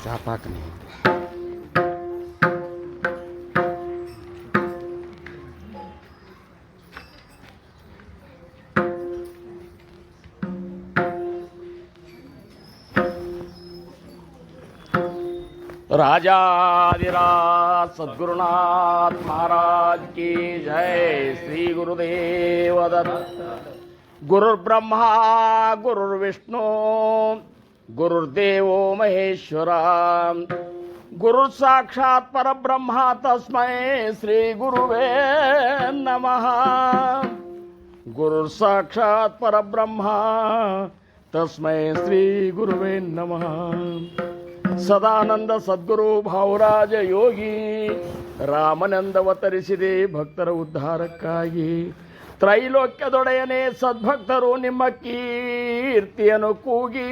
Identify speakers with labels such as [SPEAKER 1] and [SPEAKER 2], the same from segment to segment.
[SPEAKER 1] चहा पाक नाही. राजाधिराज सद्गुरुनाथ महाराज की जय. श्री गुरुदेव दत्त. गुरुर्ब्रह्मा गुरुर्विष्णू गुरुर्देवो महेश्वरा. गुरु साक्षात परब्रह्मा तस्मै श्री गुरुवे नमः. गुरु साक्षात परब्रह्मा तस्मै श्री गुरुवे नमः. ಸದಾನಂದ ಸದ್ಗುರು ಭಾವರಾಜ ಯೋಗಿ ರಾಮನಂದವತರಿಸಿದೆ ಭಕ್ತರ ಉದ್ಧಾರಕ್ಕಾಗಿ. ತ್ರೈಲೋಕ್ಯದೊಡೆಯನೇ ಸದ್ಭಕ್ತರು ನಿಮ್ಮ ಕೀರ್ತಿಯನ್ನು ಕೂಗಿ.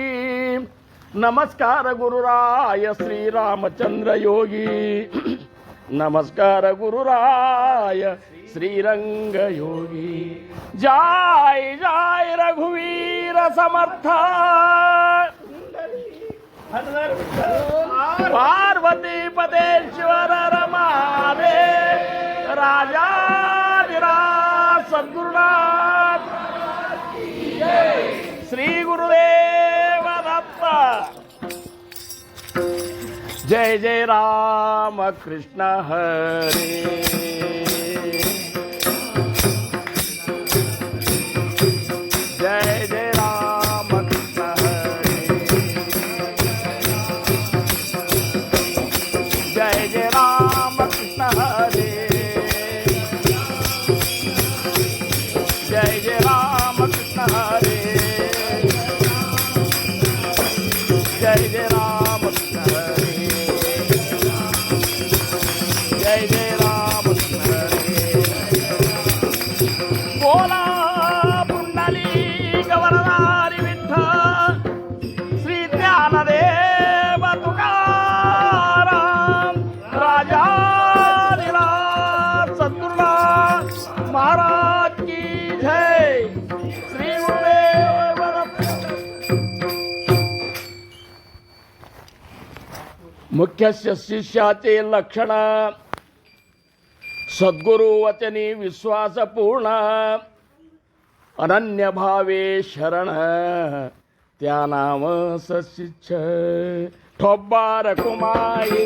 [SPEAKER 1] ನಮಸ್ಕಾರ ಗುರುರಾಯ ಶ್ರೀರಾಮಚಂದ್ರ ಯೋಗಿ. ನಮಸ್ಕಾರ ಗುರುರಾಯ ಶ್ರೀರಂಗ ಯೋಗಿ. ಜೈ ಜೈ ರಘುವೀರ ಸಮರ್ಥ. पार्वती पतेश्वर रमादे. राजाधिराज सद्गुरुनाथ श्री गुरुदेव दत्त. जय जय राम कृष्ण हरे. जय जय राम कृष्ण हरे. जय जय राम कृष्ण हरे. जय जय राम कृष्ण हरे. जय जय राम कृष्ण हरे. जय जय राम कृष्ण हरे. बोला पुंडलिक वरदारी विठ्ठल श्री ज्ञानदेव तुकाराम. राजाधिराज सद्गुरुनाथ महाराज की जय. श्री गुरुदेव दत्त. मुख्य शिष्याचे लक्षण. सद्गुरु वचनी विश्वासपूर्ण. अनन्य भावे शरण त्या नाम सशिच्छ. ठोब्बार कुमाई.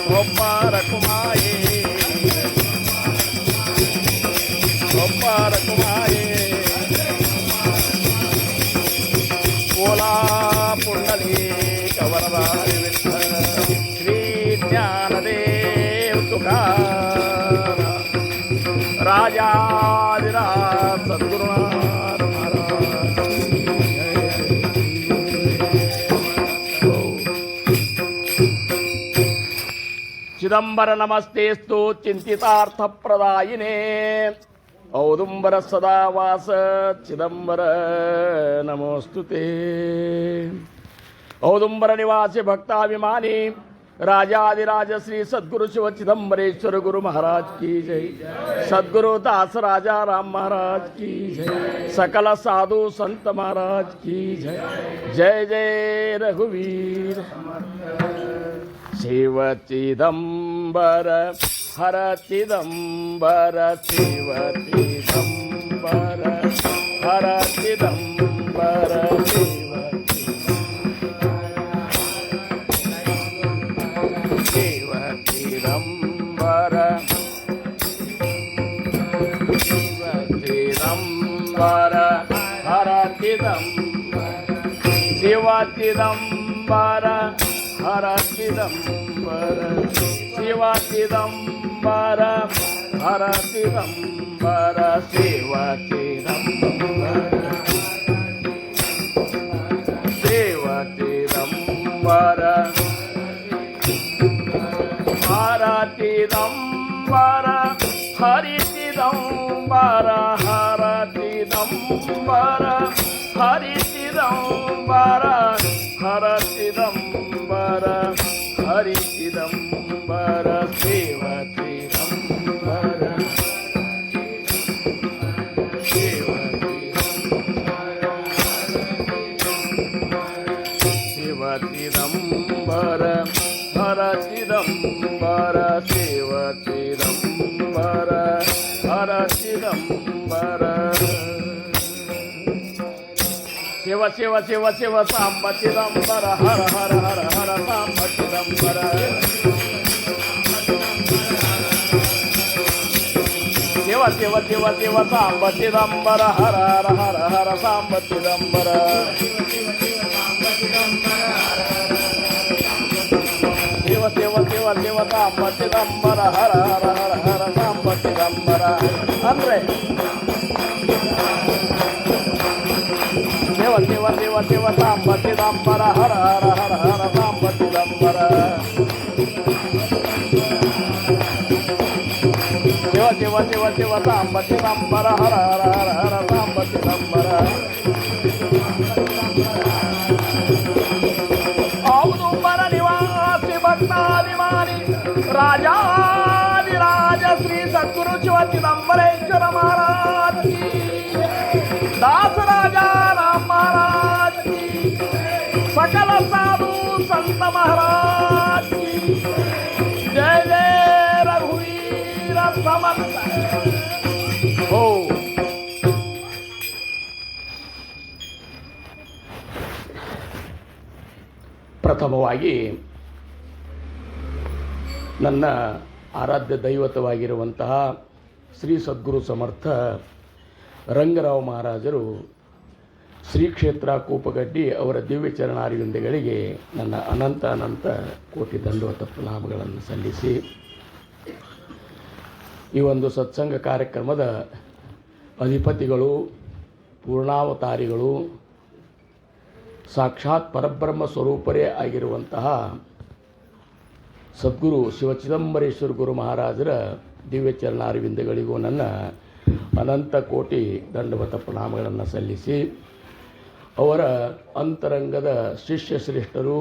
[SPEAKER 1] ठोब्बार कुमाई. ठोब्बार कुमाई. बोला पुंडलिक वरदारी विठ्ठल श्री ज्ञानदेव तुकाराम. राजाधिराज सद्गुरुनाथ महाराज. चिदंबर नमस्तेस्तु चिंतितार्थ प्रदायिने. औदुंबर सदावास चिदंबर नमोस्तुते. औदुंबर निवासी भक्ताभिमानी राजाधिराज श्री सद्गुरु शिव चिदंबरेश्वर गुरु महाराज की जय. सद्गुरु दास राजा राम महाराज की जय. सकल साधु संत महाराज की जय. जय जय रघुवीर. शिव चिदंबर हर चिदंबर. शिव चिदंबर हर चिदंबर. शिव चिदंबर. शिव चिदंबर हर चिदंबर. शिव चिदंबर हर चिदंबर. शिव चिदंबर हर चिदंबर. शिव चिदंबर. शिव चिदंबर हर चिदंबर. हरि चिदंबर हर चिदंबर. हरि चिदंबर हर चिदंबर. हरि चिदंबर. शिव चिदंबर. ಹರ ಚಿದಂಬರ ಶಿವ ಚಿದಂಬರ ಹರ ಚಿದಂಬರ ಶಿವ ಶಿವ ಶಿವ ಶಿವ ಸಾಂಬ ಚಿದಂಬರ ಹರ ಹರ ಹರ ಹರ ಸಾಂಬ ಚಿದಂಬರ ಶಿವ ಶಿವ ಶಿವ ಶಿವ ಸಾಂಬ ಚಿದಂಬರ ಹರ ಹರ ಹರ ಹರ ಸಾಂಬ ಚಿದಂಬರ ಶಿವ ಶಿವ ಶಿವ ಶಿವ ಸಾಂಬ ಚಿದಂಬರ ಹರ ಹರ ಹರ ಹರ ಸಾಂಬ ಚಿದಂಬರ ಅಂದ್ರೆ ಶಿವ ಶಿವ ಶಿವ ಶಿವ ಸಾಂಬ ಚಿದಂಬರ ಹರ ಹರ ಹರ ಹರ ಸಾಂಬ ಚಿದಂಬರ ಶಿವ ಶಿವ ಶಿವ ಶಿವ ಸಾಂಬ ಚಿದಂಬರ ಹರ ಹರ ಹರ ಹರ ಸಾಂಬ ಚಿದಂಬರ ಔದುಂಬರ ನಿವಾಸಿ ಭಕ್ತಾಭಿಮಾನಿ ರಾಜಾದಿರಾಜ ಶ್ರೀ ಸದ್ಗುರು ಶಿವ ಚಿದಂಬರೇಶ್ವರ ಮಹಾರಾಜ್ ಕಿ दास राजा राम महाराज की सकल साधु संत महाराज की जय जय रघुवीर समर्थ हो. ಪ್ರಥಮವಾಗಿ ನನ್ನ ಆರಾಧ್ಯ ದೈವತವಾಗಿರುವಂತಹ ಶ್ರೀ ಸದ್ಗುರು ಸಮರ್ಥ ರಂಗರಾವ್ ಮಹಾರಾಜರು ಶ್ರೀ ಕ್ಷೇತ್ರ ಕೂಪಗಡ್ಡಿ ಅವರ ದಿವ್ಯ ಚರಣಾರವಿಂದಗಳಿಗೆ ನನ್ನ ಅನಂತ ಅನಂತ ಕೋಟಿ ದಂಡೋತ ಪ್ರಣಾಮಗಳನ್ನು ಸಲ್ಲಿಸಿ ಈ ಒಂದು ಸತ್ಸಂಗ ಕಾರ್ಯಕ್ರಮದ ಅಧಿಪತಿಗಳು ಪೂರ್ಣಾವತಾರಿಗಳು ಸಾಕ್ಷಾತ್ ಪರಬ್ರಹ್ಮ ಸ್ವರೂಪರೇ ಆಗಿರುವಂತಹ ಸದ್ಗುರು ಶಿವಚಿದಂಬರೇಶ್ವರ ಗುರು ಮಹಾರಾಜರ ದಿವ್ಯ ಚರಣಾರವಿಂದಗಳಿಗೂ ನನ್ನ ಅನಂತ ಕೋಟಿ ದಂಡವತ ಪ್ರಣಾಮಗಳನ್ನು ಸಲ್ಲಿಸಿ ಅವರ ಅಂತರಂಗದ ಶಿಷ್ಯ ಶ್ರೇಷ್ಠರು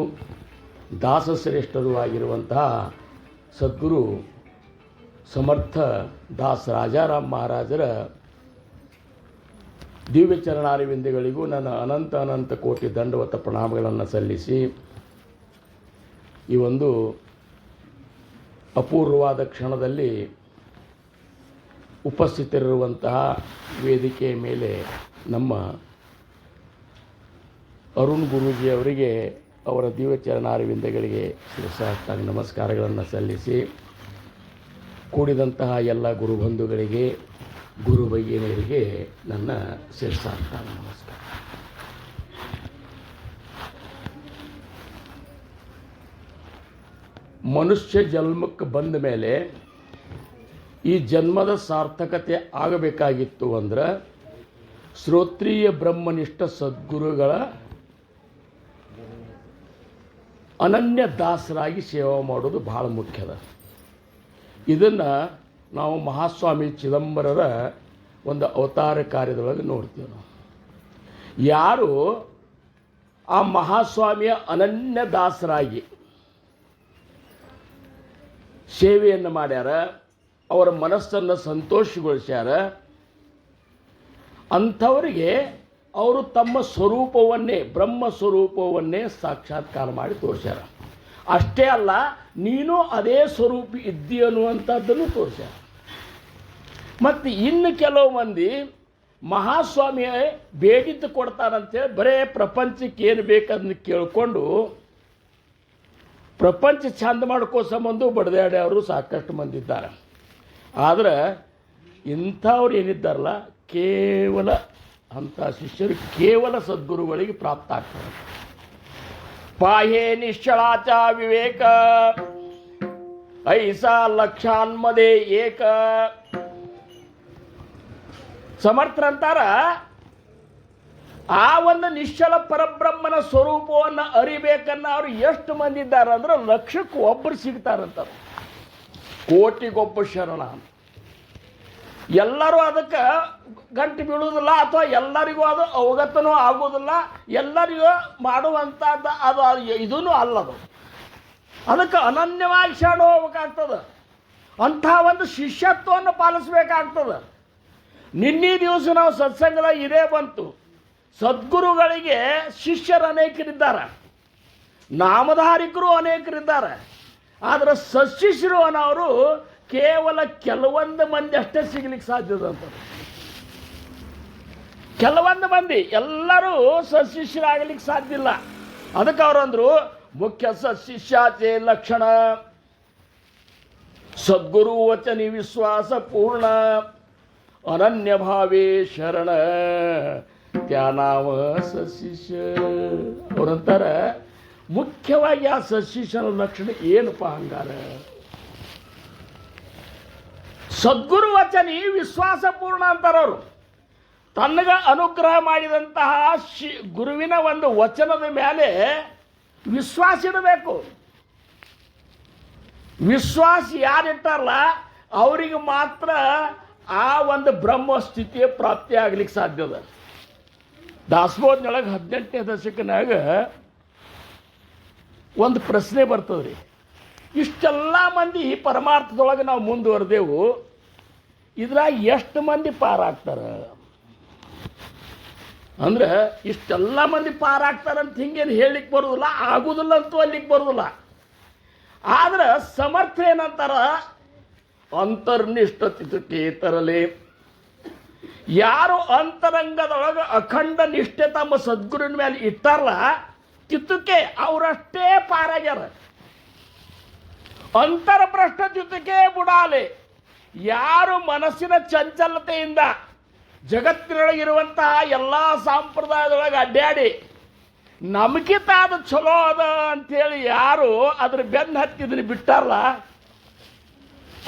[SPEAKER 1] ದಾಸಶ್ರೇಷ್ಠರು ಆಗಿರುವಂತಹ ಸದ್ಗುರು ಸಮರ್ಥ ದಾಸ್ ರಾಜಾರಾಮ್ ಮಹಾರಾಜರ ದಿವ್ಯ ಚರಣಾರವಿಂದಗಳಿಗೂ ನನ್ನ ಅನಂತ ಅನಂತ ಕೋಟಿ ದಂಡವತ ಪ್ರಣಾಮಗಳನ್ನು ಸಲ್ಲಿಸಿ ಈ ಒಂದು ಅಪೂರ್ವವಾದ ಕ್ಷಣದಲ್ಲಿ ಉಪಸ್ಥಿತರಿರುವಂತಹ ವೇದಿಕೆಯ ಮೇಲೆ ನಮ್ಮ ಅರುಣ್ ಗುರೂಜಿ ಅವರಿಗೆ ಅವರ ದಿವ್ಯ ಚರಣಾರವಿಂದಗಳಿಗೆ ಶಿರಸಾಷ್ಟಾಂಗ ನಮಸ್ಕಾರಗಳನ್ನು ಸಲ್ಲಿಸಿ ಕೂಡಿದಂತಹ ಎಲ್ಲ ಗುರುಬಂಧುಗಳಿಗೆ ಗುರು ಬಯ್ಯನರಿಗೆ ನನ್ನ ಶಿರಸಾಷ್ಟಾಂಗ ನಮಸ್ಕಾರ. ಮನುಷ್ಯ ಜನ್ಮಕ್ಕೆ ಬಂದ ಮೇಲೆ ಈ ಜನ್ಮದ ಸಾರ್ಥಕತೆ ಆಗಬೇಕಾಗಿತ್ತು ಅಂದ್ರೆ ಶ್ರೋತ್ರಿಯ ಬ್ರಹ್ಮನಿಷ್ಠ ಸದ್ಗುರುಗಳ ಅನನ್ಯ ದಾಸರಾಗಿ ಸೇವೆ ಮಾಡೋದು ಭಾಳ ಮುಖ್ಯದ. ಇದನ್ನು ನಾವು ಮಹಾಸ್ವಾಮಿ ಚಿದಂಬರರ ಒಂದು ಅವತಾರ ಕಾರ್ಯದೊಳಗೆ ನೋಡ್ತೀವಿ. ನಾವು ಯಾರು ಆ ಮಹಾಸ್ವಾಮಿಯ ಅನನ್ಯ ದಾಸರಾಗಿ ಸೇವೆಯನ್ನು ಮಾಡ್ಯಾರ, ಅವರ ಮನಸ್ಸನ್ನು ಸಂತೋಷಗೊಳಿಸ್ಯಾರ, ಅಂಥವರಿಗೆ ಅವರು ತಮ್ಮ ಸ್ವರೂಪವನ್ನೇ ಬ್ರಹ್ಮ ಸ್ವರೂಪವನ್ನೇ ಸಾಕ್ಷಾತ್ಕಾರ ಮಾಡಿ ತೋರಿಸ್ಯಾರ. ಅಷ್ಟೇ ಅಲ್ಲ, ನೀನು ಅದೇ ಸ್ವರೂಪ ಇದ್ದಿ ಅನ್ನುವಂಥದ್ದನ್ನು ತೋರಿಸ್ಯಾರ. ಮತ್ತು ಇನ್ನು ಕೆಲವು ಮಂದಿ ಮಹಾಸ್ವಾಮಿಯ ಬೇಡಿದ್ದು ಕೊಡ್ತಾರಂತೇಳಿ ಬರೇ ಪ್ರಪಂಚಕ್ಕೆ ಏನು ಬೇಕದನ್ನು ಕೇಳಿಕೊಂಡು ಪ್ರಪಂಚ ಚಂದ ಮಾಡ್ಕೋ ಸಂಬಂಧ ಬಡ್ದಾಡ್ಯವರು ಸಾಕಷ್ಟು ಮಂದಿ ಇದ್ದಾರೆ. ಆದರೆ ಇಂಥವ್ರು ಏನಿದ್ದಾರಲ್ಲ, ಕೇವಲ ಅಂಥ ಶಿಷ್ಯರು ಕೇವಲ ಸದ್ಗುರುಗಳಿಗೆ ಪ್ರಾಪ್ತ ಆಗ್ತಾರೆ. ಪಾಹೇ ನಿಶ್ಚಳಾಚ ವಿವೇಕ ಐಸಾ ಲಕ್ಷಾನ್ಮದೇ ಏಕ. ಸಮರ್ಥರಂತಾರ ಆ ಒಂದು ನಿಶ್ಚಲ ಪರಬ್ರಹ್ಮನ ಸ್ವರೂಪವನ್ನು ಅರಿಬೇಕನ್ನ ಅವ್ರು ಎಷ್ಟು ಮಂದಿ ಇದ್ದಾರೆ ಅಂದ್ರೆ ಲಕ್ಷಕ್ಕೆ ಒಬ್ಬರು ಸಿಗ್ತಾರಂತ. ಕೋಟಿಗೊಬ್ಬ ಶರಣ. ಎಲ್ಲರೂ ಅದಕ್ಕೆ ಗಂಟು ಬೀಳುವುದಿಲ್ಲ, ಅಥವಾ ಎಲ್ಲರಿಗೂ ಅದು ಅವಗತನೂ ಆಗುವುದಿಲ್ಲ, ಎಲ್ಲರಿಗೂ ಮಾಡುವಂಥದ್ದು ಅದು ಇದೂ ಅಲ್ಲದು. ಅದಕ್ಕೆ ಅನನ್ಯವಾಗಿ ಶಾಣು ಹೋಗ್ಬೇಕಾಗ್ತದೆ. ಅಂಥ ಒಂದು ಶಿಷ್ಯತ್ವವನ್ನು ಪಾಲಿಸಬೇಕಾಗ್ತದೆ. ನಿನ್ನೆ ದಿವಸ ನಾವು ಸತ್ಸಂಗದಾಗ ಇದೇ ಬಂತು. ಸದ್ಗುರುಗಳಿಗೆ ಶಿಷ್ಯರು ಅನೇಕರಿದ್ದಾರೆ, ನಾಮಧಾರಿಕರು ಅನೇಕರಿದ್ದಾರೆ. ಆದ್ರೆ ಸಸ್ಯಶ್ರು ಅನ್ನೋರು ಕೇವಲ ಕೆಲವೊಂದು ಮಂದಿ ಅಷ್ಟೇ ಸಿಗ್ಲಿಕ್ಕೆ ಸಾಧ್ಯದ ಅಂತ. ಕೆಲವೊಂದು ಮಂದಿ, ಎಲ್ಲರೂ ಸಸ್ಯಶ್ರಾಗಲಿಕ್ಕೆ ಸಾಧ್ಯ ಇಲ್ಲ. ಅದಕ್ಕೆ ಅವರಂದ್ರು ಮುಖ್ಯ ಸಸ್ಯಶ್ಯಾಚೆ ಲಕ್ಷಣ ಸದ್ಗುರು ವಚನಿ ವಿಶ್ವಾಸ ಪೂರ್ಣ ಅನನ್ಯ ಭಾವೇ ಶರಣ ತ್ಯಾನಾವ ಸಸ್ಯಶ. ಅವರಂತಾರ ಮುಖ್ಯವಾಗಿ ಆ ಸಸ್ಯಶನ ಲಕ್ಷಣ ಏನಪ್ಪ ಹಂಗಾರ? ಸದ್ಗುರು ವಚನಿ ವಿಶ್ವಾಸ ಪೂರ್ಣ ಅಂತಾರವರು. ತನ್ನಗ ಅನುಗ್ರಹ ಮಾಡಿದಂತಹ ಗುರುವಿನ ಒಂದು ವಚನದ ಮೇಲೆ ವಿಶ್ವಾಸ ಇಡಬೇಕು. ವಿಶ್ವಾಸ ಯಾರಿಟ್ಟಾರಲ್ಲ ಅವರಿಗೆ ಮಾತ್ರ ಆ ಒಂದು ಬ್ರಹ್ಮ ಸ್ಥಿತಿಯ ಪ್ರಾಪ್ತಿ ಆಗ್ಲಿಕ್ಕೆ ಸಾಧ್ಯದ. ದಾಸಬೋಧನೊಳಗೆ 18ನೇ ದಶಕನಾಗ ಒಂದು ಪ್ರಶ್ನೆ ಬರ್ತದ್ರಿ. ಇಷ್ಟೆಲ್ಲ ಮಂದಿ ಪರಮಾರ್ಥದೊಳಗೆ ನಾವು ಮುಂದುವರೆದೆವು, ಇದ್ರಾಗ ಎಷ್ಟು ಮಂದಿ ಪಾರಾಗ್ತಾರ ಅಂದ್ರೆ ಇಷ್ಟೆಲ್ಲ ಮಂದಿ ಪಾರಾಗ್ತಾರಂತ ಹಿಂಗೇನು ಹೇಳಲಿಕ್ಕೆ ಬರೋದಿಲ್ಲ, ಆಗುದಿಲ್ಲ ಅಂತೂ ಅಲ್ಲಿಗೆ ಬರೋದಿಲ್ಲ. ಆದ್ರೆ ಸಮರ್ಥ ಏನಂತಾರ, ಅಂತರ್ನಿಷ್ಠತೆ ತರಲಿ. ಯಾರು ಅಂತರಂಗದೊಳಗೆ ಅಖಂಡ ನಿಷ್ಠೆ ತಮ್ಮ ಸದ್ಗುರುವಿನ ಮೇಲೆ ಇಟ್ಟಾರಲ್ಲ ಚಿತ್ತಕ್ಕೆ ಅವರಷ್ಟೇ ಪಾರಾಗ್ಯಾರ. ಅಂತರಭ್ರಷ್ಟ ಚಿತ್ತಕ್ಕೆ ಬುಡಾಲೆ. ಯಾರು ಮನಸ್ಸಿನ ಚಂಚಲತೆಯಿಂದ ಜಗತ್ತಿನೊಳಗಿರುವಂತಹ ಎಲ್ಲ ಸಂಪ್ರದಾಯದೊಳಗೆ ಅಡ್ಡಾಡಿ ನಮಗಿಂತ ಅದು ಚಲೋ ಅದ ಅಂಥೇಳಿ ಯಾರು ಅದ್ರ ಬೆನ್ನು ಹತ್ತಿದ್ರೆ ಬಿಟ್ಟಾರಲ್ಲ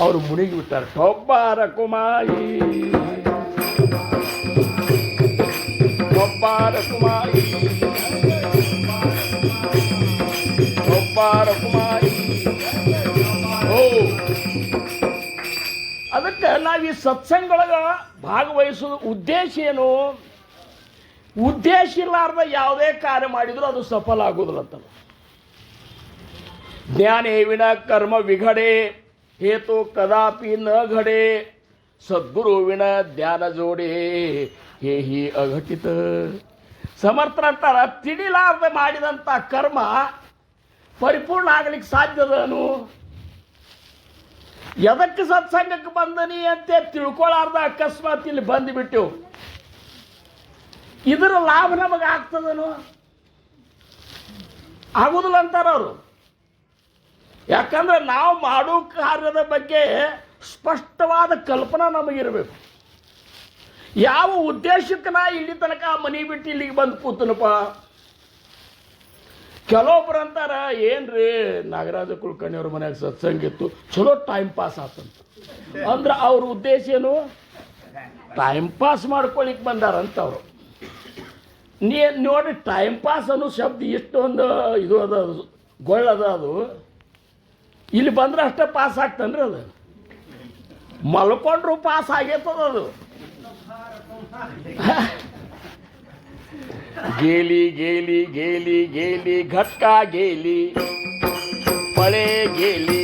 [SPEAKER 1] ಅವರು ಮುಳುಗಿ ಬಿಟ್ಟಾರೆ. ಒಬ್ಬಾರ ಕುಮಾರಿ ಒಬ್ಬಾರ ಕುಮಾರಿ ಒಬ್ಬಾರ ಕುಮಾರಿ. ಓ ಅದಕ್ಕೆ ನಾವು ಈ ಸತ್ಸಂಗದೊಳಗೆ ಭಾಗವಹಿಸೋದು ಉದ್ದೇಶ ಏನು? ಉದ್ದೇಶ ಇಲ್ಲಾರ್ದ ಯಾವುದೇ ಕಾರ್ಯ ಮಾಡಿದ್ರು ಅದು ಸಫಲ ಆಗೋದಿಲ್ಲ ಅಂತ. ಜ್ಞಾನೇವಿನ ಕರ್ಮ ವಿಘಡೆ ಹೇತು ಕದಾಪಿ ನ ಘಡೆ ಸದ್ಗುರುವಿನ ಧ್ಯಾನ ಜೋಡೆ ಹೇ ಹಿ ಅಘಟಿತ. ಸಮರ್ಥರಂತಾರ ತಿಳಿಲಾರ್ದ ಮಾಡಿದಂಥ ಕರ್ಮ ಪರಿಪೂರ್ಣ ಆಗ್ಲಿಕ್ಕೆ ಸಾಧ್ಯದನು? ಎದಕ್ಕೆ ಸತ್ಸಂಗಕ್ಕೆ ಬಂದನಿ ಅಂತ ತಿಳ್ಕೊಳ್ಳಾರ್ದ ಅಕಸ್ಮಾತ್ ಇಲ್ಲಿ ಬಂದುಬಿಟ್ಟು ಇದರ ಲಾಭ ನಮಗೆ ಆಗ್ತದನು? ಆಗುದಿಲ್ಲ ಅಂತಾರ ಅವರು. ಯಾಕಂದ್ರೆ ನಾವು ಮಾಡೋ ಕಾರ್ಯದ ಬಗ್ಗೆ ಸ್ಪಷ್ಟವಾದ ಕಲ್ಪನಾ ನಮಗಿರಬೇಕು. ಯಾವ ಉದ್ದೇಶಕ್ಕೆ ನಾ ಇಲ್ಲಿ ತನಕ ಮನೆ ಬಿಟ್ಟು ಇಲ್ಲಿಗೆ ಬಂದು ಕೂತನಪ್ಪ. ಕೆಲವೊಬ್ರು ಅಂತಾರ, ಏನ್ರಿ ನಾಗರಾಜ ಕುಲಕರ್ಣಿಯವ್ರ ಮನ್ಯಾಗ ಸತ್ಸಂಗಿತ್ತು, ಚಲೋ ಟೈಮ್ ಪಾಸ್ ಆತಂತ. ಅಂದ್ರೆ ಅವ್ರ ಉದ್ದೇಶ ಏನು? ಟೈಮ್ ಪಾಸ್ ಮಾಡ್ಕೊಳಿಕ್ ಬಂದಾರಂತ ಅವರು. ನೋಡಿ, ಟೈಮ್ ಪಾಸ್ ಅನ್ನೋ ಶಬ್ದ ಇಷ್ಟೊಂದು ಇದು ಅದ, ಗೊಳ್ಳದ. ಅದು ಇಲ್ಲಿ ಬಂದ್ರೆ ಅಷ್ಟೇ ಪಾಸ್ ಆಗ್ತನ್ರಿ. ಅದು ಮಲ್ಕೊಂಡ್ರು ಪಾಸ್ ಆಗೇತದ. ಅದು गेली गेली गेली गेली घटका गेली पळे गेली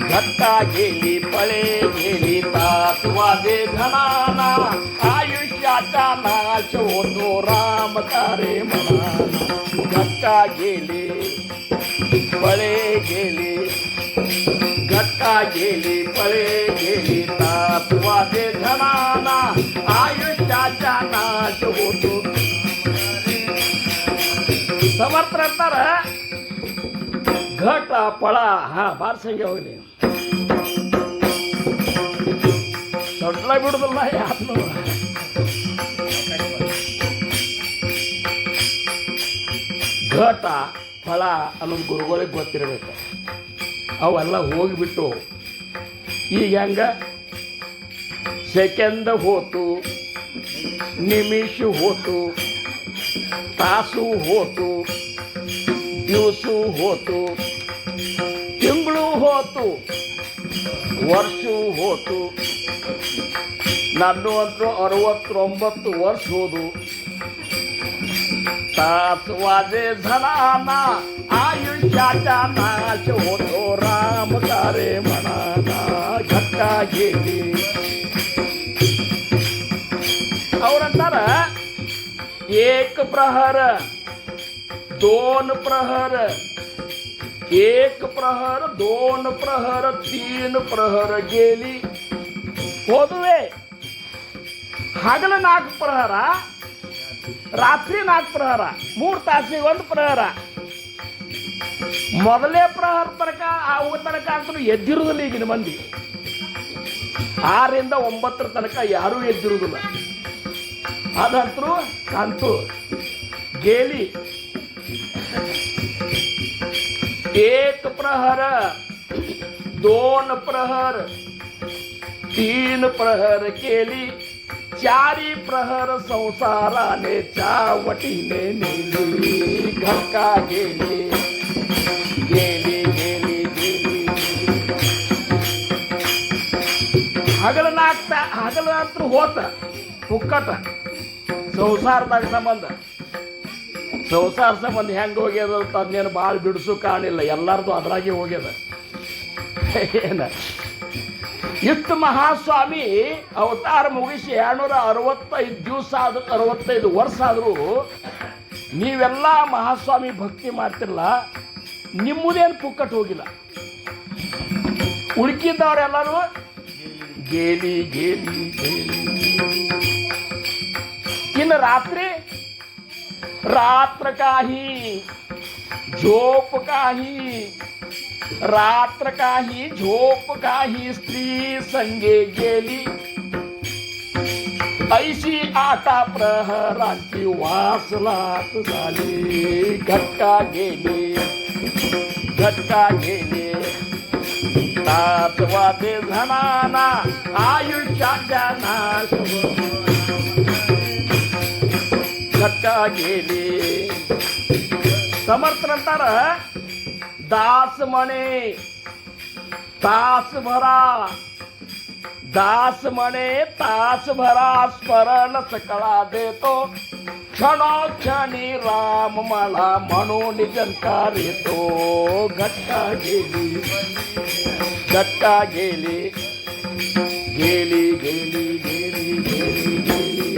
[SPEAKER 1] घटका गेली पळे गेली तात वाजे धनाना आयुष्याचा नाश होतो राम तारे मनाना. घटका गेली पळे गेली घटका गेली पळे गेली तात वाजे धनाना आयुष्याचा नाश होतो. ಸಮರ್ಥ ಅಂತಾರ ಘಟ ಪಳ. ಬಾರ್ ಸಂಖ್ಯೆ ಹೋಗ್ಲಿ, ಸೊಡ್ಲ ಬಿಡುದಿಲ್ಲ ಯಾರು. ಘಟ ಫಳ ಅನ್ನೋದು ಗುರುಗಳಿಗೆ ಗೊತ್ತಿರಬೇಕು. ಅವೆಲ್ಲ ಹೋಗಿಬಿಟ್ಟು ಈಗ ಹೆಂಗ ಸೆಕೆಂಡ್ ಹೋತು, ನಿಮಿಷ ಹೋತು, ತಾಸು ಹೋತು, ದಿವಸ ಹೋತು, ತಿಂಗಳು ಹೋತು, ವರ್ಷ ಹೋತು. ನಾನು ಅಂತೂ 69 ವರ್ಷ ಹೋದು. तास वाजे झणाना आयुष्याचा नाश होतो राम तारे मनाना. घटका गेली. ಅವರಂತಾರ एक प्रहर, 2 प्रहर, एक प्रहर 2 प्रहर 3 प्रहर गेली ಹೋದುವೆ. ಹಗಲು 4 ಪ್ರಹರ, ರಾತ್ರಿ 4 ಪ್ರಹರ, 3 ತಾಸಿಗೆ 1 ಪ್ರಹರ. ಮೊದಲೇ ಪ್ರಹರ ತನಕ ಹೋಗೋ ತನಕ ಅಂತೂ ಎದ್ದಿರುವುದಿಲ್ಲ ಈಗಿನ ಮಂದಿ. 6 ರಿಂದ 9 ತನಕ ಯಾರೂ ಎದ್ದಿರುವುದಿಲ್ಲ. ಅದಂತರೂ ಕಾಂತು गेली. 1 प्रहर 2 प्रहर 3 प्रहर केली. 4 प्रहर संसाराने चावटीने नेली. घटका गेली गेली गेली गेली. ಹಗಲಂತರೂ ಹೋತ ಹುಕ್ಕಟ. ಸಂಸಾರದಾಗ ಸಂಸಾರ ಸಂಬಂಧ ಹೆಂಗೆ ಹೋಗ್ಯದ ಅಂತ ಅದನ್ನೇನು ಭಾಳ ಬಿಡಿಸು ಕಾಣಿಲ್ಲ, ಎಲ್ಲರದು ಅದ್ರಾಗೆ ಹೋಗ್ಯದ. ಏನ ಇಷ್ಟು ಮಹಾಸ್ವಾಮಿ ಅವತಾರ ಮುಗಿಸಿ 265 ದಿವಸ ಆದ್ರೂ 65 ವರ್ಷ ಆದರೂ ನೀವೆಲ್ಲ ಮಹಾಸ್ವಾಮಿ ಭಕ್ತಿ ಮಾಡ್ತಿರಲ್ಲ, ನಿಮ್ಮದೇನು ಪುಕ್ಕಟ್ಟು ಹೋಗಿಲ್ಲ. ಉಳ್ಕಿದ್ದವರೆಲ್ಲರೂ ಗೇಲಿ ಗೇಲಿ ಗೇಲಿ. ಇನ್ನು रात्र काही झोप काही, रात्र काही झोप काही. स्त्री संगे गेली. ऐशी 8 प्रहरांची वासलात झाली. घटका गेली घटका गेली. ताच वादे झणाना आयुष्याच्या नाश. घटका गेली. समर्थ नंतर दास म्हणे तासभरा, दास म्हणे तासभरा स्मरण सकळा देतो. क्षणोक्षणी राम मला म्हणून जनकार येतो. घटका गेली घटका गेली गेली गेली गेली गेली गेली.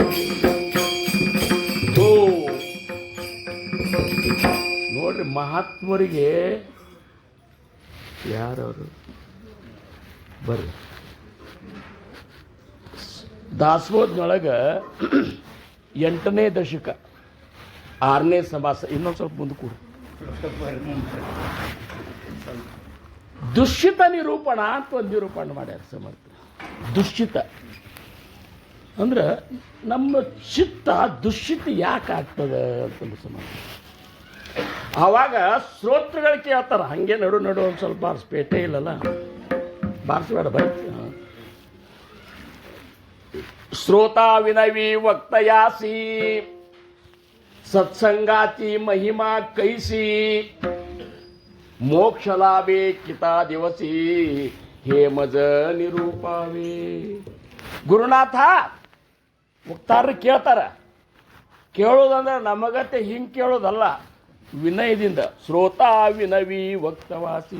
[SPEAKER 1] ನೋಡ್ರಿ, ಮಹಾತ್ಮರಿಗೆ ಯಾರವರು ಬರ್ರಿ. ದಾಸೋಹದೊಳಗೆ 8ನೇ ದಶಕ 6ನೇ ಸಮಾಸ. ಇನ್ನೊಂದು ಸ್ವಲ್ಪ ಮುಂದೆ ಕೂಡಿ. ದುಶ್ಚಿತ ನಿರೂಪಣ ಅಂತ ಒಂದು ನಿರೂಪಣ ಮಾಡ್ಯಾರ ಸಮರ್ಥ. ದುಶ್ಚಿತ ಅಂದ್ರೆ ನಮ್ಮ ಚಿತ್ತ ದುಶ್ಚಿತ ಯಾಕೆ ಆಗ್ತದೆ ಅಂತಂದು ಸಮರ್ಥ. ಆವಾಗ ಶ್ರೋತೃಗಳು ಕೇಳ್ತಾರೆ, ಹಾಗೆ ನಡು ಒಂದು ಸ್ವಲ್ಪ ಬಾರಿಸ್ಪೇಟೆ ಇಲ್ಲಲ್ಲ, ಬಾರಿಸಬೇಡ ಬೈ. श्रोता विनवी वक्तयासी. सत्संगाची महिमा कैसी. मोक्ष लाभे किता दिवसी. हे मज निरूपावे. ಗುರುನಾಥ ಮುಕ್ತಾರರು ಕೇಳ್ತಾರ. ಕೇಳೋದಂದ್ರೆ ನಮಗತ್ತೆ ಹಿಂಗೆ ಕೇಳೋದಲ್ಲ, ವಿನಯದಿಂದ. ಶ್ರೋತಾ ವಿನವಿ ವಕ್ತವಾಸಿ.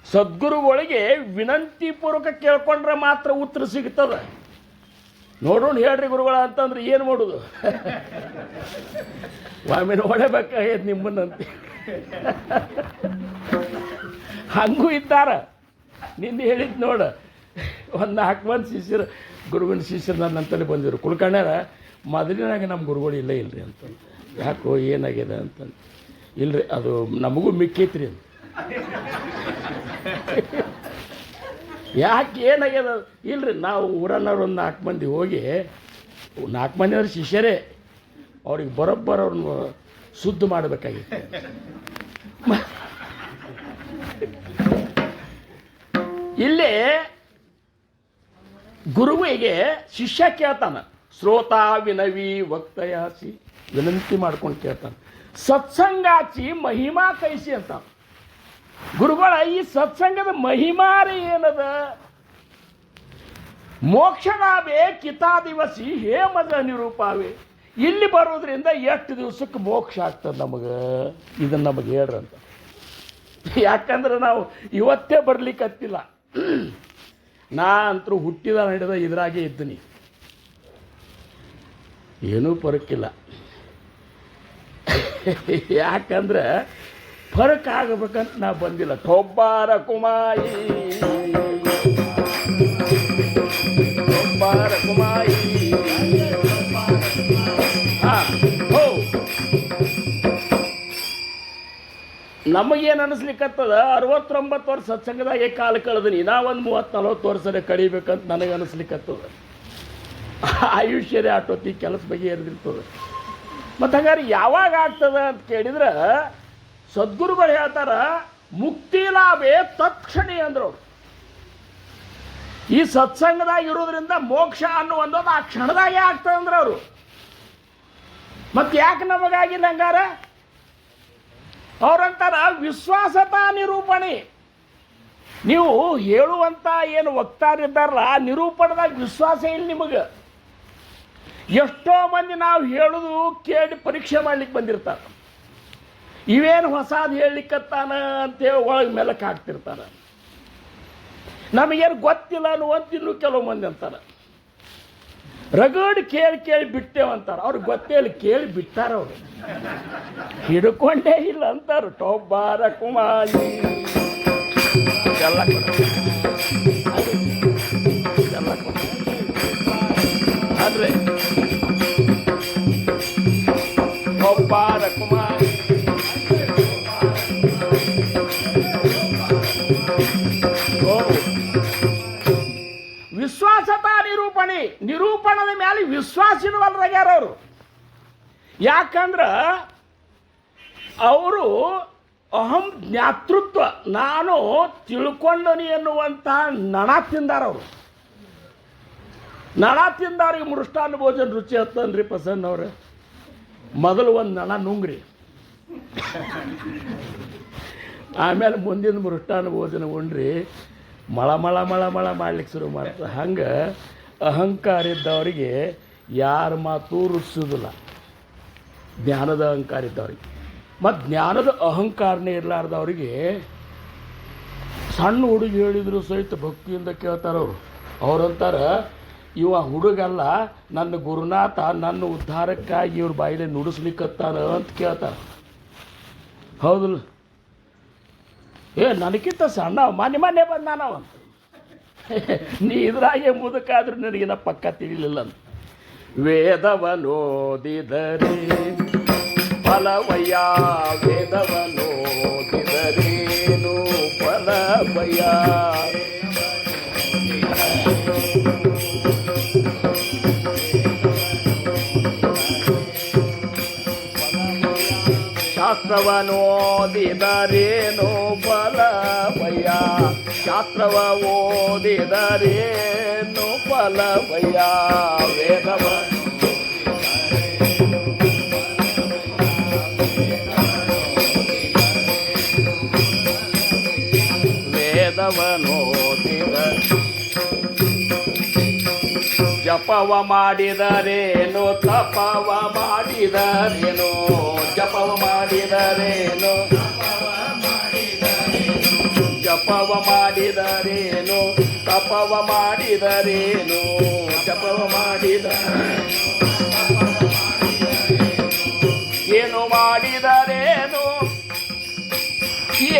[SPEAKER 1] ಸದ್ಗುರುಗಳಿಗೆ ವಿನಂತಿ ಪೂರ್ವಕ ಕೇಳ್ಕೊಂಡ್ರೆ ಮಾತ್ರ ಉತ್ತರ ಸಿಗ್ತದೆ. ನೋಡೋಣ ಹೇಳ್ರಿ ಗುರುಗಳ ಅಂತಂದ್ರೆ ಏನು ಮಾಡೋದು? ಒಮ್ಮೆ ನೋಡಬೇಕಾಗೈತೆ ನಿಮ್ಮನ್ನಂತೆ. ಹಂಗೂ ಇದ್ದಾರ. ನಿಂದು ಹೇಳಿದ್ದು ನೋಡು, ಒಂದು 4 ಮಂದಿ ಶಿಷ್ಯರು, ಗುರುವಿನ ಶಿಷ್ಯರು ನನ್ನಂತಲೇ ಬಂದಿದ್ರು. ಕುಲಕರ್ಣ್ಯರ ಮೊದಲಿನಾಗ ನಮ್ಮ ಗುರುಗಳು ಇಲ್ಲರಿ ಅಂತ. ಯಾಕೋ ಏನಾಗಿದೆ ಅಂತಂದು. ಇಲ್ಲರಿ, ಅದು ನಮಗೂ ಮಿಕ್ಕೈತ್ರಿ ಅಂತ. ಯಾಕೆ ಏನಾಗ್ಯದ? ಇಲ್ಲರಿ, ನಾವು ಊರನ್ನವ್ರು ಒಂದು 4 ಮಂದಿ ಹೋಗಿ, 4 ಮಂದಿ ಅವ್ರ ಶಿಷ್ಯರೇ, ಅವ್ರಿಗೆ ಬರೋಬ್ಬರ ಅವ್ರನ್ನ ಶುದ್ಧ ಮಾಡಬೇಕಾಗಿತ್ತು. ಇಲ್ಲಿ ಗುರುವಿಗೆ ಶಿಷ್ಯ ಕೇಳ್ತಾನ, ಶ್ರೋತಾ ವಿನವಿ ವಕ್ತಯಾಸಿ. ವಿನಂತಿ ಮಾಡ್ಕೊಂಡು ಕೇಳ್ತಾನೆ, ಸತ್ಸಂಗಾಚಿ ಮಹಿಮಾ ಕೈಸಿ ಅಂತ. ಗುರುಗಳ ಈ ಸತ್ಸಂಗದ ಮಹಿಮಾರಿ ಏನದ? ಮೋಕ್ಷನಾಭೆ ಕಿತಾ ದಿವಸಿ ಹೇ ಮಜ ನಿರೂಪಾವೆ. ಇಲ್ಲಿ ಬರೋದ್ರಿಂದ ಎಷ್ಟು ದಿವಸಕ್ಕೆ ಮೋಕ್ಷ ಆಗ್ತದೆ ನಮಗೆ, ಇದನ್ನು ನಮಗೆ ಹೇಳ್ರಂತ. ಯಾಕಂದ್ರೆ ನಾವು ಇವತ್ತೇ ಬರ್ಲಿಕ್ಕತ್ತಿಲ್ಲ. ನಾ ಅಂತರೂ ಹುಟ್ಟಿದ ನಡೆದ ಇದ್ರಾಗೆ ಇದ್ದೀನಿ, ಏನೂ ಪರಕ್ಕಿಲ್ಲ. ಯಾಕಂದ್ರೆ ಫರಕ್ ಆಗಬೇಕಂತ ನಾ ಬಂದಿಲ್ಲ. ಟೊಬ್ಬಾರ ಕುಮಾಯಿ ಟೊಬ್ಬಾರ ಕುಮಾಯಿ ಹೋ ನಮಗೇನು ಅನಿಸ್ಲಿಕ್ಕತ್ತದ 69 ವರ್ಷ ಸತ್ಸಂಗದಾಗೆ ಕಾಲ ಕಳೆದನಿ, ನಾ ಒಂದು 30-40 ವರ್ಷನೇ ಕಡಿಬೇಕಂತ ನನಗೆ ಅನಿಸ್ಲಿಕ್ಕತ್ತದ. ಆಯುಷ್ಯರೇ ಆಟೋತಿ ಕೆಲಸ ಬಗ್ಗೆ ಎರೆದಿರ್ತದೆ. ಮತ್ತು ಹಂಗಾರೆ ಯಾವಾಗ ಆಗ್ತದೆ ಅಂತ ಕೇಳಿದ್ರೆ ಸದ್ಗುರುಗಳು ಹೇಳ್ತಾರ, ಮುಕ್ತಿ ಲಾಭೇ ತತ್ಕ್ಷಣಿ ಅಂದರು. ಈ ಸತ್ಸಂಗದಾಗ ಇರೋದ್ರಿಂದ ಮೋಕ್ಷ ಅನ್ನುವಂಥದ್ದು ಆ ಕ್ಷಣದಾಗೆ ಆಗ್ತದೆ ಅಂದ್ರೆ ಅವರು. ಮತ್ತು ಯಾಕೆ ನಮಗಾಗಿಲ್ಲ ಹಂಗಾರ? ಅವ್ರಂತಾರ ವಿಶ್ವಾಸತಾ ನಿರೂಪಣೆ. ನೀವು ಹೇಳುವಂಥ ಏನು ವಕ್ತಾರಿದ್ದಾರಲ್ಲ ಆ ನಿರೂಪಣದಾಗ ವಿಶ್ವಾಸ ಇಲ್ಲ ನಿಮಗೆ. ಎಷ್ಟೋ ಮಂದಿ ನಾವು ಹೇಳೋದು ಕೇಳಿ ಪರೀಕ್ಷೆ ಮಾಡ್ಲಿಕ್ಕೆ ಬಂದಿರ್ತಾರೆ. ಇವೇನು ಹೊಸದು ಹೇಳಲಿಕ್ಕತ್ತಾನ ಅಂತೇಳಿ ಒಳಗೆ ಮೆಲಕ್ಕೆ ಹಾಕ್ತಿರ್ತಾರೆ. ನಮಗೇನು ಗೊತ್ತಿಲ್ಲ ಅನ್ನುವಂತ ಇನ್ನೂ ಕೆಲವು ಮಂದಿ ಅಂತಾರೆ. ರಗಡ್ ಕೇಳಿ ಬಿಟ್ಟೇವಂತಾರೆ. ಅವ್ರಿಗೆ ಗೊತ್ತೇ ಇಲ್ಲ, ಕೇಳಿ ಬಿಟ್ಟಾರ ಅವರು, ಹಿಡ್ಕೊಂಡೇ ಇಲ್ಲ ಅಂತಾರೆ. ಟೊಬ್ಬಾರ ಕುಮಾರಿ ಎಲ್ಲ ಆದ್ರೆ ಟೊಬ್ಬಾರ ಕುಮಾರಿ ವಿಶ್ವಾಸತಾ ನಿರೂಪಣದ ಮೇಲೆ ವಿಶ್ವಾಸಿನವಲ್ರಾಗ್ಯಾರ ಅವರು. ಯಾಕಂದ್ರೆ ಅವರು ಅಹಂ ಜ್ಞಾತೃತ್ವ, ನಾನು ತಿಳ್ಕೊಂಡನಿ ಎನ್ನುವಂಥ ನಣ ತಿಂದಾರ ಅವರು. ನಣ ತಿಂದಾರಿಗೆ ಮೃಷ್ಟಾನ್ನ ಭೋಜನ ರುಚಿ ಹತ್ತನ್ರಿ ಪ್ರಸನ್ನ ಅವ್ರೆ. ಮೊದಲು ಒಂದು ನಣ ನುಂಗ್ರಿ, ಆಮೇಲೆ ಮುಂದಿನ ಮೃಷ್ಟಾನ್ನ ಭೋಜನ ಉಂಡ್ರಿ ಮಳ ಮಳ ಮಳ ಮಳ ಮಾಡ್ಲಿಕ್ಕೆ ಶುರು ಮಾಡ್ತಾರೆ. ಹಂಗೆ ಅಹಂಕಾರ ಇದ್ದವರಿಗೆ ಯಾರ ಮಾತು ರುಚಿಸೋದಿಲ್ಲ, ಜ್ಞಾನದ ಅಹಂಕಾರ ಇದ್ದವ್ರಿಗೆ. ಮತ್ತು ಜ್ಞಾನದ ಅಹಂಕಾರನೇ ಇರಲಾರ್ದವ್ರಿಗೆ ಸಣ್ಣ ಹುಡುಗಿ ಹೇಳಿದ್ರು ಸಹಿತ ಭಕ್ತಿಯಿಂದ ಕೇಳ್ತಾರವ್ರು. ಅವ್ರಂತಾರ, ಇವ ಹುಡುಗಲ್ಲ, ನನ್ನ ಗುರುನಾಥ ನನ್ನ ಉದ್ಧಾರಕ್ಕಾಗಿ ಇವ್ರ ಬಾಯಿಲೆ ನುಡಿಸ್ಲಿಕ್ಕತ್ತಾರ ಅಂತ ಕೇಳ್ತಾರೆ. ಹೌದಲ್ಲ? ನನಗಿಂತ ಸಣ್ಣ ಮೊನ್ನೆ ಬಂದಾನವಂತ. ನೀ ಇದ್ರಾಗೆ ಮುದುಕಾದ್ರೂ ನನಗಿನ ಪಕ್ಕ ತಿಳಿಲಿಲ್ಲ ಅಂತ. ವೇದವನೋದಿದರೆ ಫಲವಯ್ಯ, ವೇದವನೋದಿದರೇನು ಫಲವಯ್ಯ. ಶಾಸ್ತ್ರವನೋದಿದರೇನು ಫಲವಯ್ಯ, ಶಾಸ್ತ್ರವ ಓದಿದರೇನು ಫಲವಯ್ಯ. ವೇದವನೋದಿದ ಜಪವ ಮಾಡಿದರೇನು, ತಪವ ಮಾಡಿದರೇನು, ಜಪವ ಮಾಡಿದರೇನು, ಜಪವ ಮಾಡಿದರೇನು, ತಪವ ಮಾಡಿದರೇನು, ಜಪವ ಮಾಡಿದ ಏನು ಮಾಡಿದರೇನು,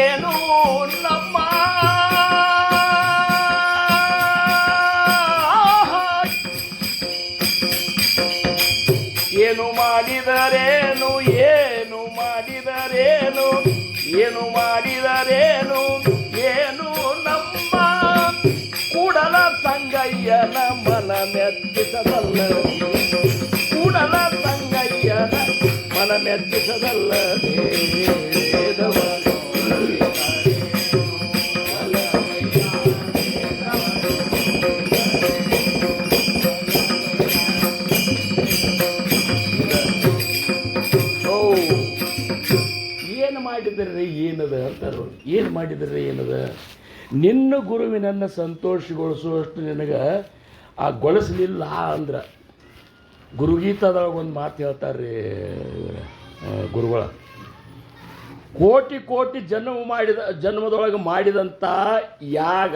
[SPEAKER 1] ಏನು ನಮ್ಮ ಏನು ಮಾಡಿದರೇನು, ಏನು ಮಾಡಿದರೇನು, ಏನು ಮಾಡಿದರೇನು, ಏನು ನಮ್ಮ ಕೂಡಲ ಸಂಗಯ್ಯನ ಮನ ಮೆಚ್ಚಿಸದಲ್ಲದೆ, ಕೂಡಲ ಸಂಗಯ್ಯನ ಮನ ಮೆಚ್ಚಿಸದಲ್ಲದೆ. ಮಾಡಿದರೆ ಏನದ ಅಂತಾರ. ಏನು ಮಾಡಿದರೆ ಏನದ? ನಿನ್ನ ಗುರುವಿನನ್ನು ಸಂತೋಷಗೊಳಿಸುವಷ್ಟು ನಿನಗೆ ಆ ಗೊಳಿಸಲಿಲ್ಲ ಅಂದ್ರೆ, ಗುರುಗೀತದೊಳಗೆ ಒಂದು ಮಾತು ಹೇಳ್ತಾರೆ ಗುರುಗಳ, ಕೋಟಿ ಕೋಟಿ ಜನ್ಮದೊಳಗೆ ಮಾಡಿದಂಥ ಯಾಗ,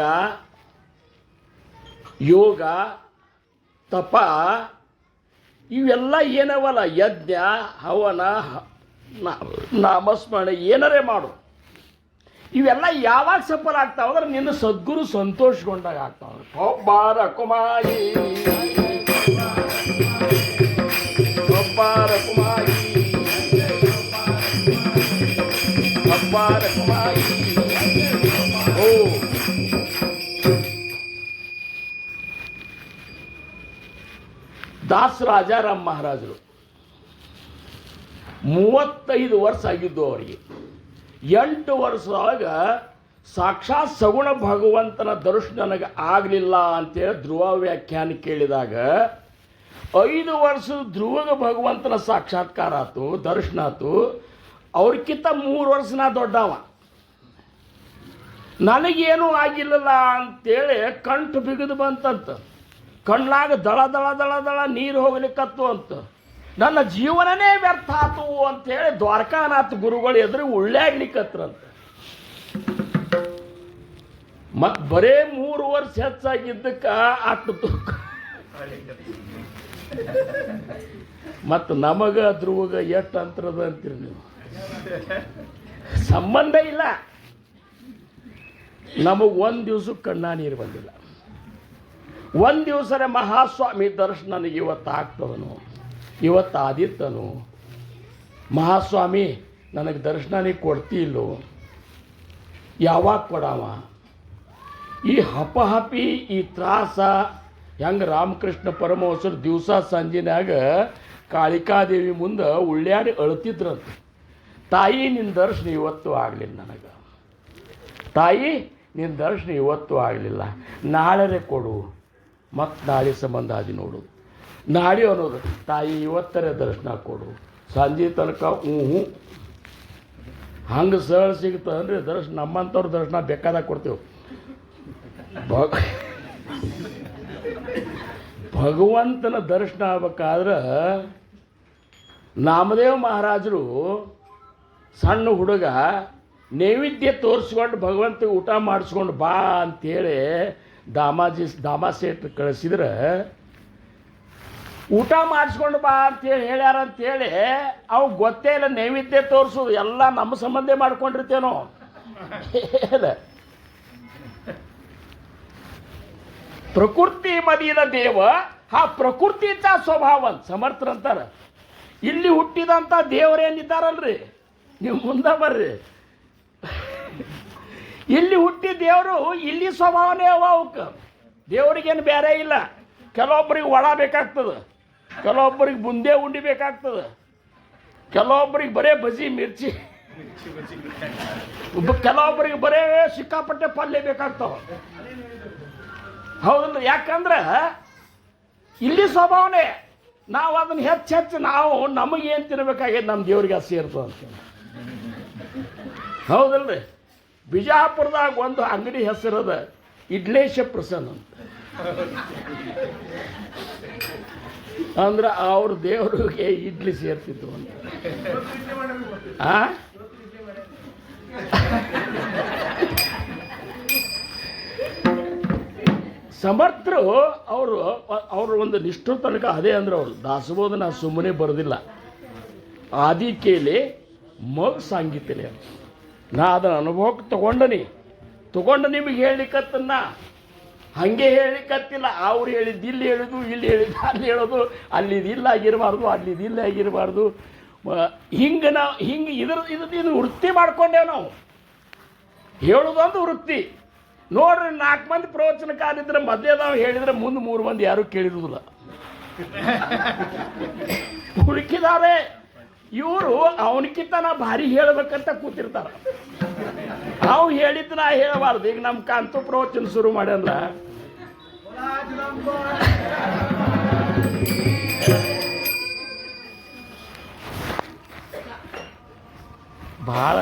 [SPEAKER 1] ಯೋಗ, ತಪ ಇವೆಲ್ಲ ಏನವಲ್ಲ, ಯಜ್ಞ, ಹವನ, ನಾಮಸ್ಮರಣೆ ಏನಾರೇ ಮಾಡು, ಇವೆಲ್ಲ ಯಾವಾಗ ಸಫಲ ಆಗ್ತಾವ ಅಂದ್ರೆ ನಿನ್ನ ಸದ್ಗುರು ಸಂತೋಷಗೊಂಡಾಗ ಆಗ್ತಾವ. ಒಬ್ಬಾರ ಕುಮಾರಿ ಒಬ್ಬಾರ ಕುಮಾರಿ ಒಬ್ಬಾರ ಕುಮಾರಿ. ಓ ದಾಸ ರಾಜಾರಾಮ್ ಮಹಾರಾಜರು 35 ವರ್ಷ ಆಗಿದ್ದು ಅವರಿಗೆ. 8 ವರ್ಷದೊಳಗ ಸಾಕ್ಷಾತ್ ಸಗುಣ ಭಗವಂತನ ದರ್ಶನ ನನಗೆ ಆಗಲಿಲ್ಲ ಅಂತೇಳಿ ಧ್ರುವ ವ್ಯಾಖ್ಯಾನ ಕೇಳಿದಾಗ 5 ವರ್ಷದ ಧ್ರುವಗ ಭಗವಂತನ ಸಾಕ್ಷಾತ್ಕಾರ ಆಯ್ತು, ದರ್ಶನ ಆಯ್ತು. ಅವ್ರಕ್ಕಿಂತ 3 ವರ್ಷ ನಾ ದೊಡ್ಡವ. ನನಗೇನೂ ಆಗಿಲ್ಲಲ್ಲ ಅಂತೇಳಿ ಕಂಠ ಬಿಗಿದು ಬಂತಂತ. ಕಣ್ಣಾಗ ದಳ ದಳ ದಳ ದಳ ನೀರು ಹೋಗ್ಲಿಕ್ಕತ್ತು ಅಂತ. ನನ್ನ ಜೀವನನೇ ವ್ಯರ್ಥ ಆತು ಅಂತೇಳಿ ದ್ವಾರಕಾನಾಥ ಗುರುಗಳು ಎದುರು ಉಳ್ಳಾಡ್ಲಿಕ್ಕತ್ರಂತ. ಮತ್ತು ಬರೇ 3 ವರ್ಷ ಹೆಚ್ಚಾಗಿದ್ದಕ್ಕೆ ಅಷ್ಟು ತೂಕ. ಮತ್ತು ನಮಗ ಧ್ರುವಗ ಎಷ್ಟು ಅಂತರದ ಅಂತೀರಿ ನೀವು? ಸಂಬಂಧ ಇಲ್ಲ. ನಮಗೆ 1 ದಿವ್ಸಕ್ಕೆ ಕಣ್ಣ ನೀರು ಬಂದಿಲ್ಲ. 1 ದಿವಸನೇ ಮಹಾಸ್ವಾಮಿ ದರ್ಶನ ನನಗೆ ಇವತ್ತು ಆಗ್ತದನು, ಇವತ್ತು ಆದಿತ್ತನು. ಮಹಾಸ್ವಾಮಿ ನನಗೆ ದರ್ಶನ ನೀ ಕೊಡ್ತಿಲ್ಲೋ, ಯಾವಾಗ ಕೊಡವ? ಈ ಹಪಹಪಿ ಈ ತ್ರಾಸ ಹೆಂಗೆ ರಾಮಕೃಷ್ಣ ಪರಮಹಂಸರು ದಿವಸ ಸಂಜಿನಾಗ ಕಾಳಿಕಾದೇವಿ ಮುಂದೆ ಉಳ್ಳ್ಯಾಡಿ ಅಳ್ತಿದ್ರಂತ. ತಾಯಿ ನಿನ್ನ ದರ್ಶನ ಇವತ್ತು ಆಗಲಿಲ್ಲ ನನಗೆ, ತಾಯಿ ನಿನ್ನ ದರ್ಶನ ಇವತ್ತು ಆಗಲಿಲ್ಲ, ನಾಳೆ ಕೊಡು. ಮತ್ತು ನಾಳೆ ಸಂಬಂಧ ಆದಿ ನೋಡು. ನಾಳೆ ಅನ್ನೋದು ತಾಯಿ ಇವತ್ತರೇ ದರ್ಶನ ಕೊಡು. ಸಂಜೆ ತನಕ ಹ್ಞೂ ಹಂಗೆ ಸರಳ ಸಿಗ್ತದನ್ರಿ ದರ್ಶನ. ನಮ್ಮಂಥವ್ರ ದರ್ಶನ ಬೇಕಾದಾಗ ಕೊಡ್ತೇವೆ. ಭಗವಂತನ ದರ್ಶನ ಆಗ್ಬೇಕಾದ್ರೆ ನಾಮದೇವ ಮಹಾರಾಜರು ಸಣ್ಣ ಹುಡುಗ ನೈವೇದ್ಯ ತೋರಿಸ್ಕೊಂಡು ಭಗವಂತ ಊಟ ಮಾಡಿಸ್ಕೊಂಡು ಬಾ ಅಂತೇಳಿ ದಾಮಾಸೇಟ್ ಕಳಿಸಿದ್ರೆ ಊಟ ಮಾಡಿಸ್ಕೊಂಡು ಬಾ ಅಂತೇಳಿ ಹೇಳ್ಯಾರ ಅಂತೇಳಿ ಅವು ಗೊತ್ತೇ ಇಲ್ಲ. ನೈವೇದ್ಯ ತೋರಿಸೋದು ಎಲ್ಲ ನಮ್ಮ ಸಂಬಂಧ ಮಾಡ್ಕೊಂಡಿರ್ತೇನೋ. ಪ್ರಕೃತಿ ಮದಿದ ದೇವ ಹಾ ಪ್ರಕೃತಿचा ಸ್ವಭಾವ ಅಂತ ಸಮರ್ಥರಂತಾರ. ಇಲ್ಲಿ ಹುಟ್ಟಿದಂಥ ದೇವರೇನಿದ್ದಾರಲ್ರಿ, ನೀವು ಮುಂದೆ ಬರ್ರಿ. ಇಲ್ಲಿ ಹುಟ್ಟಿ ದೇವರು ಇಲ್ಲಿ ಸ್ವಭಾವನೇ ಅವ ಅವಕ್ಕೆ. ದೇವರಿಗೇನು ಬೇರೆ ಇಲ್ಲ. ಕೆಲವೊಬ್ಬರಿಗೆ ಒಳ ಬೇಕಾಗ್ತದೆ, ಕೆಲವೊಬ್ಬರಿಗೆ ಬುಂದೆ ಉಂಡಿ ಬೇಕಾಗ್ತದೆ, ಕೆಲವೊಬ್ಬರಿಗೆ ಬರೇ ಬಜಿ ಮಿರ್ಚಿ, ಕೆಲವೊಬ್ಬರಿಗೆ ಬರೇ ಸಿಕ್ಕಾಪಟ್ಟೆ ಪಲ್ಯ ಬೇಕಾಗ್ತಾವ. ಹೌದಲ್ಲ? ಯಾಕಂದ್ರೆ ಇಲ್ಲಿ ಸ್ವಭಾವನೆ. ನಾವು ಅದನ್ನು ಹೆಚ್ಚು ನಾವು ನಮಗೇನು ತಿನ್ನಬೇಕಾಗಿದೆ ನಮ್ಮ ದೇವ್ರಿಗೆ ಅದು ಸೇರ್ತದೆ ಅಂತ. ಹೌದಲ್ರಿ? ಬಿಜಾಪುರದಾಗ ಒಂದು ಅಂಗಡಿ ಹೆಸರದ ಇಡ್ಲೇಶ ಪ್ರಸನ್ನ ಅಂತ. ಅಂದ್ರೆ ಅವ್ರ ದೇವರಿಗೆ ಇಡ್ಲಿ ಸೇರ್ತಿತ್ತು ಅಂತ. ಸಮರ್ಥರು ಅವರು ಒಂದು ನಿಷ್ಠ ತನಕ ಅದೇ ಅಂದ್ರೆ ಅವರು ದಾಸಬೋಧ ನಾ ಸುಮ್ಮನೆ ಬರೋದಿಲ್ಲ. ಆದಿ ಕೇಳಿ ಮಗ ಸಾಂಗಿತಿಲ್ಲ. ನಾ ಅದನ್ನು ಅನುಭವಕ್ಕೆ ತಗೊಂಡು ನಿಮಗೆ ಹೇಳಿಕತ್ತನ್ನ ಹಾಗೆ ಹೇಳಿಕತ್ತಿಲ್ಲ. ಅವ್ರು ಹೇಳಿದ್ದು ಇಲ್ಲಿ ಹೇಳಿದ್ದು, ಇಲ್ಲಿ ಹೇಳಿದ್ದು ಅಲ್ಲಿ ಹೇಳೋದು, ಅಲ್ಲಿದಿಲ್ಲ ಆಗಿರಬಾರ್ದು, ಅಲ್ಲಿದಿಲ್ಲ ಆಗಿರಬಾರ್ದು. ಹಿಂಗೆ ಇದು ವೃತ್ತಿ ಮಾಡ್ಕೊಂಡೇವು ನಾವು. ಹೇಳೋದೊಂದು ವೃತ್ತಿ. ನೋಡ್ರಿ, 4 ಮಂದಿ ಪ್ರವಚನಕಾರಿದ್ರೆ ಮಧ್ಯೆ ನಾವು ಹೇಳಿದ್ರೆ ಮುಂದೆ 3 ಮಂದಿ ಯಾರೂ ಕೇಳಿರುವುದಿಲ್ಲ. ಹುಡುಕಿದ್ದಾರೆ ಇವರು ಅವನಕ್ಕಿಂತ ನಾ ಭಾರಿ ಹೇಳಬೇಕಂತ ಕೂತಿರ್ತಾರ. ನಾವು ಹೇಳಿದ್ದು ನಾ ಹೇಳಬಾರ್ದು. ಈಗ ನಮ್ಮ ಕಾಂತು ಪ್ರವಚನ ಶುರು ಮಾಡ್ಯಲ್ಲ, ಭಾಳ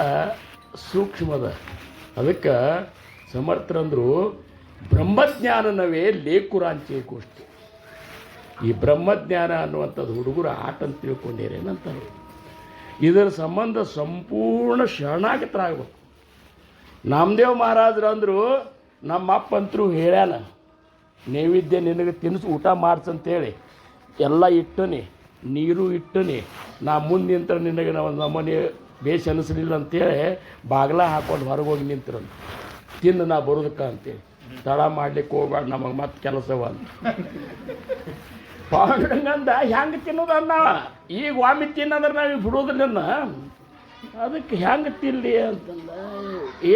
[SPEAKER 1] ಸೂಕ್ಷ್ಮದ. ಅದಕ್ಕೆ ಸಮರ್ಥರಂದ್ರು ಬ್ರಹ್ಮಜ್ಞಾನನವೇ ಲೇಕುರಾಂಚೆ ಗೋಷ್ಠಿ. ಈ ಬ್ರಹ್ಮಜ್ಞಾನ ಅನ್ನುವಂಥದ್ದು ಹುಡುಗರು ಆಟ ಅಂತ ತಿಳ್ಕೊಂಡೇರೇನಂತಾರೆ. ಇದರ ಸಂಬಂಧ ಸಂಪೂರ್ಣ ಶರಣಾಗತರಾಗಬೇಕು. ನಾಮದೇವ್ ಮಹಾರಾಜರು ಅಂದರು, ನಮ್ಮ ಅಪ್ಪಂತರೂ ಹೇಳ್ಯಾನ, ನೈವೇದ್ಯ ನಿನಗೆ ತಿನ್ನಿಸಿ ಊಟ ಮಾಡ್ಸಂತೇಳಿ ಎಲ್ಲ ಇಟ್ಟನಿ, ನೀರು ಇಟ್ಟನಿ, ನಾ ಮುಂದೆ ನಿಂತ ನಿನಗೆ ನಾವು ನಮ್ಮನೆ ಬೇಷ್ ಅನಿಸ್ಲಿಲ್ಲ ಅಂತೇಳಿ ಬಾಗ್ಲ ಹಾಕೊಂಡು ಹೊರಗೆ ಹೋಗಿ ನಿಂತಿರಂತ ತಿಂದು ನಾ ಬರೋದಕ್ಕೆ ಅಂತೇಳಿ ತಡ ಮಾಡ್ಲಿಕ್ಕೆ ಹೋಗ್ಬೇಡ ನಮಗೆ ಮತ್ತೆ ಕೆಲಸವ ಅಂತ ಪಾಂಡುರಂಗಂದ ಹೆಂಗೆ ತಿನ್ನೋದು ಅನ್ನ ಈಗ ಒಮ್ಮೆ ತಿನ್ನಂದ್ರೆ ನಾವು ಬಿಡೋದಿಲ್ಲ ಅದಕ್ಕೆ ಹೆಂಗೆ ತಿನ್ನಲಿ ಅಂತಂದ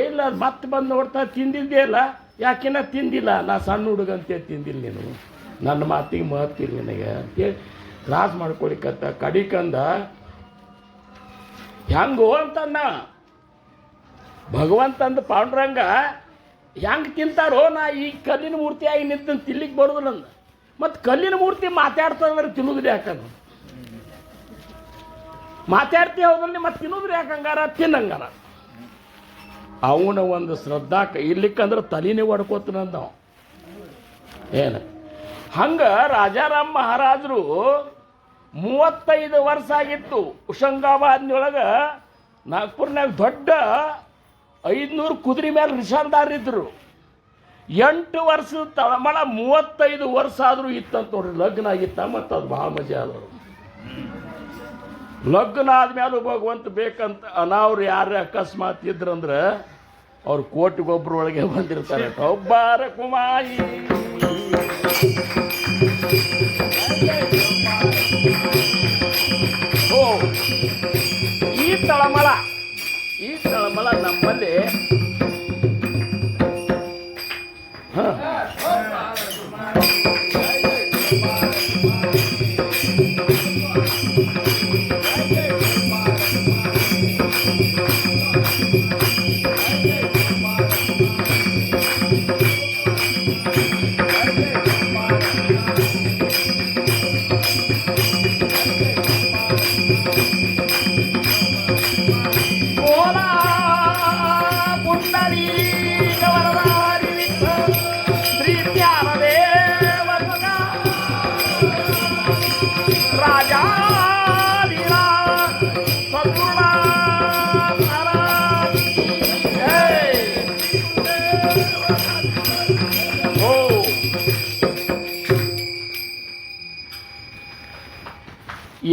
[SPEAKER 1] ಇಲ್ಲ ಮತ್ತೆ ಬಂದು ನೋಡ್ತಾ ತಿಂದಿದ್ದೇ ಇಲ್ಲ ಯಾಕೆನ ತಿಂದಿಲ್ಲ ನಾ ಸಣ್ಣ ಹುಡುಗಂತೇಳಿ ತಿಂದಿಲ್ಲ ನೀನು ನನ್ನ ಮಾತಿಗೆ ಮಹತ್ತಿಲ್ಲ ನಿನಗೆ ಅಂತೇಳಿ ತ್ರಾಸ ಮಾಡ್ಕೊಳಿಕತ್ತ ಕಡಿಕಂದ ಹೆಂಗೋ ಅಂತನ್ನ ಭಗವಂತಂದು ಪಾಂಡುರಂಗ ಹೆಂಗೆ ತಿಂತಾರೋ ನಾ ಈ ಕಲ್ಲಿನ ಮೂರ್ತಿಯಾಗಿ ನಿಂತ ತಿನ್ಲಿಕ್ಕೆ ಬರೋದಿಲ್ಲ ಅಂದ ಮತ್ತು ಕಲ್ಲಿನ ಮೂರ್ತಿ ಮಾತಾಡ್ತಂದ್ರೆ ತಿನ್ನೋದ್ರಿ ಯಾಕಂದ್ರೆ ಮಾತಾಡ್ತಿ ಹೌದಲ್ಲಿ ಮತ್ತೆ ತಿನ್ನೋದ್ರಿ ಯಾಕಂಗಾರ ತಿನ್ನಂಗಾರ ಅವನ ಒಂದು ಶ್ರದ್ಧಾ ಇರ್ಲಿಕ್ಕಂದ್ರೆ ತಲೆನೇ ಹೊಡ್ಕೋತಾನಂದ ಏನು ಹಂಗೆ ರಾಜಾರಾಮ್ ಮಹಾರಾಜರು 35 ವರ್ಷ ಆಗಿತ್ತು ಹುಷಂಗಾಬಾದ್ನೊಳಗೆ ನಾಗ್ಪುರ್ನಾಗ ದೊಡ್ಡ 500 ಕುದುರೆ ಮೇಲೆ ನಿಶಾನ್ದಾರಿದ್ರು 8 ವರ್ಷದ ತಳಮಳ 35 ವರ್ಷ ಆದರೂ ಇತ್ತಂತ ನೋಡ್ರಿ ಲಗ್ನ ಆಗಿತ್ತ ಮತ್ತು ಅದು ಭಾಳ ಮಜಾ ಆದವರು ಲಗ್ನ ಆದ್ಮೇಲೂ ಭಗವಂತ ಬೇಕಂತ ಅನಾವ್ರು ಯಾರು ಅಕಸ್ಮಾತ್ ಇದ್ರಂದ್ರೆ ಅವ್ರು ಕೋಟಿಗೊಬ್ಬರೊಳಗೆ ಬಂದಿರ್ತಾರೆ ಒಬ್ಬಾರ ಕುಮಾಯಿ ಓ ಈ ತಳಮಳ ನಮ್ಮಲ್ಲಿ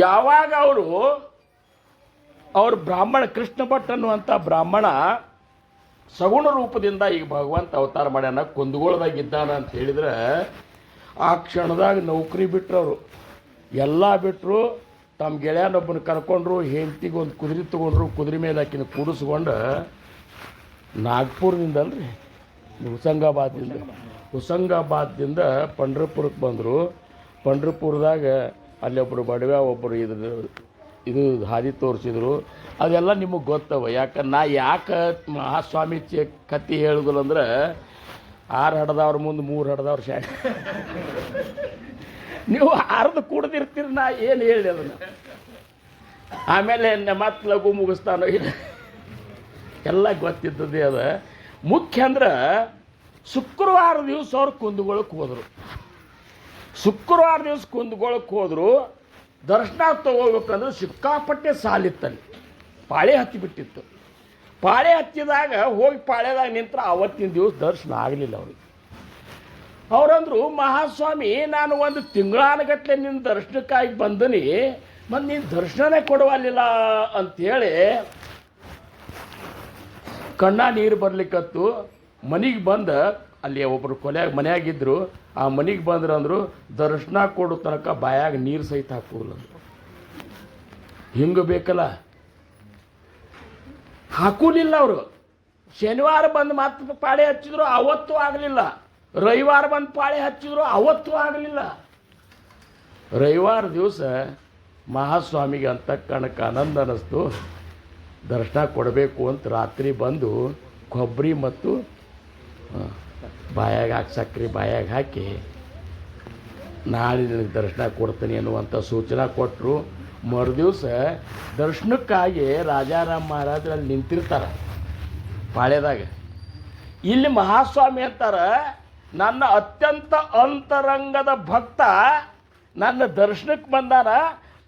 [SPEAKER 1] ಯಾವಾಗ ಅವರು ಬ್ರಾಹ್ಮಣ ಕೃಷ್ಣ ಭಟ್ ಅನ್ನುವಂಥ ಬ್ರಾಹ್ಮಣ ಸಗುಣ ರೂಪದಿಂದ ಈಗ ಭಗವಂತ ಅವತಾರ ಮಾಡ್ಯಾನ ಕುಂದಗೋಳದಾಗಿದ್ದಾನ ಅಂತ ಹೇಳಿದ್ರೆ ಆ ಕ್ಷಣದಾಗ ನೌಕರಿ ಬಿಟ್ಟರು ಅವರು ಎಲ್ಲ ಬಿಟ್ಟರು ತಮ್ಮ ಗೆಳೆಯನೊಬ್ಬನ ಕರ್ಕೊಂಡ್ರು ಹೆಂಡತಿಗೆ ಒಂದು ಕುದುರೆ ತೊಗೊಂಡ್ರು ಕುದುರೆ ಮೇಲೆ ಆಕಿನ ಕೂಡಿಸ್ಕೊಂಡು ನಾಗ್ಪುರದಿಂದ ಅಲ್ರಿ ಹುಸಂಗಾಬಾದ್ದಿಂದ ಪಂಡ್ರಪುರಕ್ಕೆ ಬಂದರು ಪಂಡ್ರಪುರದಾಗ ಅಲ್ಲಿ ಒಬ್ಬರು ಬಡವ ಒಬ್ಬರು ಇದು ಹಾದಿ ತೋರಿಸಿದ್ರು ಅದೆಲ್ಲ ನಿಮಗೆ ಗೊತ್ತವ ಯಾಕಂದ್ರೆ ನಾ ಯಾಕೆ ಮಹಾಸ್ವಾಮಿ ಕತೆ ಹೇಳುದಿಲ್ಲ ಅಂದ್ರೆ 6 ಹಡ್ದವ್ರ ಮುಂದೆ 3 ಹಡ್ದವ್ರ ಶಾಣೆ ನೀವು ಅರ್ಧ ಕುಡ್ದಿರ್ತೀರಿ ನಾ ಏನು ಹೇಳಿ ಅದನ್ನು ಆಮೇಲೆ ಮತ್ತೆ ಲಘು ಮುಗಿಸ್ತಾನೋ ಇಲ್ಲ ಎಲ್ಲ ಗೊತ್ತಿದ್ದದೇ ಅದ ಮುಖ್ಯ ಅಂದ್ರೆ ಶುಕ್ರವಾರ ದಿವಸ ಅವ್ರು ಕುಂದಗೋಳಕ್ಕೆ ಹೋದರು ಶುಕ್ರವಾರ ದಿವಸ ಕುಂದಗೋಳಕ್ಕೆ ಹೋದರು ದರ್ಶನ ತಗೋಬೇಕಂದ್ರೆ ಸಿಕ್ಕಾಪಟ್ಟೆ ಸಾಲಿತ್ತಲ್ಲಿ ಪಾಳೆ ಹತ್ತಿಬಿಟ್ಟಿತ್ತು ಪಾಳೆ ಹತ್ತಿದಾಗ ಹೋಗಿ ಪಾಳೆದಾಗ ನಿಂತರ ಅವತ್ತಿನ ದಿವಸ ದರ್ಶನ ಆಗಲಿಲ್ಲ ಅವ್ರಿಗೆ ಅವರಂದ್ರು ಮಹಾಸ್ವಾಮಿ ನಾನು ಒಂದು ತಿಂಗಳಾನಗಟ್ಟಲೆ ನಿನ್ನ ದರ್ಶನಕ್ಕಾಗಿ ಬಂದನಿ ಮತ್ತು ನೀನು ದರ್ಶನನೇ ಕೊಡವಲ್ಲಿಲ್ಲ ಅಂಥೇಳಿ ಕಣ್ಣ ನೀರು ಬರ್ಲಿಕ್ಕತ್ತು ಮನೆಗೆ ಬಂದ ಅಲ್ಲಿ ಒಬ್ಬರು ಮನೆಯಾಗಿದ್ದರು ಆ ಮನೆಗೆ ಬಂದ್ರಂದ್ರು ದರ್ಶನ ಕೊಡೋ ತನಕ ಬಾಯಾಗ ನೀರು ಸಹಿತ ಹಾಕೋಲ್ಲ ಹಿಂಗೆ ಬೇಕಲ್ಲ ಹಾಕೂಲಿಲ್ಲ ಅವರು ಶನಿವಾರ ಬಂದು ಮತ್ತೆ ಪಾಳೆ ಹಚ್ಚಿದ್ರು ಅವತ್ತೂ ಆಗಲಿಲ್ಲ ರವಿವಾರ ಬಂದು ಪಾಳೆ ಹಚ್ಚಿದ್ರು ಅವತ್ತೂ ಆಗಲಿಲ್ಲ ರವಿವಾರ ದಿವಸ ಮಹಾಸ್ವಾಮಿಗೆ ಅಂತ ಕಣಕ್ಕೆ ಆನಂದ ಅನ್ನಿಸ್ತು ದರ್ಶನ ಕೊಡಬೇಕು ಅಂತ ರಾತ್ರಿ ಬಂದು ಕೊಬ್ಬರಿ ಮತ್ತು ಬಾಯಾಗ ಹಾಕಿ ಸಕ್ಕರೆ ಬಾಯಾಗ ಹಾಕಿ ನಾಳೆ ನನಗೆ ದರ್ಶನ ಕೊಡ್ತೀನಿ ಅನ್ನುವಂಥ ಸೂಚನೆ ಕೊಟ್ಟರು ಮರುದಿವಸ ದರ್ಶನಕ್ಕಾಗಿ ರಾಜಾರಾಮ್ ಮಹಾರಾಜರು ಅಲ್ಲಿ ನಿಂತಿರ್ತಾರೆ ಪಾಳ್ಯದಾಗ ಇಲ್ಲಿ ಮಹಾಸ್ವಾಮಿ ಅಂತಾರೆ ನನ್ನ ಅತ್ಯಂತ ಅಂತರಂಗದ ಭಕ್ತ ನನ್ನ ದರ್ಶನಕ್ಕೆ ಬಂದಾನ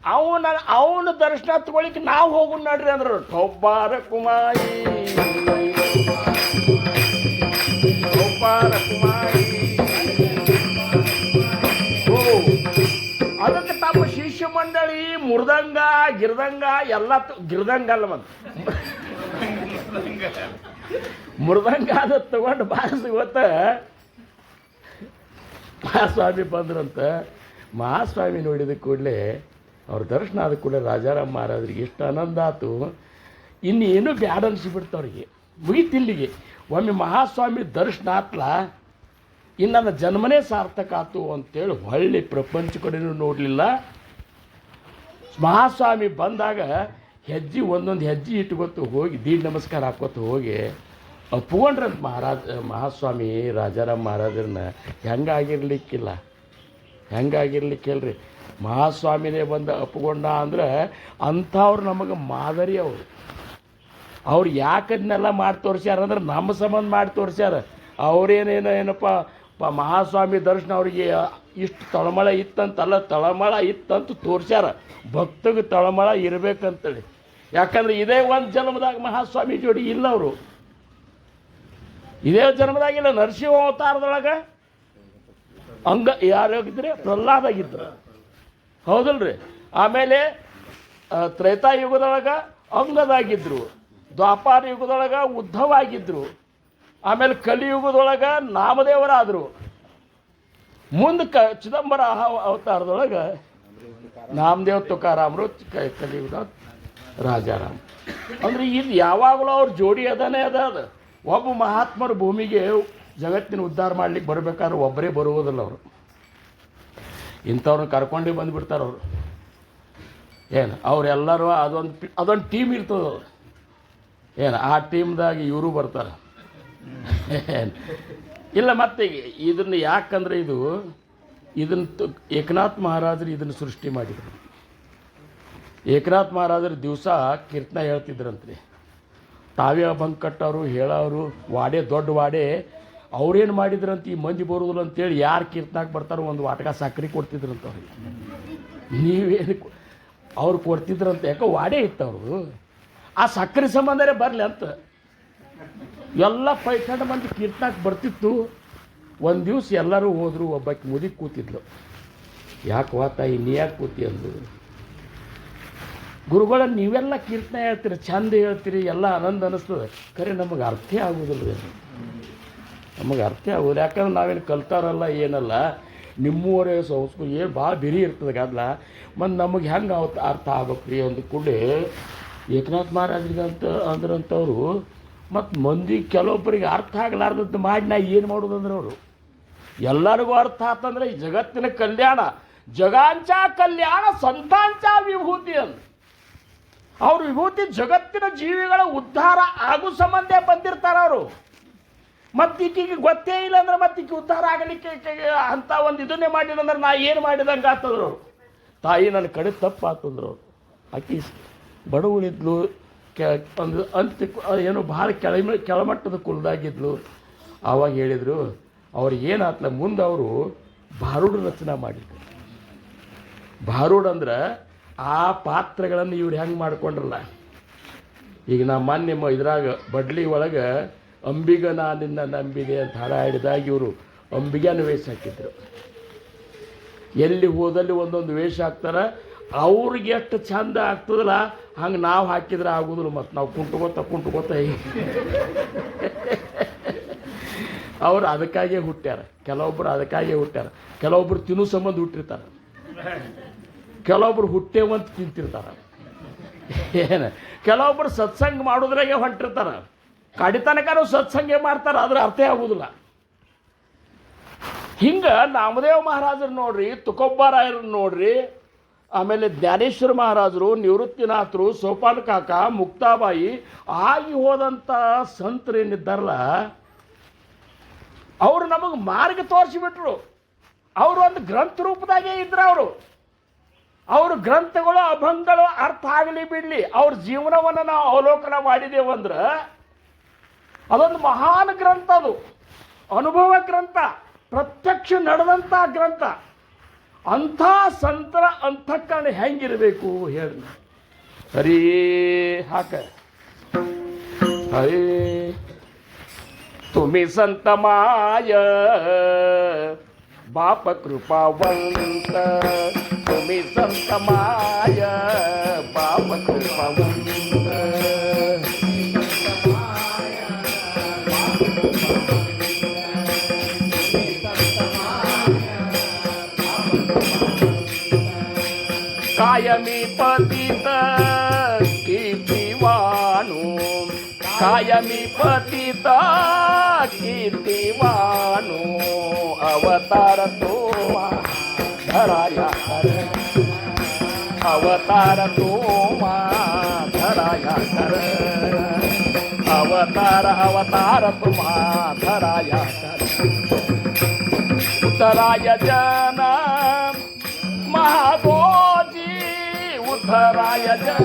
[SPEAKER 1] ಅವನ ದರ್ಶನ ತಗೊಳ್ಳಿಕ್ಕೆ ನಾವು ಹೋಗೋಣ ನಡ್ರಿ ಅಂದರು ಒಬ್ಬಾರ ಕುಮಾರಿ ಅದಕ್ಕೆ ತಮ್ಮ ಶಿಷ್ಯ ಮಂಡಳಿ ಮೃದಂಗ ಗಿರ್ದಂಗ ಎಲ್ಲ ಗಿರ್ದಂಗ ಅಲ್ಲ ಮತ್ತು ಮೃದಂಗ ಅದು ತಗೊಂಡು ಬಾರಿಸಿ ಇವತ್ತ ಮಹಾಸ್ವಾಮಿ ಬಂದ್ರಂತ. ಮಹಾಸ್ವಾಮಿ ನೋಡಿದ ಕೂಡಲೇ ಅವ್ರ ದರ್ಶನ ಆದ ಕೂಡಲೇ ರಾಜಾರಾಮ್ ಮಹಾರಾಜರಿಗೆ ಎಷ್ಟು ಆನಂದ ಆಯ್ತು. ಇನ್ನೇನು ಬ್ಯಾಡ ಅನಿಸಿಬಿಡ್ತು ಅವ್ರಿಗೆ, ಮುಗಿತಿಲ್ಲಿಗೆ. ಒಮ್ಮೆ ಮಹಾಸ್ವಾಮಿ ದರ್ಶನ ಆತ್ಲ ಇನ್ನು ನನ್ನ ಜನ್ಮನೇ ಸಾರ್ಥಕ ಆಯ್ತು ಅಂತೇಳಿ ಹೊಳ್ಳಿ ಪ್ರಪಂಚ ಕಡೆನೂ ನೋಡಲಿಲ್ಲ. ಮಹಾಸ್ವಾಮಿ ಬಂದಾಗ ಹೆಜ್ಜೆ ಒಂದೊಂದು ಹೆಜ್ಜೆ ಇಟ್ಕೊತು ಹೋಗಿ ದೀಡ್ ನಮಸ್ಕಾರ ಹಾಕೋತ ಹೋಗಿ ಒಪ್ಕೊಂಡ್ರಂತ ಮಹಾಸ್ವಾಮಿ ರಾಜಾರಾಮ್ ಮಹಾರಾಜರನ್ನ. ಹೆಂಗಾಗಿರ್ಲಿಕ್ಕಿಲ್ರಿ, ಮಹಾಸ್ವಾಮಿನೇ ಬಂದು ಅಪ್ಕೊಂಡ ಅಂದ್ರೆ ಅಂಥವ್ರು ನಮಗೆ ಮಾದರಿ. ಅವ್ರು ಯಾಕದನ್ನೆಲ್ಲ ಮಾಡಿ ತೋರಿಸ್ಯಾರ ಅಂದ್ರೆ ನಮ್ಮ ಸಂಬಂಧ ಮಾಡಿ ತೋರಿಸ್ಯಾರ. ಏನಪ್ಪ ಮಹಾಸ್ವಾಮಿ ದರ್ಶನ ಅವ್ರಿಗೆ ಇಷ್ಟು ತಳಮಳ ಇತ್ತಂತಲ್ಲ, ತಳಮಳ ಇತ್ತಂತ ತೋರಿಸ್ಯಾರ. ಭಕ್ತಗೆ ತಳಮಳ ಇರಬೇಕಂತೇಳಿ. ಯಾಕಂದ್ರೆ ಇದೇ ಒಂದು ಜನ್ಮದಾಗ ಮಹಾಸ್ವಾಮಿ ಜೋಡಿ ಇಲ್ಲ ಅವರು, ಇದೇ ಜನ್ಮದಾಗಿಲ್ಲ. ನರಸಿಂಹ ಅವತಾರದೊಳಗೆ ಯಾರಾಗಿದ್ರೆ ಪ್ರಹ್ಲಾದಾಗಿದ್ರು, ಹೌದಲ್ರಿ. ಆಮೇಲೆ ತ್ರೇತಾಯುಗದೊಳಗೆ ಅಂಗದಾಗಿದ್ದರು, ದ್ವಾಪಾರ ಯುಗದೊಳಗೆ ಉದ್ಧವ ಆಗಿದ್ದರು, ಆಮೇಲೆ ಕಲಿಯುಗದೊಳಗೆ ನಾಮದೇವರಾದರು, ಮುಂದೆ ಚಿದಂಬರ ಅವತಾರದೊಳಗೆ ನಾಮದೇವ್ ತುಕಾರಾಮರು, ಕಲಿಯುಗದ ರಾಜಾರಾಮ್. ಅಂದ್ರೆ ಇದು ಯಾವಾಗಲೂ ಅವ್ರ ಜೋಡಿ ಅದಾನೇ ಅದು. ಒಬ್ಬ ಮಹಾತ್ಮರ ಭೂಮಿಗೆ ಜಗತ್ತಿನ ಉದ್ಧಾರ ಮಾಡ್ಲಿಕ್ಕೆ ಬರಬೇಕಾದ್ರೆ ಒಬ್ಬರೇ ಬರುವುದಿಲ್ಲ ಅವರು. ಇಂಥವ್ರನ್ನ ಕರ್ಕೊಂಡೇ ಬಂದುಬಿಡ್ತಾರೆ ಅವರು. ಏನು ಅವರೆಲ್ಲರೂ ಅದೊಂದು ಟೀಮ್ ಇರ್ತದೆ. ಏನು ಆ ಟೀಮ್ದಾಗ ಇವರು ಬರ್ತಾರೆ. ಇಲ್ಲ ಮತ್ತೆ ಇದನ್ನು ಯಾಕಂದರೆ ಇದನ್ನು ಏಕನಾಥ್ ಮಹಾರಾಜರು ಇದನ್ನು ಸೃಷ್ಟಿ ಮಾಡಿದರು. ಏಕನಾಥ್ ಮಹಾರಾಜರು ದಿವಸ ಕೀರ್ತನ ಹೇಳ್ತಿದ್ರಂತ್ರಿ. ತಾವೇ ಅಭಂಗ ಕಟ್ಟೋರು, ಹೇಳೋರು, ವಾಡೆ ದೊಡ್ಡ ವಾಡೆ. ಅವ್ರೇನು ಮಾಡಿದ್ರಂತ ಈ ಮಂದಿ ಬರೋದಿಲ್ಲ ಅಂತೇಳಿ ಯಾರು ಕೀರ್ತನಾಗ ಬರ್ತಾರೋ ಒಂದು ವಾಟಕ ಸಕ್ಕರೆ ಕೊಡ್ತಿದ್ರಂತ ಅವ್ರಿಗೆ. ನೀವೇನು ಅವ್ರು ಕೊಡ್ತಿದ್ರಂತ, ಯಾಕೆ ವಾಡೆ ಇತ್ತು ಅವರು. ಆ ಸಕ್ಕರೆ ಸಂಬಂಧರೇ ಬರಲಿ ಅಂತ ಎಲ್ಲ ಪೈಖಂಡ ಮಂದಿ ಕೀರ್ತನಾಗ ಬರ್ತಿತ್ತು. ಒಂದು ದಿವ್ಸ ಎಲ್ಲರೂ ಹೋದರು. ಒಬ್ಬಾಕಿ ಮುದಿ ಕೂತಿದ್ಲು. ಯಾಕೆ ತಾಯಿ ನೀ ಯಾಕೆ ಕೂತಿ ಅಂದು. ಗುರುಗಳ ನೀವೆಲ್ಲ ಕೀರ್ತನೆ ಹೇಳ್ತೀರಿ, ಚಂದ ಹೇಳ್ತೀರಿ, ಎಲ್ಲ ಆನಂದ ಅನ್ನಿಸ್ತದೆ, ಖರೆ ನಮಗೆ ಅರ್ಥೇ ಆಗೋದಿಲ್ಲ ರೀ. ನಮಗೆ ಅರ್ಥೇ ಆಗೋದು. ಯಾಕಂದ್ರೆ ನಾವೇನು ಕಲ್ತಾರಲ್ಲ ಏನಲ್ಲ, ನಿಮ್ಮೂವರೇ ಸಂಸ್ಕೃತಿ ಏನು ಭಾಳ ಬಿರಿ ಇರ್ತದೆ ಗದ್ಲ. ಮತ್ತು ನಮಗೆ ಹೆಂಗೆ ಅರ್ಥ ಆಗ್ಬೇಕು ರೀ ಒಂದು ಕೂಡಲೇ ಏಕನಾಥ್ ಮಹಾರಾಜರಿಗಂತ ಅಂದ್ರಂಥವ್ರು. ಮತ್ತು ಮಂದಿ ಕೆಲವೊಬ್ಬರಿಗೆ ಅರ್ಥ ಆಗಲಾರ್ದದ್ದು ಮಾಡಿ ನಾ ಏನು ಮಾಡೋದಂದ್ರೆ ಅವರು ಎಲ್ಲರಿಗೂ ಅರ್ಥ ಆತಂದ್ರೆ ಈ ಜಗತ್ತಿನ ಕಲ್ಯಾಣ, ಜಗಾಂಚ ಕಲ್ಯಾಣ ಸಂತಾಂಚ ವಿಭೂತಿ ಅಂತ. ಅವ್ರ ವಿಭೂತಿ ಜಗತ್ತಿನ ಜೀವಿಗಳ ಉದ್ಧಾರ ಆಗೋ ಸಂಬಂಧ ಬಂದಿರ್ತಾರೆ ಅವರು. ಮತ್ತೀಕಿಗೆ ಗೊತ್ತೇ ಇಲ್ಲ ಅಂದ್ರೆ ಮತ್ತೀಕೆ ಉದ್ಧಾರ ಆಗಲಿಕ್ಕೆ ಅಂತ ಒಂದು ಇದನ್ನೇ ಮಾಡಿದಂದ್ರೆ ನಾ ಏನು ಮಾಡಿದಂಗೆ ಆಗ್ತದ್ರು ಅವರು. ತಾಯಿ ನನ್ನ ಕಡೆ ತಪ್ಪಾತಂದ್ರು ಅವರು. ಆಕಿ ಬಡವಳಿದ್ಲು, ಒಂದು ಏನು ಭಾಳ ಕೆಳಮಟ್ಟದ ಕುಲದಾಗಿದ್ಲು. ಆವಾಗ ಹೇಳಿದರು ಅವ್ರಿಗೆ ಏನಾತ್ಲ ಮುಂದೆ ಅವರು ಭಾರೂಢ ರಚನೆ ಮಾಡಿದ್ರು. ಭಾರೂಢ ಅಂದ್ರೆ ಆ ಪಾತ್ರಗಳನ್ನು ಇವ್ರು ಹೆಂಗೆ ಮಾಡ್ಕೊಂಡ್ರಲ್ಲ. ಈಗ ನಾ ಮೊನ್ನೆ ಇದ್ರಾಗ ಬಡ್ಲಿ ಒಳಗೆ ಅಂಬಿಗ ನಾ ನಿನ್ನ ನಂಬಿದೆ ಅಂತ ಹಾಡ ಹಿಡಿದಾಗ ಇವರು ಅಂಬಿಗನ ವೇಷ ಹಾಕಿದ್ರು. ಎಲ್ಲಿ ಹೋದಲ್ಲಿ ಒಂದೊಂದು ವೇಷ ಹಾಕ್ತಾರೆ. ಅವ್ರಿಗೆ ಎಷ್ಟು ಚಂದ ಆಗ್ತದಲ್ಲ ಹಂಗೆ ನಾವು ಹಾಕಿದ್ರೆ ಆಗೋದಿಲ್ಲ. ಮತ್ತು ನಾವು ಕುಂಟುಕೋತ ಅವ್ರು ಅದಕ್ಕಾಗಿಯೇ ಹುಟ್ಟ್ಯಾರ. ಕೆಲವೊಬ್ಬರು ಅದಕ್ಕಾಗಿಯೇ ಹುಟ್ಟ್ಯಾರ. ಕೆಲವೊಬ್ಬರು ತಿನ್ನೋ ಸಂಬಂಧ ಹುಟ್ಟಿರ್ತಾರೆ, ಕೆಲವೊಬ್ರು ಹುಟ್ಟೇವಂತ ತಿಂತಿರ್ತಾರೆ. ಏನು ಕೆಲವೊಬ್ಬರು ಸತ್ಸಂಗ ಮಾಡೋದ್ರಾಗೆ ಹೊಂಟಿರ್ತಾರೆ. ಕಡಿತನಕನೂ ಸತ್ಸಂಗ ಮಾಡ್ತಾರೆ, ಅದ್ರ ಅರ್ಥ ಆಗೋದಿಲ್ಲ. ಹಿಂಗೆ ನಾಮದೇವ ಮಹಾರಾಜರು ನೋಡ್ರಿ, ತುಕೋಬ್ಬರಾಯರನ್ನು ನೋಡ್ರಿ, ಆಮೇಲೆ ಜ್ಞಾನೇಶ್ವರ ಮಹಾರಾಜರು, ನಿವೃತ್ತಿನಾಥರು, ಸೋಪಾನ ಕಾಕ, ಮುಕ್ತಾಬಾಯಿ ಆಗಿ ಹೋದಂಥ ಸಂತರು ಏನಿದ್ದಾರಲ್ಲ ಅವರು ನಮಗೆ ಮಾರ್ಗ ತೋರಿಸಿಬಿಟ್ರು. ಅವರು ಒಂದು ಗ್ರಂಥ ರೂಪದಾಗೇ ಇದ್ರು. ಅವ್ರ ಗ್ರಂಥಗಳು ಅಭಂಗಗಳು ಅರ್ಥ ಆಗಲಿ ಬಿಡಲಿ, ಅವ್ರ ಜೀವನವನ್ನು ನಾವು ಅವಲೋಕನ ಮಾಡಿದೇವಂದ್ರೆ ಅದೊಂದು ಮಹಾನ್ ಗ್ರಂಥ. ಅದು ಅನುಭವ ಗ್ರಂಥ, ಪ್ರತ್ಯಕ್ಷ ನಡೆದಂಥ ಗ್ರಂಥ. ಅಂಥ ಸಂತರ ಅಂತಃಕರಣ ಹೆಂಗಿರಬೇಕು ಹೇಳಿ. ಹರೇ ಹಾಕ ಹರೇ तुम्ही संत माय बाप कृपावंत, तुम्ही संत माय बाप कृपावंत. कायमी पतित कीर्तिवाणू कायमी पतित कीर्तिवाणू अवतार तो धराया कर अवतार तो धराया कर अवतार अवतार तुम्हा धराया कर उतराय जन महादोजी उतराय जन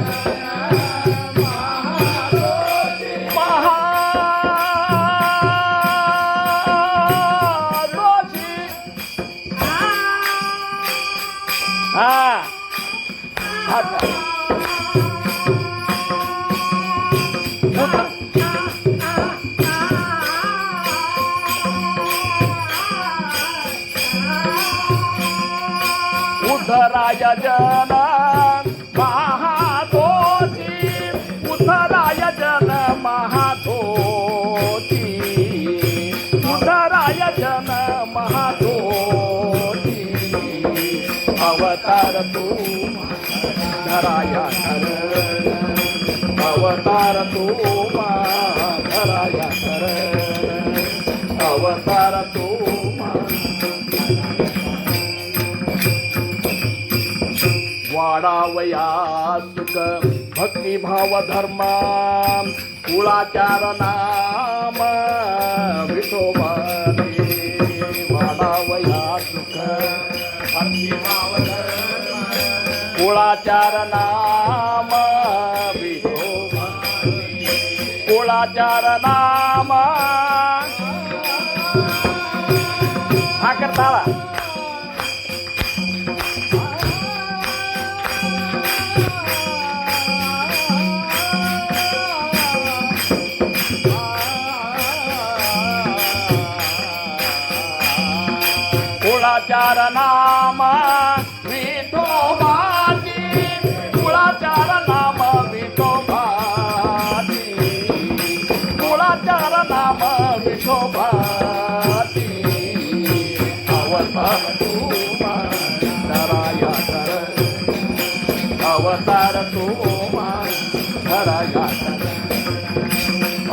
[SPEAKER 1] उधराय जन महादोजी उधराय जन महादोजी उधराय जन महादोजी अवतार तू धराया कर अवतार तू धराया कर अवतार तू वाढावया सुख भक्तिभाव धर्म कुळाचार नाम विठोबाने वाढावया सुख भक्तिभाव धर्म कुळाचार नाम विठोबाने कुळाचार नाम हा करताळा कुळाचार नाम विठोबाची कुळाचार नाम विठोबाची कुळाचार नाम विठोबाची अवतार तू धराया कर अवतार तू धराया कर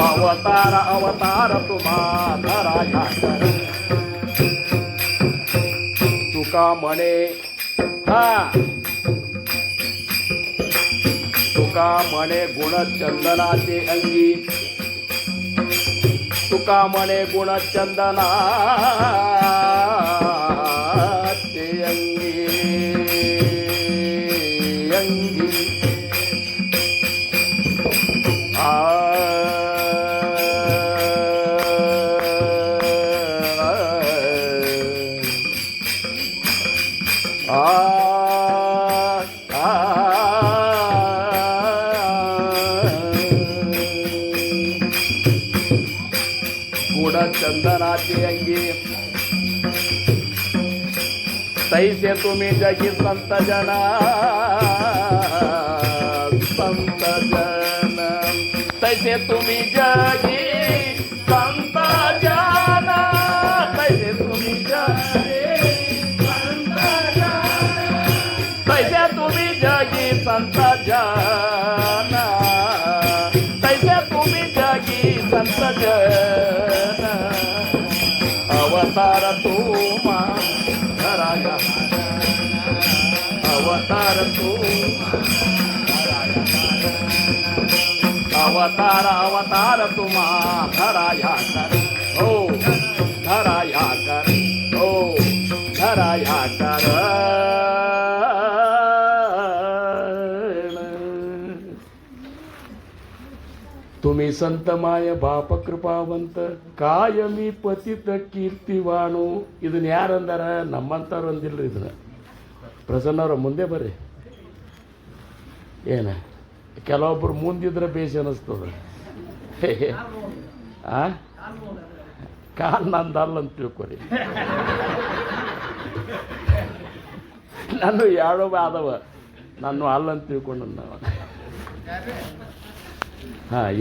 [SPEAKER 1] अवतार अवतार तुम्हा धराया कर तुका म्हणे तुका म्हणे गुणचंदनाचे अंगी तुका म्हणे गुणचंदनाचे अंगी अंगी गुणचंदनाचे अंगी तैसे तुम्ही जगी संत जन तैसे तुम्ही जगी संत जन तैसे तुम्ही जगी तैसे तुम्ही जगी संत जन तैसे तुम्ही जगी संत जन अवतार तू धराया अवतार तू अवतार अवतार तुम्हा धराया कर हो धराया कर हो धराया कर तुम्ही संत माय बाप कृपाವಂತ ಕಾಯಮಿ ಪತಿತ ಕೀರ್ತಿವಾಣು ಇದನ್ನ ಯಾರಂದಾರ ನಮ್ಮಂತವ್ರು ಅಂದಿಲ್ರಿ ಇದನ್ನ ಪ್ರಸನ್ನವ್ರ ಮುಂದೆ ಬರ್ರಿ ಏನ ಕೆಲವೊಬ್ರು ಮುಂದಿದ್ರೆ ಬೇಸ್ ಅನ್ನಿಸ್ತದ ಕಾಲ್ ನಂದಲ್ಲ ಅಂತ ತಿಳ್ಕೊರಿ ನಾನು ಯಾರೋ ಆದವ ನಾನು ಅಲ್ಲ ಅಂತ ತಿಳ್ಕೊಂಡು ನಾವು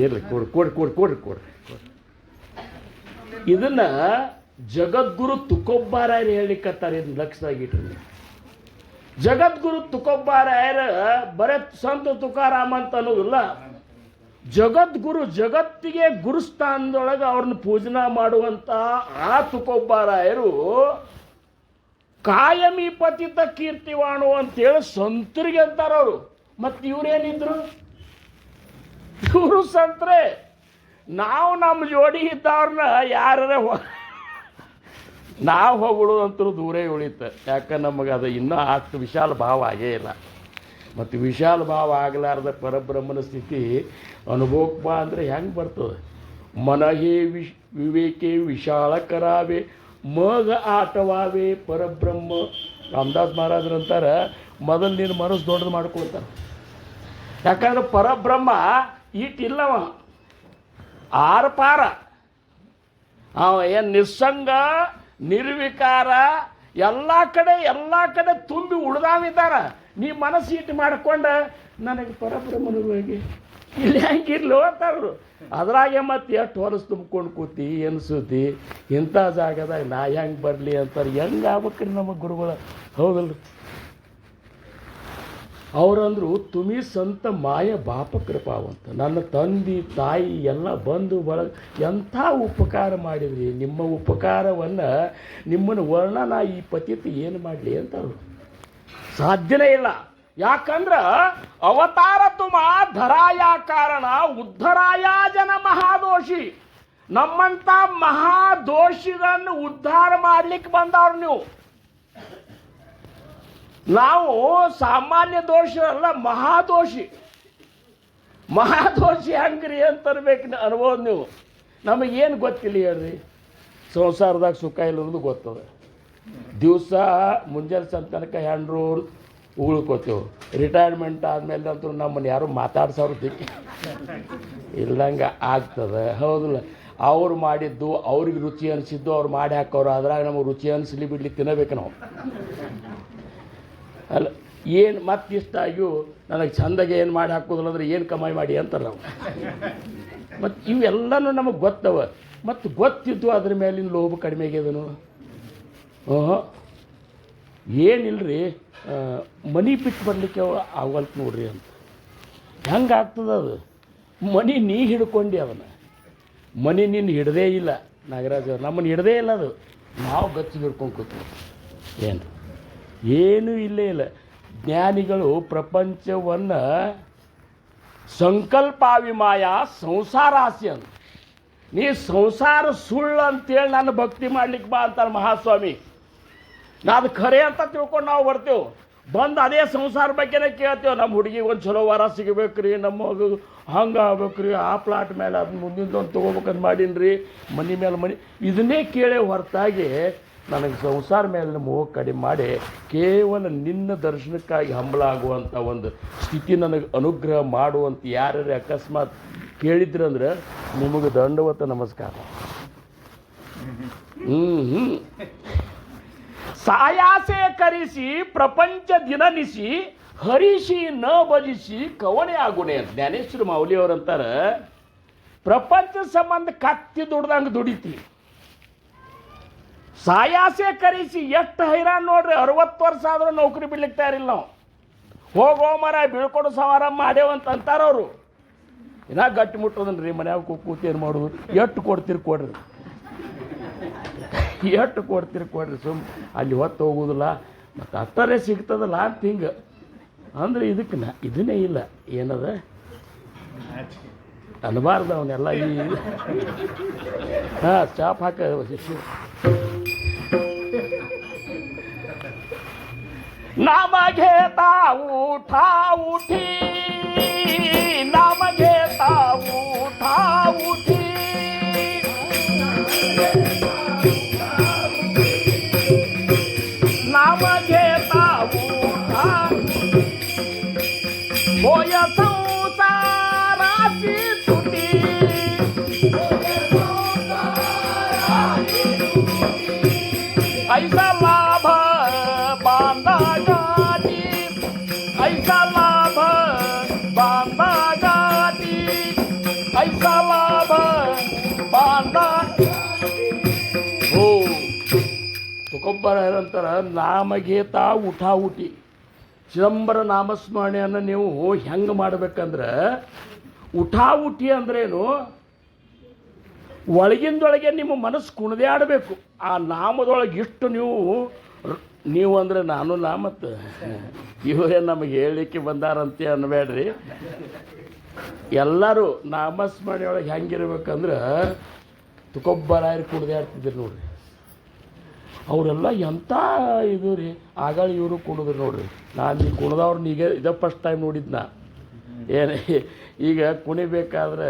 [SPEAKER 1] ಇರಲಿ ಕೊಡ್ರಿ ಇದನ್ನ ಜಗದ್ಗುರು ತುಕೋಬ್ಬಾರಾಯರು ಹೇಳಿಕತ್ತಾರೆ ಇದನ್ನ ಲಕ್ಷದಾಗಿಟ್ರಿ ಜಗದ್ಗುರು ತುಕೋಬಾರಾಯರ ಬರೇ ಸಂತ ತುಕಾರಾಮ ಅಂತ ಅನ್ನೋದಿಲ್ಲ, ಜಗದ್ಗುರು, ಜಗತ್ತಿಗೆ ಗುರುಸ್ಥಾನದೊಳಗೆ ಅವ್ರನ್ನ ಪೂಜನ ಮಾಡುವಂಥ ಆ ತುಕೋಬಾರಾಯರು ಕಾಯಮಿ ಪತಿತ ಕೀರ್ತಿವಾಣು ಅಂತೇಳಿ ಸಂತರಿಗೆ ಅಂತಾರವರು. ಮತ್ತು ಇವರೇನಿದ್ರು, ಇವರು ಸಂತರೇ. ನಾವು ನಮ್ಮ ಜೋಡಿ ಇದ್ದವ್ರನ್ನ ಯಾರ ನಾವು ಹೊಗಳೋದಂತೂ ದೂರೇ ಉಳಿತು. ಯಾಕೆ ನಮಗೆ ಅದು ಇನ್ನೂ ಅಷ್ಟು ವಿಶಾಲ ಭಾವ ಆಗೇ ಇಲ್ಲ. ಮತ್ತು ವಿಶಾಲ ಭಾವ ಆಗಲಾರ್ದ ಪರಬ್ರಹ್ಮನ ಸ್ಥಿತಿ ಅನುಭವಕ್ಕೆ ಬಾ ಅಂದರೆ ಹೆಂಗೆ ಬರ್ತದೆ? ಮನಹೇ ವಿವೇಕೆ ವಿಶಾಲ ಕರಾವೆ ಮಗ ಆಟವಾವೆ ಪರಬ್ರಹ್ಮ. ರಾಮದಾಸ್ ಮಹಾರಾಜರಂತಾರೆ, ಮೊದಲು ನೀನು ಮನಸ್ಸು ದೊಡ್ಡದು ಮಾಡ್ಕೊಳ್ತಾರೆ. ಯಾಕಂದ್ರೆ ಪರಬ್ರಹ್ಮ ಈಟಿಲ್ಲವ, ಆರ್ಪಾರ. ಅವ ಏನು ನಿಸ್ಸಂಗ ನಿರ್ವಿಕಾರ ಎಲ್ಲ ಕಡೆ ತುಂಬಿ ಉಳ್ದಾವಿದ್ದಾರ. ನೀ ಮನಸ್ಸು ಇಟ್ಟು ಮಾಡ್ಕೊಂಡು ನನಗೆ ಪರಬ್ರಹ್ಮನ ಹೋಗಿ ಇಲ್ಲಿ ಹೆಂಗಿರ್ಲು ಅಂತಾರು. ಅದ್ರಾಗೆ ಮತ್ತೆ ಎಷ್ಟು ಹೊಲಸು ತುಂಬ್ಕೊಂಡು ಕೂತಿ ಎನ್ಸುತ್ತಿ, ಇಂಥ ಜಾಗದಾಗ ನಾ ಹೆಂಗೆ ಬರಲಿ ಅಂತಾರೆ. ಹೆಂಗೆ ಆಗ್ಬೇಕ್ರಿ ನಮಗೆ ಗುರುಗಳ? ಹೌದಲ್ರಿ? ಅವರಂದ್ರು ತುಮಿ ಸಂತ ಮಾಯ ಬಾಪ ಕೃಪಾವಂತ. ನನ್ನ ತಂದೆ ತಾಯಿ ಎಲ್ಲ ಬಂಧು ಬಳಗ ಎಂಥ ಉಪಕಾರ ಮಾಡಿದ್ರಿ. ನಿಮ್ಮ ಉಪಕಾರವನ್ನು, ನಿಮ್ಮನ್ನು ವರ್ಣನ ಈ ಪತಿತ ಏನು ಮಾಡಲಿ ಅಂತವ್ರು. ಸಾಧ್ಯನೇ ಇಲ್ಲ. ಯಾಕಂದ್ರೆ ಅವತಾರ ತುಮ ಧರಾಯ ಕಾರಣ ಉದ್ಧರಾಯ ಜನ ಮಹಾದೋಷಿ. ನಮ್ಮಂಥ ಮಹಾದೋಷಿಗಳನ್ನು ಉದ್ಧಾರ ಮಾಡ್ಲಿಕ್ಕೆ ಬಂದವ್ರು ನೀವು. ನಾವು ಸಾಮಾನ್ಯ ದೋಷ ಅಲ್ಲ, ಮಹಾದೋಷಿ. ಮಹಾದೋಷಿ ಹಂಗ್ರಿ ಅಂತರ್ಬೇಕು ಅನ್ಬೋದು ನೀವು. ನಮಗೇನು ಗೊತ್ತಿಲ್ಲ ಹೇಳ್ರಿ, ಸಂಸಾರದಾಗ ಸುಖ ಇಲ್ಲದು ಗೊತ್ತದ. ದಿವಸ ಮುಂಜಾನೆ ಸಂತನಕ ಹೆಂಡ್ರು ಉಳ್ಕೋತೇವೆ. ರಿಟೈರ್ಮೆಂಟ್ ಆದಮೇಲೆ ಅಂತೂ ನಮ್ಮನ್ನು ಯಾರು ಮಾತಾಡ್ಸೋರು ದಿಕ್ಕಿ ಇಲ್ಲಂಗೆ ಆಗ್ತದೆ. ಹೌದಿಲ್ಲ? ಅವ್ರು ಮಾಡಿದ್ದು ಅವ್ರಿಗೆ ರುಚಿ ಅನಿಸಿದ್ದು ಅವ್ರು ಮಾಡಿ ಹಾಕೋರು. ಅದ್ರಾಗ ನಮಗೆ ರುಚಿ ಅನಿಸ್ಲಿ ಬಿಡ್ಲಿ ತಿನ್ನಬೇಕು ನಾವು. ಅಲ್ಲ, ಏನು ಮತ್ತೆ ಇಷ್ಟ ಆಗಿಯೂ ನನಗೆ ಚಂದಾಗೆ ಏನು ಮಾಡಿ ಹಾಕೋದಿಲ್ಲ ಅಂದ್ರೆ ಏನು ಕಮಾಯಿ ಮಾಡಿ ಅಂತಾರೆ ನಾವು. ಮತ್ತು ಇವೆಲ್ಲನೂ ನಮಗೆ ಗೊತ್ತವ. ಮತ್ತು ಗೊತ್ತಿದ್ದು ಅದ್ರ ಮೇಲಿನ ಲೋಭ ಕಡಿಮೆ ಆಗ್ಯದನು. ಏನಿಲ್ಲರಿ, ಮನಿ ಬಿಟ್ಟು ಬರಲಿಕ್ಕೆ ಆಗಲ್ತು ನೋಡ್ರಿ ಅಂತ. ಹೆಂಗೆ ಆಗ್ತದೆ ಅದು? ಮನಿ ನೀ ಹಿಡ್ಕೊಂಡು ಅದನ್ನು. ಮನಿ ನಿನ್ನ ಹಿಡ್ದೇ ಇಲ್ಲ ನಾಗರಾಜ್, ನಮ್ಮನ್ನು ಹಿಡ್ದೇ ಇಲ್ಲ ಅದು. ನಾವು ಗಚ್ಚಿಗೆ ಹಿಡ್ಕೊಂಡು ಕೂತೀವಿ. ಏನೂ ಇಲ್ಲೇ ಇಲ್ಲ. ಜ್ಞಾನಿಗಳು ಪ್ರಪಂಚವನ್ನು ಸಂಕಲ್ಪಾವಿಮಾಯ ಸಂಸಾರಾಸ್ಯ ಅಂತ. ನೀ ಸಂಸಾರ ಸುಳ್ಳು ಅಂತೇಳಿ ನಾನು ಭಕ್ತಿ ಮಾಡ್ಲಿಕ್ಕೆ ಬಾ ಅಂತಾರೆ ಮಹಾಸ್ವಾಮಿ. ನಾ ಅದು ಖರೆ ಅಂತ ತಿಳ್ಕೊಂಡು ನಾವು ಬರ್ತೇವೆ. ಬಂದು ಅದೇ ಸಂಸಾರ ಬಗ್ಗೆನೇ ಕೇಳ್ತೇವೆ. ನಮ್ಮ ಹುಡುಗಿಗೆ ಒಂದು ಚಲೋ ವಾರ ಸಿಗಬೇಕು ರೀ, ನಮ್ಮ ಮಗು ಹಂಗೆ ಆಗ್ಬೇಕು ರೀ, ಆ ಪ್ಲಾಟ್ ಮೇಲೆ ಅದನ್ನ ಮುಂದಿಂದೊಂದು ತೊಗೋಬೇಕಂತ ಮಾಡೀನಿ, ಮನೆ ಮೇಲೆ ಮನೆ, ಇದನ್ನೇ ಕೇಳೇ ಹೊರತಾಗಿ ನನಗೆ ಸಂಸಾರ ಮೇಲೆ ಮೋಹ ಕಡಿಮೆ ಮಾಡಿ ಕೇವಲ ನಿನ್ನ ದರ್ಶನಕ್ಕಾಗಿ ಹಂಬಲ ಆಗುವಂಥ ಒಂದು ಸ್ಥಿತಿ ನನಗೆ ಅನುಗ್ರಹ ಮಾಡುವಂಥ ಯಾರ್ಯಾರು ಅಕಸ್ಮಾತ್ ಕೇಳಿದ್ರಂದ್ರೆ ನಿಮಗೆ ದಂಡವತ ನಮಸ್ಕಾರ. ಸಾಯಾಸೆ ಕರಿಸಿ ಪ್ರಪಂಚ ದಿನನಿಸಿ ಹರಿಸಿ ನ ಭಜಿಸಿ ಕವಣೆ ಆಗುಣೆ ಅಂತ ಜ್ಞಾನೇಶ್ವರ ಮಾೌಲಿಯವರಂತಾರೆ. ಪ್ರಪಂಚ ಸಂಬಂಧ ಕತ್ತಿ ದುಡ್ದಂಗೆ ದುಡಿತಿ. ಸಾಯಾಸೆ ಕರಿಸಿ ಎಷ್ಟು ಹೈರಾಣ ನೋಡ್ರಿ. 60 ವರ್ಷ ಆದರೂ ನೌಕರಿ ಬಿಡ್ಲಿಕ್ಕೆ ತಯಾರಿಲ್ಲ ನಾವು. ಹೋಗೋ ಮರ ಬೀಳ್ಕೊಡು ಸಮಾರಂಭ ಮಾಡ್ಯವಂತ ಅಂತಾರವರು. ಇನ್ನ ಗಟ್ಟಿ ಮುಟ್ಟೋದನ್ರಿ ಮನ್ಯಾಗ ಕೂತೇನು ಮಾಡೋದು. ಎಷ್ಟು ಕೊಡ್ತೀರಿ ಕೊಡ್ರಿ, ಎಷ್ಟು ಕೊಡ್ತೀರಿ ಕೊಡ್ರಿ, ಸುಮ್ಮ ಅಲ್ಲಿ ಹೊತ್ತು ಹೋಗೋದಿಲ್ಲ ಮತ್ತು ಅಷ್ಟರೇ ಸಿಗ್ತದಲ್ಲ ಅಂತ ಹಿಂಗೆ ಅಂದ್ರೆ ಇದಕ್ಕೆ ಇದನ್ನೇ ಇಲ್ಲ ಏನದ ಅನ್ಬಾರ್ದು ಅವನ್ನೆಲ್ಲ. ಈ ಹಾಂ ಚಾಪ್ ಹಾಕ ನಮಗೆ ಊಟ ಉಠಿ, ನಮಗೆ ಊಟ ಉಠಿ, ನಮಗೆ ಊಟ ಹೋಯ ಸಂಸಾರಾಸಿ ತುಟಿ, ಐಸ ಲಾಭ ಬಾಂಧಗಾಟಿ, ಐಸ ಲಾಭ ಬಾಂಧಗಾಟಿ, ಐಸ ಲಾಭ ಬಾಂಧ. ಓ ತುಕೊಂಬರ ಅಂತಾರ, ನಾಮಗೇತ ಊಟ ಊಟಿ. ಚಿದಂಬರ ನಾಮಸ್ಮರಣೆಯನ್ನು ನೀವು ಹೆಂಗೆ ಮಾಡಬೇಕಂದ್ರೆ ಉಠಾವುಠಿ ಅಂದ್ರೇನು, ಒಳಗಿಂದೊಳಗೆ ನಿಮ್ಮ ಮನಸ್ಸು ಕುಣಿದಾಡಬೇಕು. ಆ ನಾಮದೊಳಗೆ ಇಷ್ಟು ನೀವು ಅಂದರೆ ನಾನು ಮತ್ತು ಇವರೇ ನಮಗೆ ಹೇಳಲಿಕ್ಕೆ ಬಂದಾರಂತೆ ಅನ್ಬೇಡ್ರಿ. ಎಲ್ಲರೂ ನಾಮಸ್ಮರಣೆಯೊಳಗೆ ಹೆಂಗಿರ್ಬೇಕಂದ್ರೆ ತುಕೊಬ್ಬರಾಯರು ಕುಣಿದಾಡ್ತಿದ್ರು ನೋಡ್ರಿ. ಅವರೆಲ್ಲ ಎಂಥ ಇದು ರೀ. ಆಗಳ ಇವರು ಕುಣಿದ್ರು ನೋಡ್ರಿ. ನಾನು ಈ ಕುಣಿದವ್ರನ್ನ ಈಗ ಇದೇ ಫಸ್ಟ್ ಟೈಮ್ ನೋಡಿದ್ನ. ಏನು ಈಗ ಕುಣಿಬೇಕಾದ್ರೆ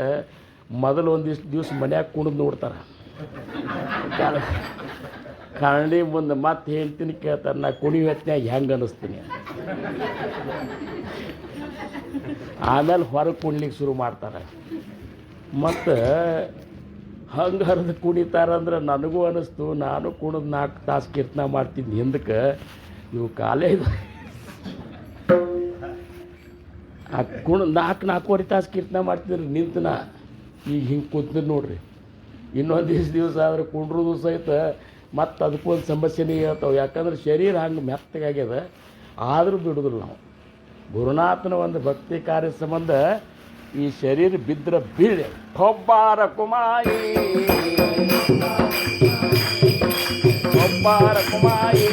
[SPEAKER 1] ಮೊದಲು ಒಂದಿಷ್ಟು ದಿವಸ ಮನ್ಯಾಗ ಕುಣಿದು ನೋಡ್ತಾರೆ. ಕನ್ನಡಿ ಮುಂದೆ ಮತ್ತೆ ಹೇಳ್ತೀನಿ ಕೇಳ್ತಾರೆ, ನಾ ಕುಣಿಯೋ ಹೊತ್ನ್ಯಾಗ ಹೆಂಗೆ ಅನ್ನಿಸ್ತೀನಿ. ಆಮೇಲೆ ಹೊರಗೆ ಕುಣ್ಲಿಕ್ಕೆ ಶುರು ಮಾಡ್ತಾರೆ. ಮತ್ತು ಹಂಗೆ ಹರಿದು ಕುಣಿತಾರಂದ್ರೆ ನನಗೂ ಅನ್ನಿಸ್ತು, ನಾನು ಕುಣಿದು 4 ತಾಸು ಕೀರ್ತನ ಮಾಡ್ತಿದ್ದೆ ಹಿಂದಕ್ಕೆ. ಇವು ಕಾಲೇಜ್ ಆ ಕುಣಿದು 4-4.25 ತಾಸು ಕೀರ್ತನ ಮಾಡ್ತಿದ್ರಿ ನಿಂತನ. ಈಗ ಹಿಂಗೆ ಕೂತಿದ್ರು ನೋಡ್ರಿ. ಇನ್ನೊಂದು ದಿವಸ ಆದ್ರೆ ಕುಂಡ್ರದು ಸಹಿತ ಮತ್ತು ಅದಕ್ಕೊಂದು ಸಮಸ್ಯೆನೇ ಹೇಳ್ತಾವೆ. ಯಾಕಂದ್ರೆ ಶರೀರ ಹಂಗೆ ಮೆತ್ತಗಾಗ್ಯದ, ಆದರೂ ಬಿಡೋದಿಲ್ಲ ನಾವು. ಗುರುನಾಥನ ಒಂದು ಭಕ್ತಿ ಕಾರ್ಯ ಸಂಬಂಧ ಈ ಶರೀರ ಬಿದ್ದರೆ ಬೀಳೆ. ಒಬ್ಬಾರ ಕುಮಾಯಿ ಒಬ್ಬಾರ ಕುಮಾಯಿ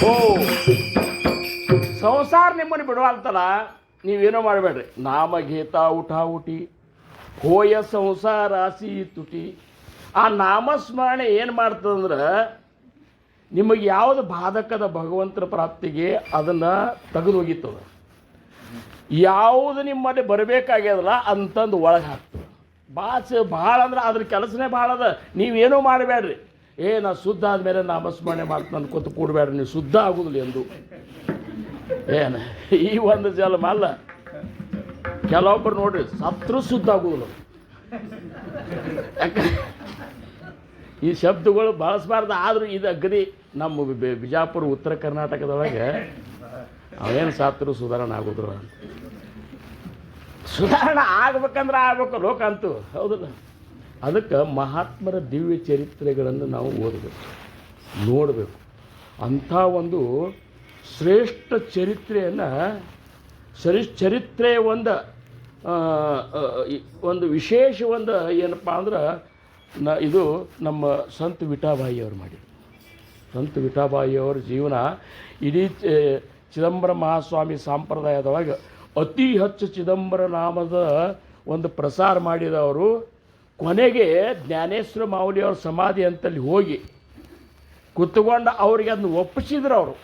[SPEAKER 1] ಓ ಸಂಸಾರ ನಿಮ್ಮನ್ನು ಬಿಡುವಲ್ತಲ್ಲ, ನೀವೇನೋ ಮಾಡಬೇಡ್ರಿ. ನಾಮಗೀತ ಉಠಾವುಟಿ ಹೋಯ ಸಂಸಾರ ಸಿ ತುಟಿ. ಆ ನಾಮಸ್ಮರಣೆ ಏನು ಮಾಡ್ತದಂದ್ರೆ ನಿಮಗೆ ಯಾವುದು ಬಾಧಕದ ಭಗವಂತನ ಪ್ರಾಪ್ತಿಗೆ ಅದನ್ನು ತೆಗೆದು ಹೋಗಿತ್ತದ. ಯಾವುದು ನಿಮ್ಮಲ್ಲಿ ಬರಬೇಕಾಗ್ಯದಲ್ಲ ಅಂತಂದು ಒಳಗೆ ಹಾಕ್ತದೆ. ಭಾಳ ಅಂದ್ರೆ ಅದ್ರ ಕೆಲಸನೇ ಭಾಳ ಅದ. ನೀವೇನೂ ಮಾಡಬೇಡ್ರಿ. ನಾ ಶುದ್ಧ ಆದಮೇಲೆ ನಾಮಸ್ಮರಣೆ ಮಾಡ್ತೀನಿ ಅನ್ಕೊತ ಕೂಡಬೇಡ್ರಿ. ನೀವು ಶುದ್ಧ ಆಗೋದಿಲ್ಲ ಎಂದು. ಈ ಒಂದು ಜನ್ಮ ಅಲ್ಲ. ಕೆಲವೊಬ್ಬರು ನೋಡ್ರಿ ಸತ್ರು ಶುದ್ಧ ಆಗೋದಿಲ್ಲ. ಯಾಕೆ ಈ ಶಬ್ದಗಳು ಬಳಸಬಾರ್ದು. ಆದರೂ ಇದು ಅಗದಿ ನಮ್ಮ ಬಿಜಾಪುರ ಉತ್ತರ ಕರ್ನಾಟಕದೊಳಗೆ ಅವೇನು ಸತ್ರು ಸುಧಾರಣೆ ಆಗೋದಿಲ್ಲ ಅಂತ. ಸುಧಾರಣೆ ಆಗ್ಬೇಕಂದ್ರೆ ಆಗ್ಬೇಕು ಲೋಕ ಅಂತೂ, ಹೌದಲ್ಲ. ಅದಕ್ಕೆ ಮಹಾತ್ಮರ ದಿವ್ಯ ಚರಿತ್ರೆಗಳನ್ನು ನಾವು ಓದಬೇಕು, ನೋಡಬೇಕು. ಅಂಥ ಒಂದು ಶ್ರೇಷ್ಠ ಚರಿತ್ರೆಯನ್ನು ಚರಿತ್ರೆಯ ಒಂದು ವಿಶೇಷ ಏನಪ್ಪ ಅಂದ್ರೆ ಇದು ನಮ್ಮ ಸಂತ ವಿಠಾಬಾಯಿಯವರು ಮಾಡಿದರು. ಸಂತ ವಿಠಾಬಾಯಿಯವರ ಜೀವನ ಇಡೀ ಚಿದಂಬರ ಮಹಾಸ್ವಾಮಿ ಸಂಪ್ರದಾಯದೊಳಗೆ ಅತಿ ಹೆಚ್ಚು ಚಿದಂಬರ ನಾಮದ ಒಂದು ಪ್ರಸಾರ ಮಾಡಿದವರು. ಕೊನೆಗೆ ಜ್ಞಾನೇಶ್ವರ ಮಾೌಲಿಯವ್ರ ಸಮಾಧಿ ಅಂತಲ್ಲಿ ಹೋಗಿ ಕುತ್ಕೊಂಡು ಅವ್ರಿಗೆ ಅದನ್ನು ಒಪ್ಪಿಸಿದ್ರು. ಅವರು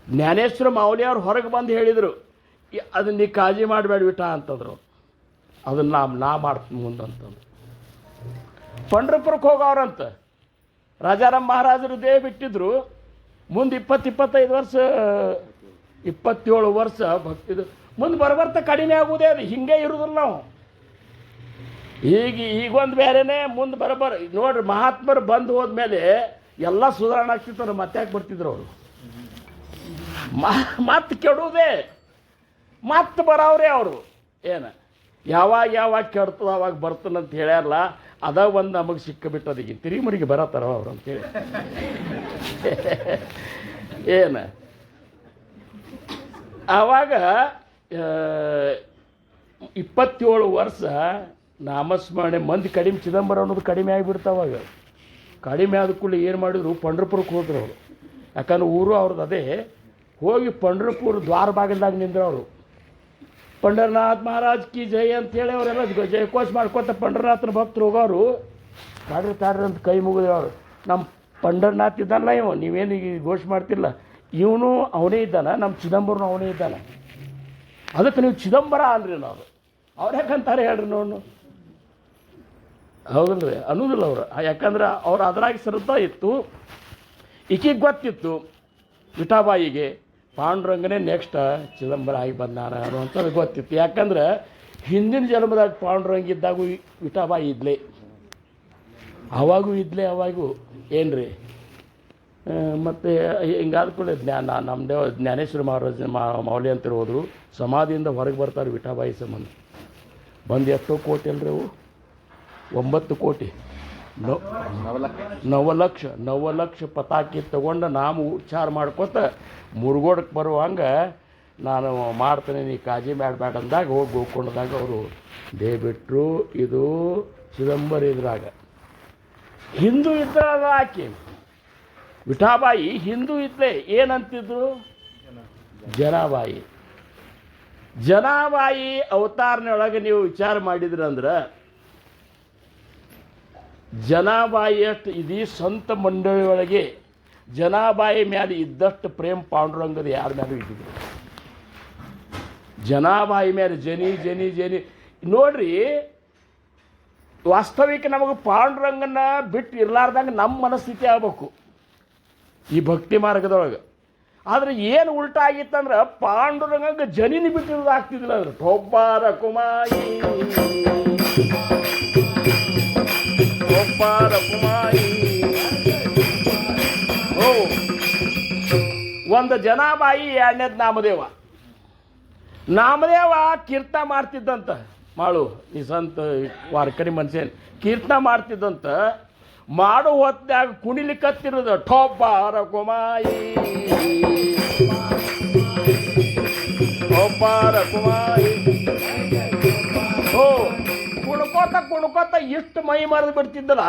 [SPEAKER 1] ಜ್ಞಾನೇಶ್ವರ ಮಾೌಲಿಯವ್ರು ಹೊರಗೆ ಬಂದು ಹೇಳಿದರು, ಅದನ್ನ ನೀ ಕಾಳಜಿ ಮಾಡಬೇಡ ವಿಠ ಅಂತಂದರು. ಅದನ್ನು ನಾ ಮಾಡ್ತೀನಿ ಮುಂದಂತಂದು ಪಂಡ್ರಪುರಕ್ಕೆ ಹೋಗವ್ರಂತ. ರಾಜಾರಾಮ್ ಮಹಾರಾಜರು ದೇಹ ಬಿಟ್ಟಿದ್ರು. ಮುಂದೆ 20-25 ವರ್ಷ 27 ವರ್ಷ ಭಕ್ತಿದು ಮುಂದೆ ಬರ್ತಾ ಕಡಿಮೆ ಆಗುವುದೇ. ಅದು ಹಿಂಗೆ ಇರೋದಿಲ್ಲ ನಾವು. ಈಗೊಂದು ಬೇರೆನೇ ಮುಂದೆ ನೋಡ್ರಿ. ಮಹಾತ್ಮರು ಬಂದು ಹೋದ್ಮೇಲೆ ಎಲ್ಲ ಸುಧಾರಣೆ ಆಗ್ತಿತ್ತು. ಮತ್ತೆ ಯಾಕೆ ಬರ್ತಿದ್ರು ಅವರು? ಮತ್ತೆ ಕೆಡುವುದೇ, ಮತ್ತೆ ಬರೋವ್ರೆ ಅವರು. ಯಾವಾಗ ಕೆಡ್ತದ ಅವಾಗ ಬರ್ತಾನಂತ ಹೇಳ್ಯಾರಲ್ಲ, ಅದ ಒಂದು ನಮಗೆ ಸಿಕ್ಕಿಬಿಟ್ಟದೀಗ. ತಿರಿಮರಿಗೆ ಬರತ್ತಾರ ಅವರು ಅಂತೇಳಿ. ಆವಾಗ 27 ವರ್ಷ ನಾಮಸ್ಮರಣೆ ಮಂದಿ ಕಡಿಮೆ, ಚಿದಂಬರ ಅನ್ನೋದು ಕಡಿಮೆ ಆಗಿಬಿಡ್ತಾವಾಗ. ಕಡಿಮೆ ಆದ ಕೂಡಲೇ ಏನು ಮಾಡಿದ್ರು, ಪಂಡ್ರಪುರಕ್ಕೆ ಹೋದ್ರು ಅವರು. ಯಾಕಂದ್ರೆ ಊರು ಅವ್ರದ್ದು ಅದೇ. ಹೋಗಿ ಪಂಡ್ರಪುರ ದ್ವಾರ ಬಾಗಿಲ್ದಾಗ ನಿಂದ್ರು ಅವರು. ಪಂಡರನಾಥ್ ಮಹಾರಾಜ್ ಕಿ ಜೈ ಅಂತೇಳಿ ಅವರೆಲ್ಲ ಜಯಕೋಶ ಮಾಡ್ಕೊತ ಪಂಡರನಾಥನ ಭಕ್ತರು ಹೋಗೋರು. ತಾಡ್ರಿ ಅಂತ ಕೈ ಮುಗಿದವರು. ನಮ್ಮ ಪಂಡರನಾಥ್ ಇದ್ದಾನಲ್ಲ ಇವ, ನೀವೇನು ಈಗ ಘೋಷ ಮಾಡ್ತಿಲ್ಲ, ಇವನು ಅವನೇ ಇದ್ದಾನ, ನಮ್ಮ ಚಿದಂಬರನು ಅವನೇ ಇದ್ದಾನೆ. ಅದಕ್ಕೆ ನೀವು ಚಿದಂಬರ ಅಂದ್ರಿ ನಾವು. ಅವ್ರು ಯಾಕಂತಾರೆ ಹೇಳ್ರಿ ನೋಡು. ಹೌದಲ್ರಿ? ಅನ್ನೋದಿಲ್ಲ ಅವರು. ಯಾಕಂದ್ರೆ ಅವ್ರು ಅದ್ರಾಗ ಶ್ರದ್ಧಾ ಇತ್ತು. ಈಕಿಗೆ ಗೊತ್ತಿತ್ತು ವಿಠಾಬಾಯಿಗೆ ಪಾಂಡುರಂಗನೇ ನೆಕ್ಸ್ಟ್ ಚಿದಂಬರ ಆಗಿ ಬಂದಾನ ಅನ್ನುವಂಥದ್ದು ಗೊತ್ತಿತ್ತು. ಯಾಕಂದ್ರೆ ಹಿಂದಿನ ಜನ್ಮದಾಗ ಪಾಂಡುರಂಗಿದ್ದಾಗೂ ವಿಠಾಬಾಯಿ ಇದ್ಲೇ, ಅವಾಗೂ ಏನ್ರಿ. ಮತ್ತು ಹಿಂಗಾದ ಕೂಡ ನಮ್ಮದೇ ಜ್ಞಾನೇಶ್ವರ ಮಹಾರಾಜ ಮೌಲ್ಯ ಅಂತ ಹೋದರು. ಸಮಾಧಿಯಿಂದ ಹೊರಗೆ ಬರ್ತಾರೆ ವಿಠಾಬಾಯಿ ಸಂಬಂಧ. ಬಂದು ಎಷ್ಟೋ ಕೋಟಿ ಅಲ್ರಿ ಅವು? 9 ಕೋಟಿ. ನವಲಕ್ಷ ಪತಾಕಿ ತಗೊಂಡು ನಾವು ಉಚ್ಚಾರ ಮಾಡ್ಕೊತ ಮುರುಗೋಡಕ್ಕೆ ಬರುವಂಗೆ ನಾನು ಮಾಡ್ತೇನೆ, ನೀ ಕಾಜಿ ಬ್ಯಾಡ ಅಂದಾಗ ಹೋಗಿ ಗೋಕೊಂಡದಾಗ ಅವರು ದಯವಿಟ್ಟರು ಇದು ಚಿದಂಬರ ಇದ್ರಾಗ ಹಿಂದೂ ಇದ್ರಾಗ ಆಕೆ ವಿಠಾಬಾಯಿ ಹಿಂದೂ ಇದ್ಲೆ ಏನಂತಿದ್ರು ಜನಾಬಾಯಿ ಅವತಾರನೊಳಗೆ ನೀವು ವಿಚಾರ ಮಾಡಿದ್ರಂದ್ರೆ ಜನಾಬಾಯಿ ಅಷ್ಟು ಇದೀ ಸಂತ ಮಂಡಳಿ ಒಳಗೆ ಜನಾಬಾಯಿ ಮೇಲೆ ಇದ್ದಷ್ಟು ಪ್ರೇಮ ಪಾಂಡುರಂಗದ ಯಾರ ಮೇಲೂ ಇದ್ದಿದ್ರು. ಜನಾಬಾಯಿ ಮೇಲೆ ಜನಿ ನೋಡ್ರಿ, ವಾಸ್ತವಿಕ ನಮಗೆ ಪಾಂಡುರಂಗನ ಬಿಟ್ಟು ಇರಲಾರ್ದಂಗೆ ನಮ್ಮ ಮನಸ್ಥಿತಿ ಆಗ್ಬೇಕು ಈ ಭಕ್ತಿ ಮಾರ್ಗದೊಳಗೆ. ಆದರೆ ಏನು ಉಲ್ಟಾ ಆಗಿತ್ತಂದ್ರೆ ಪಾಂಡುರಂಗಂಗೆ ಜನಿನ ಬಿಟ್ಟಿರೋದು ಆಗ್ತಿದ್ದಿಲ್ಲ. ಅಂದ್ರೆ ಒಬ್ಬಾರ ಕುಮಾಯಿ ಒಂದು ಜನಾಬಾಯಿ, ಎರಡನೇದು ನಾಮದೇವ ಕೀರ್ತನ ಮಾಡ್ತಿದ್ದಂತ. ಮಾಡು ಈ ಸಂತ ವಾರ್ಕರಿ ಮನುಷ್ಯನ್ ಕೀರ್ತನ ಮಾಡ್ತಿದ್ದಂತ. ಮಾಡೋ ಹೊತ್ತಾಗ ಕುಣಿಲಿಕ್ಕತ್ತಿರೋದು ಠೊಬ್ಬಾರ ಕುಮಾಯಿ ಓ ಕುಣ್ಕೋತ ಇಷ್ಟು ಮೈ ಮರೆದು ಬಿಡ್ತಿದ್ದಲ್ಲ.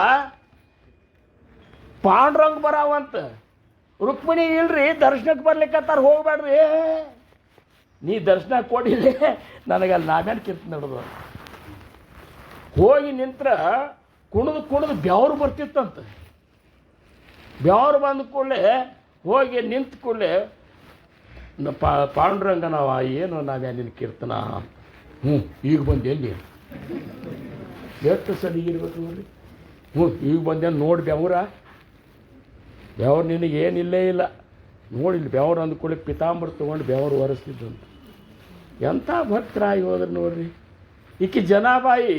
[SPEAKER 1] ಪಾಂಡುರಂಗ ಬರಾವಂತ, ರುಕ್ಮಿಣಿ ಇಲ್ರಿ ದರ್ಶನಕ್ಕೆ ಬರ್ಲಿಕ್ಕತ್ತಾರ, ಹೋಗ್ಬೇಡ್ರಿ, ನೀ ದರ್ಶನ ಕೊಡಿಲ್ಲ ನನಗೆ ಅಲ್ಲಿ ನಾವೇನು ಕೀರ್ತನೆ ನಡೆದು. ಹೋಗಿ ನಿಂತ್ರ ಕುಣಿದು ಬೆವರು ಬರ್ತಿತ್ತಂತ. ಬೆವರು ಬಂದ ಕೂಡಲೇ ಹೋಗಿ ನಿಂತ ಕೂಡಲೇ ಪಾಂಡುರಂಗ ಏನು ನಾವೇನಿನ ಕೀರ್ತನ, ಈಗ ಬಂದು ಎಲ್ಲಿ ಎಷ್ಟು ಸಲಿಗಿರ್ಬೇಕು ನೋಡ್ರಿ, ಈಗ ಬಂದೇನು ನೋಡಿ ಬೆವರು ನಿನಗೆ ಏನಿಲ್ಲೇ ಇಲ್ಲ ನೋಡಿಲ್ಲ. ಬೆವರು ಅಂದ್ಕೊಳ್ಳಿ ಪಿತಾಂಬರ ತೊಗೊಂಡು ಬೆವರು ಒರೆಸ್ತಿದ್ದಂತ. ಎಂಥ ಭಕ್ತರಾಗಿ ಹೋದ್ರೆ ನೋಡ್ರಿ. ಈಕೆ ಜನಾಬಾಯಿ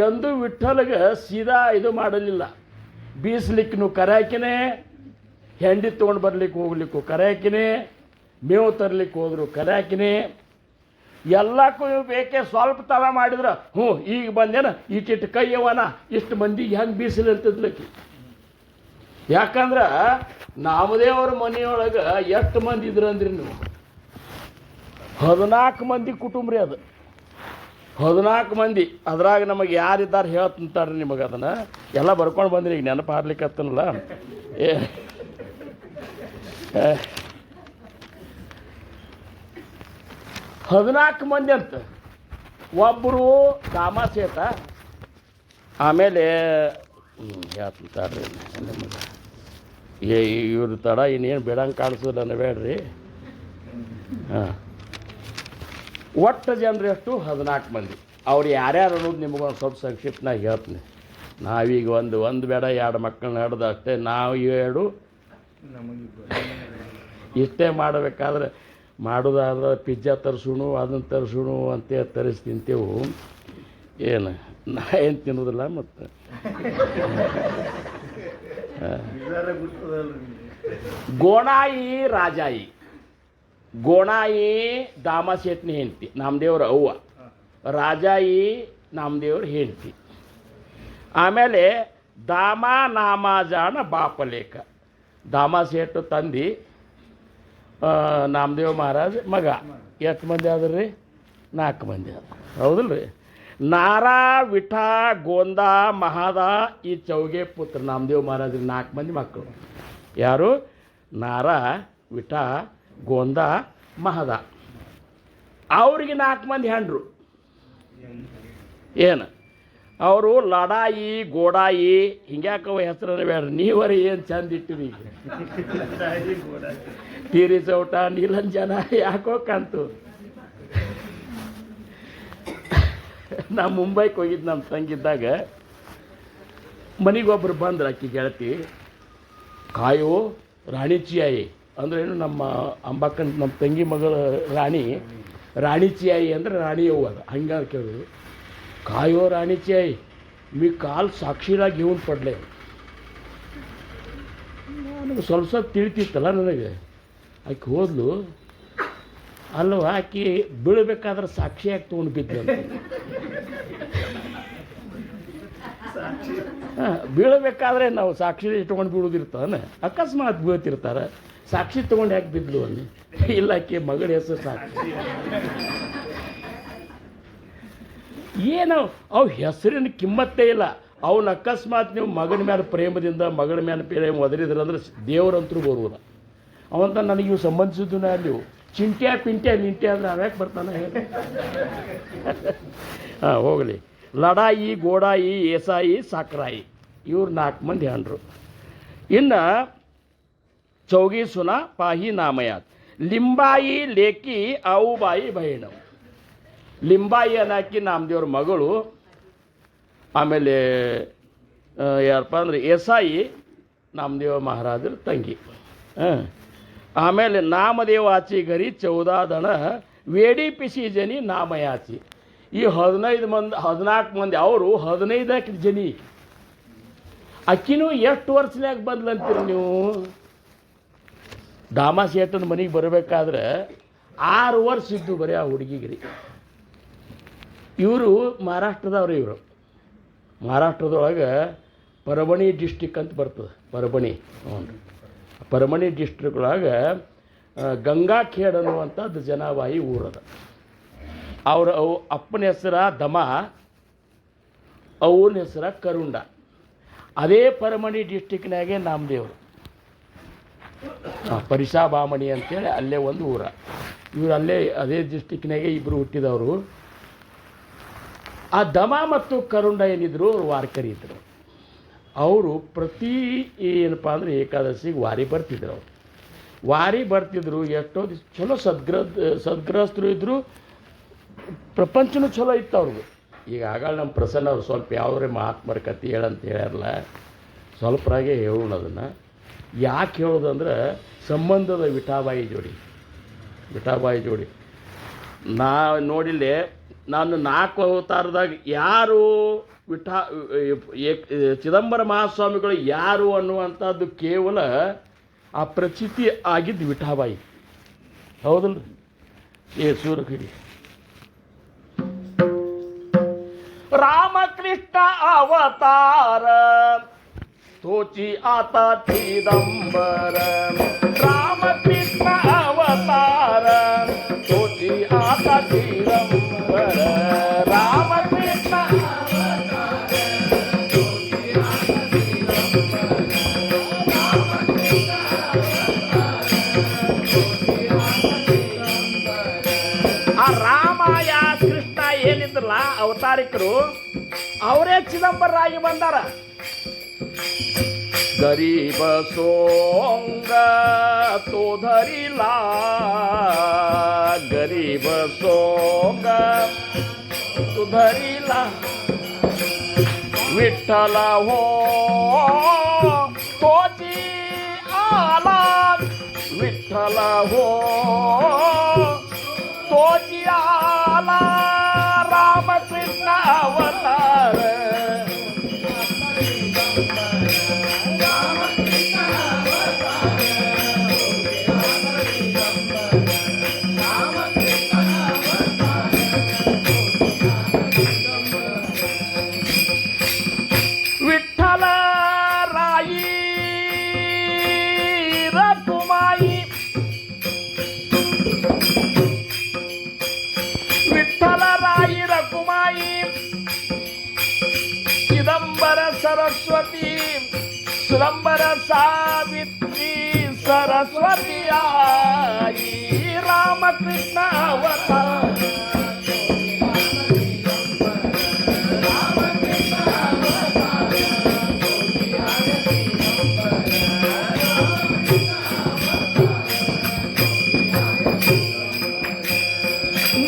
[SPEAKER 1] ಎಂದೂ ವಿಠ್ಠಲಿಗೆ ಸೀದಾ ಇದು ಮಾಡಲಿಲ್ಲ. ಬೀಸ್ಲಿಕ್ಕೂ ಕರೆಯಾಕಿನೇ, ಹೆಂಡಿ ತೊಗೊಂಡು ಬರ್ಲಿಕ್ಕೆ ಹೋಗ್ಲಿಕ್ಕೂ ಕರೆಯಾಕಿನೇ, ಮೇವು ತರ್ಲಿಕ್ಕೆ ಹೋದ್ರು ಕರೆಯಾಕಿನೇ, ಎಲ್ಲಕ್ಕೂ ಬೇಕೇ. ಸ್ವಲ್ಪ ತಡ ಮಾಡಿದ್ರೆ ಈಗ ಬಂದೇನ ಇಟ್ಟಿಟ್ಟು ಕೈಯವನ ಇಷ್ಟು ಮಂದಿಗೆ ಹೆಂಗೆ ಬೀಸಲಿರ್ತಿದ್ಲಕ್ಕಿ. ಯಾಕಂದ್ರೆ ನಾಮದೇವ್ರ ಮನೆಯೊಳಗೆ ಎಷ್ಟು ಮಂದಿ ಇದ್ರು ಅಂದ್ರಿ ನೀವು? 14 ಮಂದಿ ಕುಟುಂಬ ರೀ ಅದು. 14 ಮಂದಿ. ಅದ್ರಾಗ ನಮಗೆ ಯಾರಿದ್ದಾರೆ ಹೇಳ್ತಂತಾರೆ ನಿಮಗೆ. ಅದನ್ನು ಎಲ್ಲ ಬರ್ಕೊಂಡು ಬಂದ್ರಿ, ಈಗ ನೆನಪು ಹಾರ್ಲಿಕ್ಕತ್ತನಲ್ಲ. 14 ಮಂದಿ ಅಂತ. ಒಬ್ಬರು ದಾಮಾಸೇತ, ಆಮೇಲೆ ಹೇಳ್ತಂತಾರೆ ನಿಮಗೆ ಇವ್ರ ತಡ ಇನ್ನೇನು ಬಿಡಂಗೆ ಕಾಣಿಸೋಲ್ಲ ಅನ್ನಬೇಡ್ರಿ. ಒಟ್ಟು ಜನರು ಎಷ್ಟು 14 ಮಂದಿ. ಅವ್ರು ಯಾರ್ಯಾರು ಅನ್ನೋದು ನಿಮಗೊಂದು ಸ್ವಲ್ಪ ಸಂಕ್ಷಿಪ್ತನಾಗಿ ಹೇಳ್ತೀನಿ. ನಾವೀಗ ಒಂದು ಬೇಡ 2 ಮಕ್ಕಳನ್ನ ಹಿಡ್ದು ಅಷ್ಟೇ. ನಾವು 7 ಇಷ್ಟೇ ಮಾಡಬೇಕಾದ್ರೆ ಮಾಡೋದಾದ್ರೆ ಪಿಜ್ಜಾ ತರಿಸೋಣ ಅದನ್ನು ತರಿಸೋಣ ಅಂತೇಳಿ ತರಿಸಿ ತಿಂತೇವು. ಏನು ನಾ ಏನು ತಿನ್ನೋದಿಲ್ಲ. ಮತ್ತು ಗೋಣಾಯಿ ರಾಜಾಯಿ. ಗೋಣಾಯಿ ದಾಮಾಸೇಟ್ನಿ ಹೆಂಡತಿ, ನಾಮದೇವ್ರ ಅವ್ವ. ರಾಜಾಯಿ ನಾಮದೇವ್ರ ಹೆಂಡತಿ. ಆಮೇಲೆ ದಾಮ ನಾಮಾಜಾಣ ಬಾಪಲೇಖ. ದಾಮಾಸೇಟು ತಂದು ನಾಮದೇವ ಮಹಾರಾಜ್ ಮಗ. ಎಷ್ಟು ಮಂದಿ ಆದ್ರಿ? 4 ಮಂದಿ ಆದ. ಹೌದಿಲ್ಲ ರೀ? ನಾರಾ ವಿಠ ಗೋಂದ ಮಹಾದ ಈ ಚೌಗೆ ಪುತ್ರ. ನಾಮದೇವ ಮಹಾರಾಜ್ರಿಗೆ 4 ಮಂದಿ ಮಕ್ಕಳು. ಯಾರು? ನಾರಾ ವಿಠ ಗೋಂದ ಮಹದ. ಅವ್ರಿಗೆ 4 ಮಂದಿ ಹೆಂಡ್ರು. ಏನು ಅವರು ಲಡಾಯಿ ಗೋಡಾಯಿ ಹಿಂಗ್ಯಾಕವ ಹೆಸರನ್ನ ಬೇಡ. ನೀವರಿ ಏನು ಚಂದ ಇಟ್ಟಿರಿ. ತೀರಿ ಚೌಟ ನೀಲಂಜನ ಯಾಕೋ ಕಂತು. ನಾ ಮುಂಬೈಗೆ ಹೋಗಿದ್ದು ನಮ್ಮ ತಂಗಿದ್ದಾಗ ಮನೆಗೊಬ್ಬರು ಬಂದ್ರೆ ಅಕ್ಕಿ ಗೆಳತಿ, ಕಾಯೋ ರಾಣಿ ಚಿಯಾಯಿ ಅಂದ್ರೇನು, ನಮ್ಮ ಅಂಬಕ್ಕನ ನಮ್ಮ ತಂಗಿ ಮಗಳ ರಾಣಿ ಚಿಯಾಯಿ ಅಂದ್ರೆ ರಾಣಿಯವ್ವ. ಅದು ಹಂಗೆ ಕೇಳೋದು. ಕಾಯೋ ರಾಣಿ ಚಿಯಾಯಿ मी काल साक्षीला घेऊन पडले. ನನಗೆ ಸ್ವಲ್ಪ ತಿಳಿತಿತ್ತಲ್ಲ ನನಗೆ. ಆಕೆ ಹೋದ್ಲು ಅಲ್ವ, ಆಕೆ ಬೀಳಬೇಕಾದ್ರೆ ಸಾಕ್ಷಿಯಾಗಿ ತೊಗೊಂಡು ಬಿದ್ದು. ಬೀಳಬೇಕಾದ್ರೆ ನಾವು ಸಾಕ್ಷಿ ಇಟ್ಕೊಂಡು ಬೀಳೋದಿರ್ತಾನೆ, ಅಕಸ್ಮಾತ್ ಬೀಳ್ತಿರ್ತಾರೆ, ಸಾಕ್ಷಿ ತೊಗೊಂಡು ಯಾಕೆ ಬಿದ್ಲು ಅಲ್ಲಿ? ಇಲ್ಲ, ಆಕೆ ಮಗಳ ಹೆಸರು ಸಾಕ್ಷಿ. ಏನು ಅವು ಹೆಸರಿನ ಕಿಮ್ಮತ್ತೇ ಇಲ್ಲ. ಅವನ ಅಕಸ್ಮಾತ್ ನೀವು ಮಗನ ಮೇಲೆ ಪ್ರೇಮದಿಂದ ಮಗಳ ಮೇಲೆ ಪ್ರೇಮ ಒದರಿದ್ರಂದ್ರೆ ದೇವರಂತರೂ ಬರುವುದ. ಅವಂತ ನನಗೆ ಇವು ಸಂಬಂಧಿಸಿದ್ದು ನೀವು ಚಿಂಟ್ಯಾ ಪಿಂಟ್ಯಾ ನಿಂಟ್ಯಾ ಅಂದರೆ ಅವ್ಯಾಕೆ ಬರ್ತಾನೆ? ಹಾಂ, ಹೋಗಲಿ. ಲಡಾಯಿ, ಗೋಡಾಯಿ, ಏಸಾಯಿ, ಸಾಕ್ರಾಯಿ, ಇವ್ರು 4 ಮಂದಿ ಹೆಂಡ್ರು. ಇನ್ನು ಚೌಗಿ ಸುನ ಪಾಹಿ ನಾಮಯಾತ್, ಲಿಂಬಾಯಿ ಲೇಕಿ ಆವುಬಾಯಿ ಬೈಣವ್. ಲಿಂಬಾಯಿ ಅನ್ನಾಕಿ ನಾಮದೇವ್ರ ಮಗಳು. ಆಮೇಲೆ ಯಾರಪ್ಪ ಅಂದರೆ ಏಸಾಯಿ ನಾಮದೇವ ಮಹಾರಾಜರ ತಂಗಿ. ಆಮೇಲೆ ನಾಮದೇವಾಚಿ ಗರಿ 14 ದಣ ವೇಡಿ ಪಿಸಿ ಜನಿ ನಾಮಯಾಚಿ. ಈ 14 ಮಂದಿ ಅವರು 15 ಜನಿ. ಅಕ್ಕಿನೂ ಎಷ್ಟು ವರ್ಷನ್ಯಾಗ ಬಂದ್ಲಂತೀರಿ ನೀವು? ದಾಮಾಶೇಟನ ಮನೆಗೆ ಬರಬೇಕಾದ್ರೆ 6 ವರ್ಷ ಇದ್ದು ಬರೀ ಆ ಹುಡುಗಿಗಿರಿ. ಇವರು ಮಹಾರಾಷ್ಟ್ರದವ್ರು. ಇವರು ಮಹಾರಾಷ್ಟ್ರದೊಳಗೆ ಪರಭಣಿ ಡಿಸ್ಟಿಕ್ ಅಂತ ಬರ್ತದೆ. ಪರಭಣಿ, ಹ್ಞೂ, ಪರಭಣಿ ಡಿಸ್ಟ್ರಿಕ್ ಒಳಗೆ ಗಂಗಾಖೇಡ್ ಅನ್ನುವಂಥದ್ದು ಜನಾವಾಹಿ ಊರದ. ಅಪ್ಪನ ಹೆಸರ ದಮ, ಅವನ ಹೆಸರ ಕರುಂಡ. ಅದೇ ಪರಮಣಿ ಡಿಸ್ಟಿಕ್ನಾಗೆ ನಾಮದೇವರು, ಪರಿಸಾಬಾಮಣಿ ಅಂತೇಳಿ ಅಲ್ಲೇ ಒಂದು ಊರ. ಇವರು ಅಲ್ಲೇ ಅದೇ ಡಿಸ್ಟಿಕ್ನಾಗೆ ಇಬ್ಬರು ಹುಟ್ಟಿದವರು. ಆ ದಮ ಮತ್ತು ಕರುಂಡ ಏನಿದ್ರು ಅವರು ವಾರ್ಕರಿ ಇದ್ದರು. ಅವರು ಪ್ರತಿ ಏನಪ್ಪ ಅಂದರೆ ಏಕಾದಶಿಗೆ ವಾರಿ ಬರ್ತಿದ್ರು. ಅವರು ವಾರಿ ಬರ್ತಿದ್ರು. ಎಷ್ಟೋ ದಿವಸ ಚಲೋ ಸದ್ಗ್ರಹಸ್ಥರು ಇದ್ದರು. ಪ್ರಪಂಚನೂ ಚಲೋ ಇತ್ತು ಅವ್ರಿಗೂ. ಈಗ ಆಗಾಗ ನಮ್ಮ ಪ್ರಸನ್ನ ಅವ್ರು ಸ್ವಲ್ಪ ಯಾವುದೇ ಮಹಾತ್ಮರ ಕತೆ ಹೇಳಂತ ಹೇಳ್ಯಾರಲ್ಲ, ಸ್ವಲ್ಪರಾಗೆ ಹೇಳೋಣ. ಅದನ್ನು ಯಾಕೆ ಹೇಳೋದಂದ್ರೆ ಸಂಬಂಧದ ವಿಠಾಬಾಯಿ ಜೋಡಿ ನಾ ನೋಡಿಲ್ಲೇ. ನಾನು 4 ಅವತಾರದಾಗ ಯಾರು ಚಿದಂಬರ ಮಹಾಸ್ವಾಮಿಗಳು ಯಾರು ಅನ್ನುವಂಥದ್ದು ಕೇವಲ ಆ ಪ್ರಚಿತಿ ಆಗಿದ್ದು ವಿಠಾಬಾಯಿ. ಹೌದಲ್ರಿ? ಸೂರಕಿಡಿ ರಾಮಕೃಷ್ಣ ಅವತಾರ ತೋಚಿ ಆತ ಚಿದಂಬರ. ರಾಮಕೃಷ್ಣ ಅವತಾರ ತೋಚಿ ಆತ ಚಿದಂಬರ. ರಾಮಕೃಷ್ಣ ಆ ರಾಮಾಯ ಕೃಷ್ಣ ಏನಿದ್ರಲ್ಲ ಅವತಾರಿಕರು, ಅವರೇ ಚಿದಂಬರಾಗಿ ಬಂದಾರ. ಗರೀಬ ಸೋಂಗ ತೋ ಧರಿಲಾ, ಗರೀಬ ಸೋಂಗ ತೋ ಧರಿಲಾ. ವಿಠ್ಠಲ ಹೋ ತೋಚಿ ಆಲಾ, ವಿಠ್ಠಲ ಹೋ ತೋಚಿ ಆಲಾ. ರಾಮಕೃಷ್ಣ ಅವತಾರ ವಿಠ್ಠಲ ರಾಯಿ ರಕುಮಾಯಿ. ವಿಠ್ಠಲ ರಾಯಿ ರಕುಮಾಯಿ ಚಿದಂಬರ ಸರಸ್ವತಿ ಸುರಂಬರ ಸಾವಿತ್ರಿ ಸರಸ್ವತಿಯಾಯಿ. ರಾಮಕೃಷ್ಣ ಅವತಾರ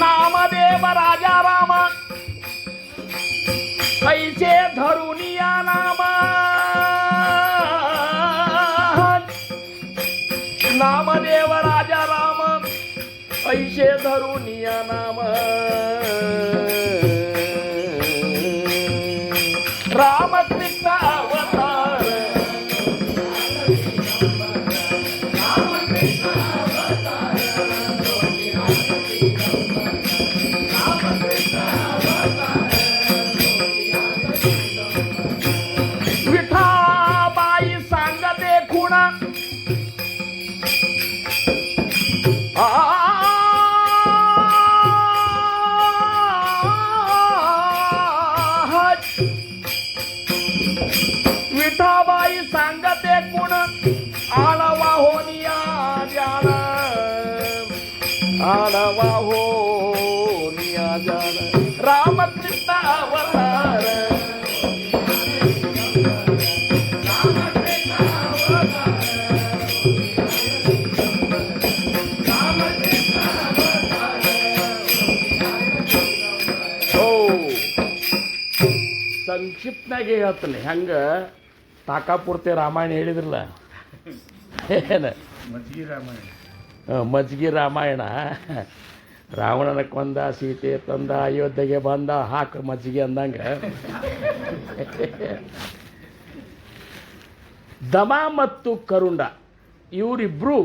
[SPEAKER 1] नामदेव राजा राम ऐसे धरुनिया नाम. नामदेव राजा राम ऐसे धरुनिया नाम. रामकृष्ण अवतार विठाबाई सांगते गुण आळवा होनिया जाण आळवा होनिया जाण रामकृष्ण अवतार ಸಂಕ್ಷಿಪ್ತನಾಗಿ ಹೇಳ್ತಾನೆ ಹೆಂಗೆ ತಾಕಾಪೂರ್ತಿ ರಾಮಾಯಣ ಹೇಳಿದ್ರಲ್ಲ ಏನು ಮಜ್ಗಿ ರಾಮಾಯಣ ರಾವಣನ ಕೊಂದ ಸೀತೆ ತಂದ ಅಯೋಧ್ಯೆಗೆ ಬಂದ ಹಾಕ ಮಜ್ಜಿಗೆ ಅಂದಂಗೆ ದಮ ಮತ್ತು ಕರುಂಡ ಇವರಿಬ್ಬರು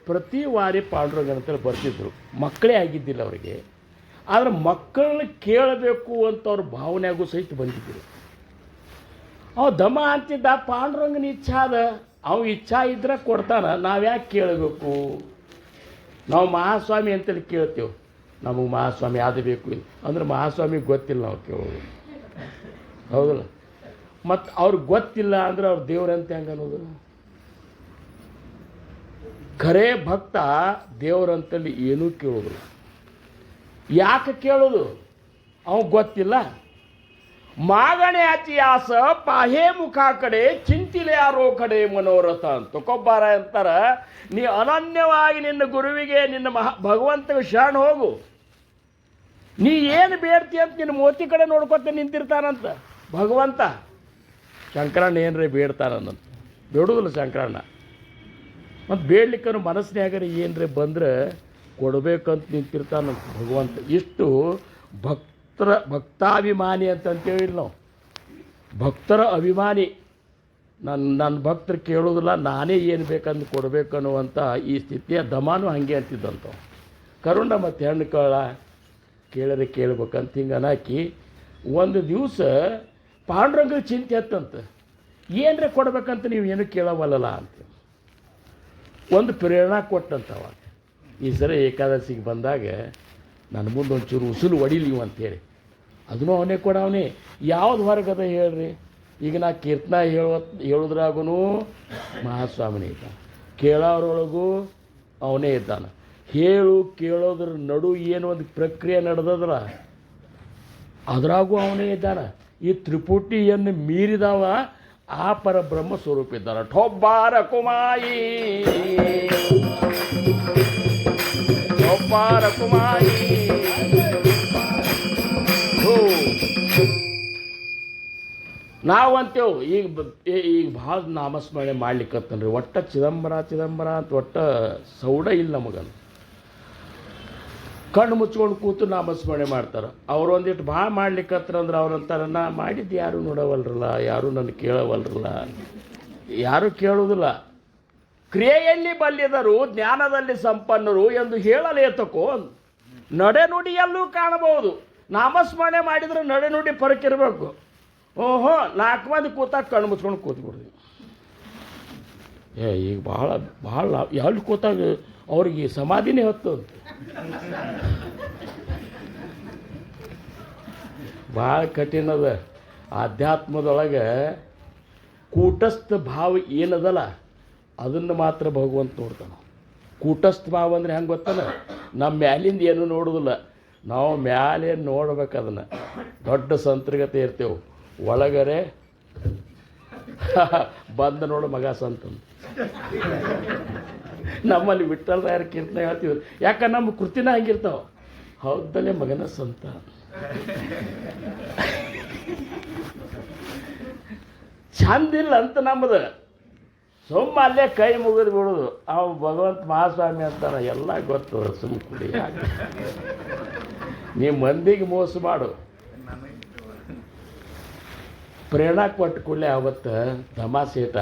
[SPEAKER 1] ಪ್ರತಿ ವಾರಿ ಪಾಂಡುರಂಗನಂತಲ್ಲಿ ಬರ್ತಿದ್ರು. ಮಕ್ಕಳೇ ಆಗಿದ್ದಿಲ್ಲ ಅವರಿಗೆ, ಆದರೆ ಮಕ್ಕಳನ್ನ ಕೇಳಬೇಕು ಅಂತ ಅವ್ರ ಭಾವನೆಯಾಗೂ ಸಹಿತ ಬಂದಿದ್ದರು. ಅವ ದಮ ಅಂತಿದ್ದ ಪಾಂಡುರಂಗನ ಇಚ್ಛಾ ಅದ, ಅವ ಇಚ್ಛಾ ಇದ್ರೆ ಕೊಡ್ತಾನೆ, ನಾವ್ಯಾಕೆ ಕೇಳಬೇಕು? ನಾವು ಮಹಾಸ್ವಾಮಿ ಅಂತೇಳಿ ಕೇಳ್ತೇವೆ, ನಮಗೆ ಮಹಾಸ್ವಾಮಿ ಅದು ಬೇಕು ಇಲ್ಲ ಅಂದ್ರೆ ಮಹಾಸ್ವಾಮಿಗೆ ಗೊತ್ತಿಲ್ಲ ನಾವು ಕೇಳೋದು, ಹೌದಲ್ಲ? ಮತ್ತು ಅವ್ರಿಗೆ ಗೊತ್ತಿಲ್ಲ ಅಂದ್ರೆ ಅವ್ರ ದೇವ್ರಂತ ಹೆಂಗೆ ಅನ್ನೋದು? ಖರೇ ಭಕ್ತ ದೇವ್ರಂತಲ್ಲಿ ಏನೂ ಕೇಳೋದಿಲ್ಲ. ಯಾಕೆ ಕೇಳೋದು? ಅವ್ ಗೊತ್ತಿಲ್ಲ. ಮಾಗಣೆ ಆಸ ಪಾಹೇ ಮುಖ ಕಡೆ ಚಿಂತಿಲೆ ಯಾರೋ ಕಡೆ ಮನೋರಥ ಅಂತ ಕೊಬ್ಬಾರ ಅಂತಾರ. ನೀ ಅನನ್ಯವಾಗಿ ನಿನ್ನ ಗುರುವಿಗೆ ನಿನ್ನ ಭಗವಂತಗೆ ಶರಣ ಹೋಗು. ನೀ ಏನು ಬೇಡ್ತಿ ಅಂತ ನಿನ್ನ ಮೋತಿ ಕಡೆ ನೋಡ್ಕೊತ ನಿಂತಿರ್ತಾನಂತ ಭಗವಂತ. ಶಂಕರಣ್ಣ ಏನರೇ ಬೇಡ್ತಾನಂತ, ಬೇಡುವುದಿಲ್ಲ ಶಂಕರಣ್ಣ. ಮತ್ತು ಬೇಡ್ಲಿಕ್ಕನು ಮನಸ್ಸಿನಾಗರೆ ಏನರೇ ಬಂದರೆ ಕೊಡಬೇಕಂತ ನಿಂತಿರ್ತಾನಂತ ಭಗವಂತ. ಇಷ್ಟು ಭಕ್ತಾಭಿಮಾನಿ ಅಂತೇಳಿ ನಾವು ಭಕ್ತರ ಅಭಿಮಾನಿ. ನನ್ನ ಭಕ್ತರು ಕೇಳೋದಿಲ್ಲ, ನಾನೇ ಏನು ಬೇಕಂದು ಕೊಡಬೇಕನ್ನುವಂಥ ಈ ಸ್ಥಿತಿಯ ದಮಾನು ಹಾಗೆ ಅಂತಿದ್ದಂಥ. ಕರುಂಡ ಮತ್ತು ಹೆಣ್ಣು ಕಳ್ಳ ಕೇಳರೆ ಕೇಳ್ಬೇಕಂತ ಹಿಂಗೆ ಅನಾಕಿ ಒಂದು ದಿವಸ ಪಾಂಡುರಂಗ ಚಿಂತೆ ಹತ್ತಂತ, ಏನರೇ ಕೊಡ್ಬೇಕಂತ ನೀವು ಏನೂ ಕೇಳವಲ್ಲ ಅಂತ ಒಂದು ಪ್ರೇರಣಾ ಕೊಟ್ಟಂತವ. ಈ ಸರಿ ಏಕಾದಶಿಗೆ ಬಂದಾಗ ನನ್ನ ಮುಂದೆ ಒಂಚೂರು ಉಸುಲು ಹೊಡಿಲಿ ಅಂತೇಳಿ ಅದನ್ನು ಅವನೇ ಕೊಡವನೇ. ಯಾವ್ದು ಹೊರಗದ ಹೇಳ್ರಿ? ಈಗ ನಾ ಕೀರ್ತನ ಹೇಳೋದ್ರಾಗೂ ಮಹಾಸ್ವಾಮಿನೇ ಇದ್ದಾನೆ, ಕೇಳೋರೊಳಗೂ ಅವನೇ ಇದ್ದಾನೆ. ಹೇಳು ಕೇಳೋದ್ರ ನಡು ಏನು ಒಂದು ಪ್ರಕ್ರಿಯೆ ನಡೆದದ್ರ ಅದ್ರಾಗೂ ಅವನೇ ಇದ್ದಾನೆ. ಈ ತ್ರಿಪುಟಿಯನ್ನು ಮೀರಿದವ ಆ ಪರಬ್ರಹ್ಮ ಸ್ವರೂಪ ಇದ್ದಾನೆ. ಠೊಬ್ಬಾರ ಕುಮಾಯಿ ಠೊಬ್ಬಾರ ಕುಮಾಯಿ. ನಾವಂತೇವು ಈಗ ಭಾಳ ನಾಮಸ್ಮರಣೆ ಮಾಡ್ಲಿಕ್ಕತ್ತನ್ರಿ. ಒಟ್ಟ ಚಿದಂಬರ ಚಿದಂಬರ ಅಂತ ಒಟ್ಟ ಸೌಡ ಇಲ್ಲ ನಮಗನ್ನು. ಕಣ್ಣು ಮುಚ್ಕೊಂಡು ಕೂತು ನಾಮಸ್ಮರಣೆ ಮಾಡ್ತಾರೆ. ಅವ್ರು ಒಂದಿಟ್ಟು ಭಾಳ ಮಾಡ್ಲಿಕ್ಕತ್ರ ಅಂದ್ರೆ ಅವ್ರಂತಾರೆ, ನಾ ಮಾಡಿದ್ದು ಯಾರೂ ನೋಡವಲ್ರಲ್ಲ, ಯಾರೂ ನನ್ನ ಕೇಳವಲ್ರಲ್ಲ, ಯಾರೂ ಕೇಳೋದಿಲ್ಲ. ಕ್ರಿಯೆಯಲ್ಲಿ ಬಲ್ಲಿದರು ಜ್ಞಾನದಲ್ಲಿ ಸಂಪನ್ನರು ಎಂದು ಹೇಳಲೇತಕೋ. ನಡೆನುಡಿಯಲ್ಲೂ ಕಾಣಬಹುದು. ನಾಮಸ್ಮರಣೆ ಮಾಡಿದ್ರೆ ನಡೆನುಡಿ ಪರಕಿರಬೇಕು. ಓಹೋ 4 ಮಂದಿ ಕೂತಾಗ ಕಣ್ಣು ಮುಚ್ಕೊಂಡು ಕೂತ್ಬಿಡ್ರಿ. ಈಗ ಭಾಳ ಎಲ್ಲಿ ಕೂತಾಗ ಅವ್ರಿಗೆ ಸಮಾಧಿನೇ ಹೊತ್ತು ಅಂತ ಭಾಳ ಕಠಿಣದ. ಆಧ್ಯಾತ್ಮದೊಳಗೆ ಕೂಟಸ್ಥ ಭಾವ ಏನದಲ್ಲ ಅದನ್ನು ಮಾತ್ರ ಭಗವಂತ ನೋಡ್ತಾನೆ. ಕೂಟಸ್ಥ ಭಾವ ಅಂದರೆ ಹೆಂಗೆ ಗೊತ್ತಾನ? ನಮ್ಮ ಮ್ಯಾಲಿಂದ ಏನೂ ನೋಡೋದಿಲ್ಲ, ನಾವು ಮ್ಯಾಲೆ ನೋಡ್ಬೇಕು. ಅದನ್ನು ದೊಡ್ಡ ಸಂತೃಗತೆ ಇರ್ತೇವೆ, ಒಳಗರೆ ಬಂದ ನೋಡು ಮಗ ಸಂತಂದು. ನಮ್ಮಲ್ಲಿ ವಿಠ್ಠಲ ರಾಯರ ಕೀರ್ತನೆ ಹೇಳ್ತೀವಿ, ಯಾಕೆ ನಮ್ಮ ಕೃತಿನ ಹಂಗಿರ್ತಾವ. ಹೌದಲ್ಲೇ ಮಗನ ಸಂತ. ಚಂದಿಲ್ಲ ಅಂತ ನಮ್ಮದು. ಸುಮ್ಮ ಅಲ್ಲೇ ಕೈ ಮುಗಿದು ಬಿಡೋದು. ಅವು ಭಗವಂತ ಮಹಾಸ್ವಾಮಿ ಅಂತಾನೆ, ಎಲ್ಲ ಗೊತ್ತದ. ಸುಮ್ಮ ಕುಡಿ, ನೀ ಮಂದಿಗೆ ಮೋಸ ಮಾಡು. ಪ್ರೇರಣಾ ಕೊಟ್ಟು ಕೂಡಲೇ ಅವತ್ತು ತಮಾಸೇಟ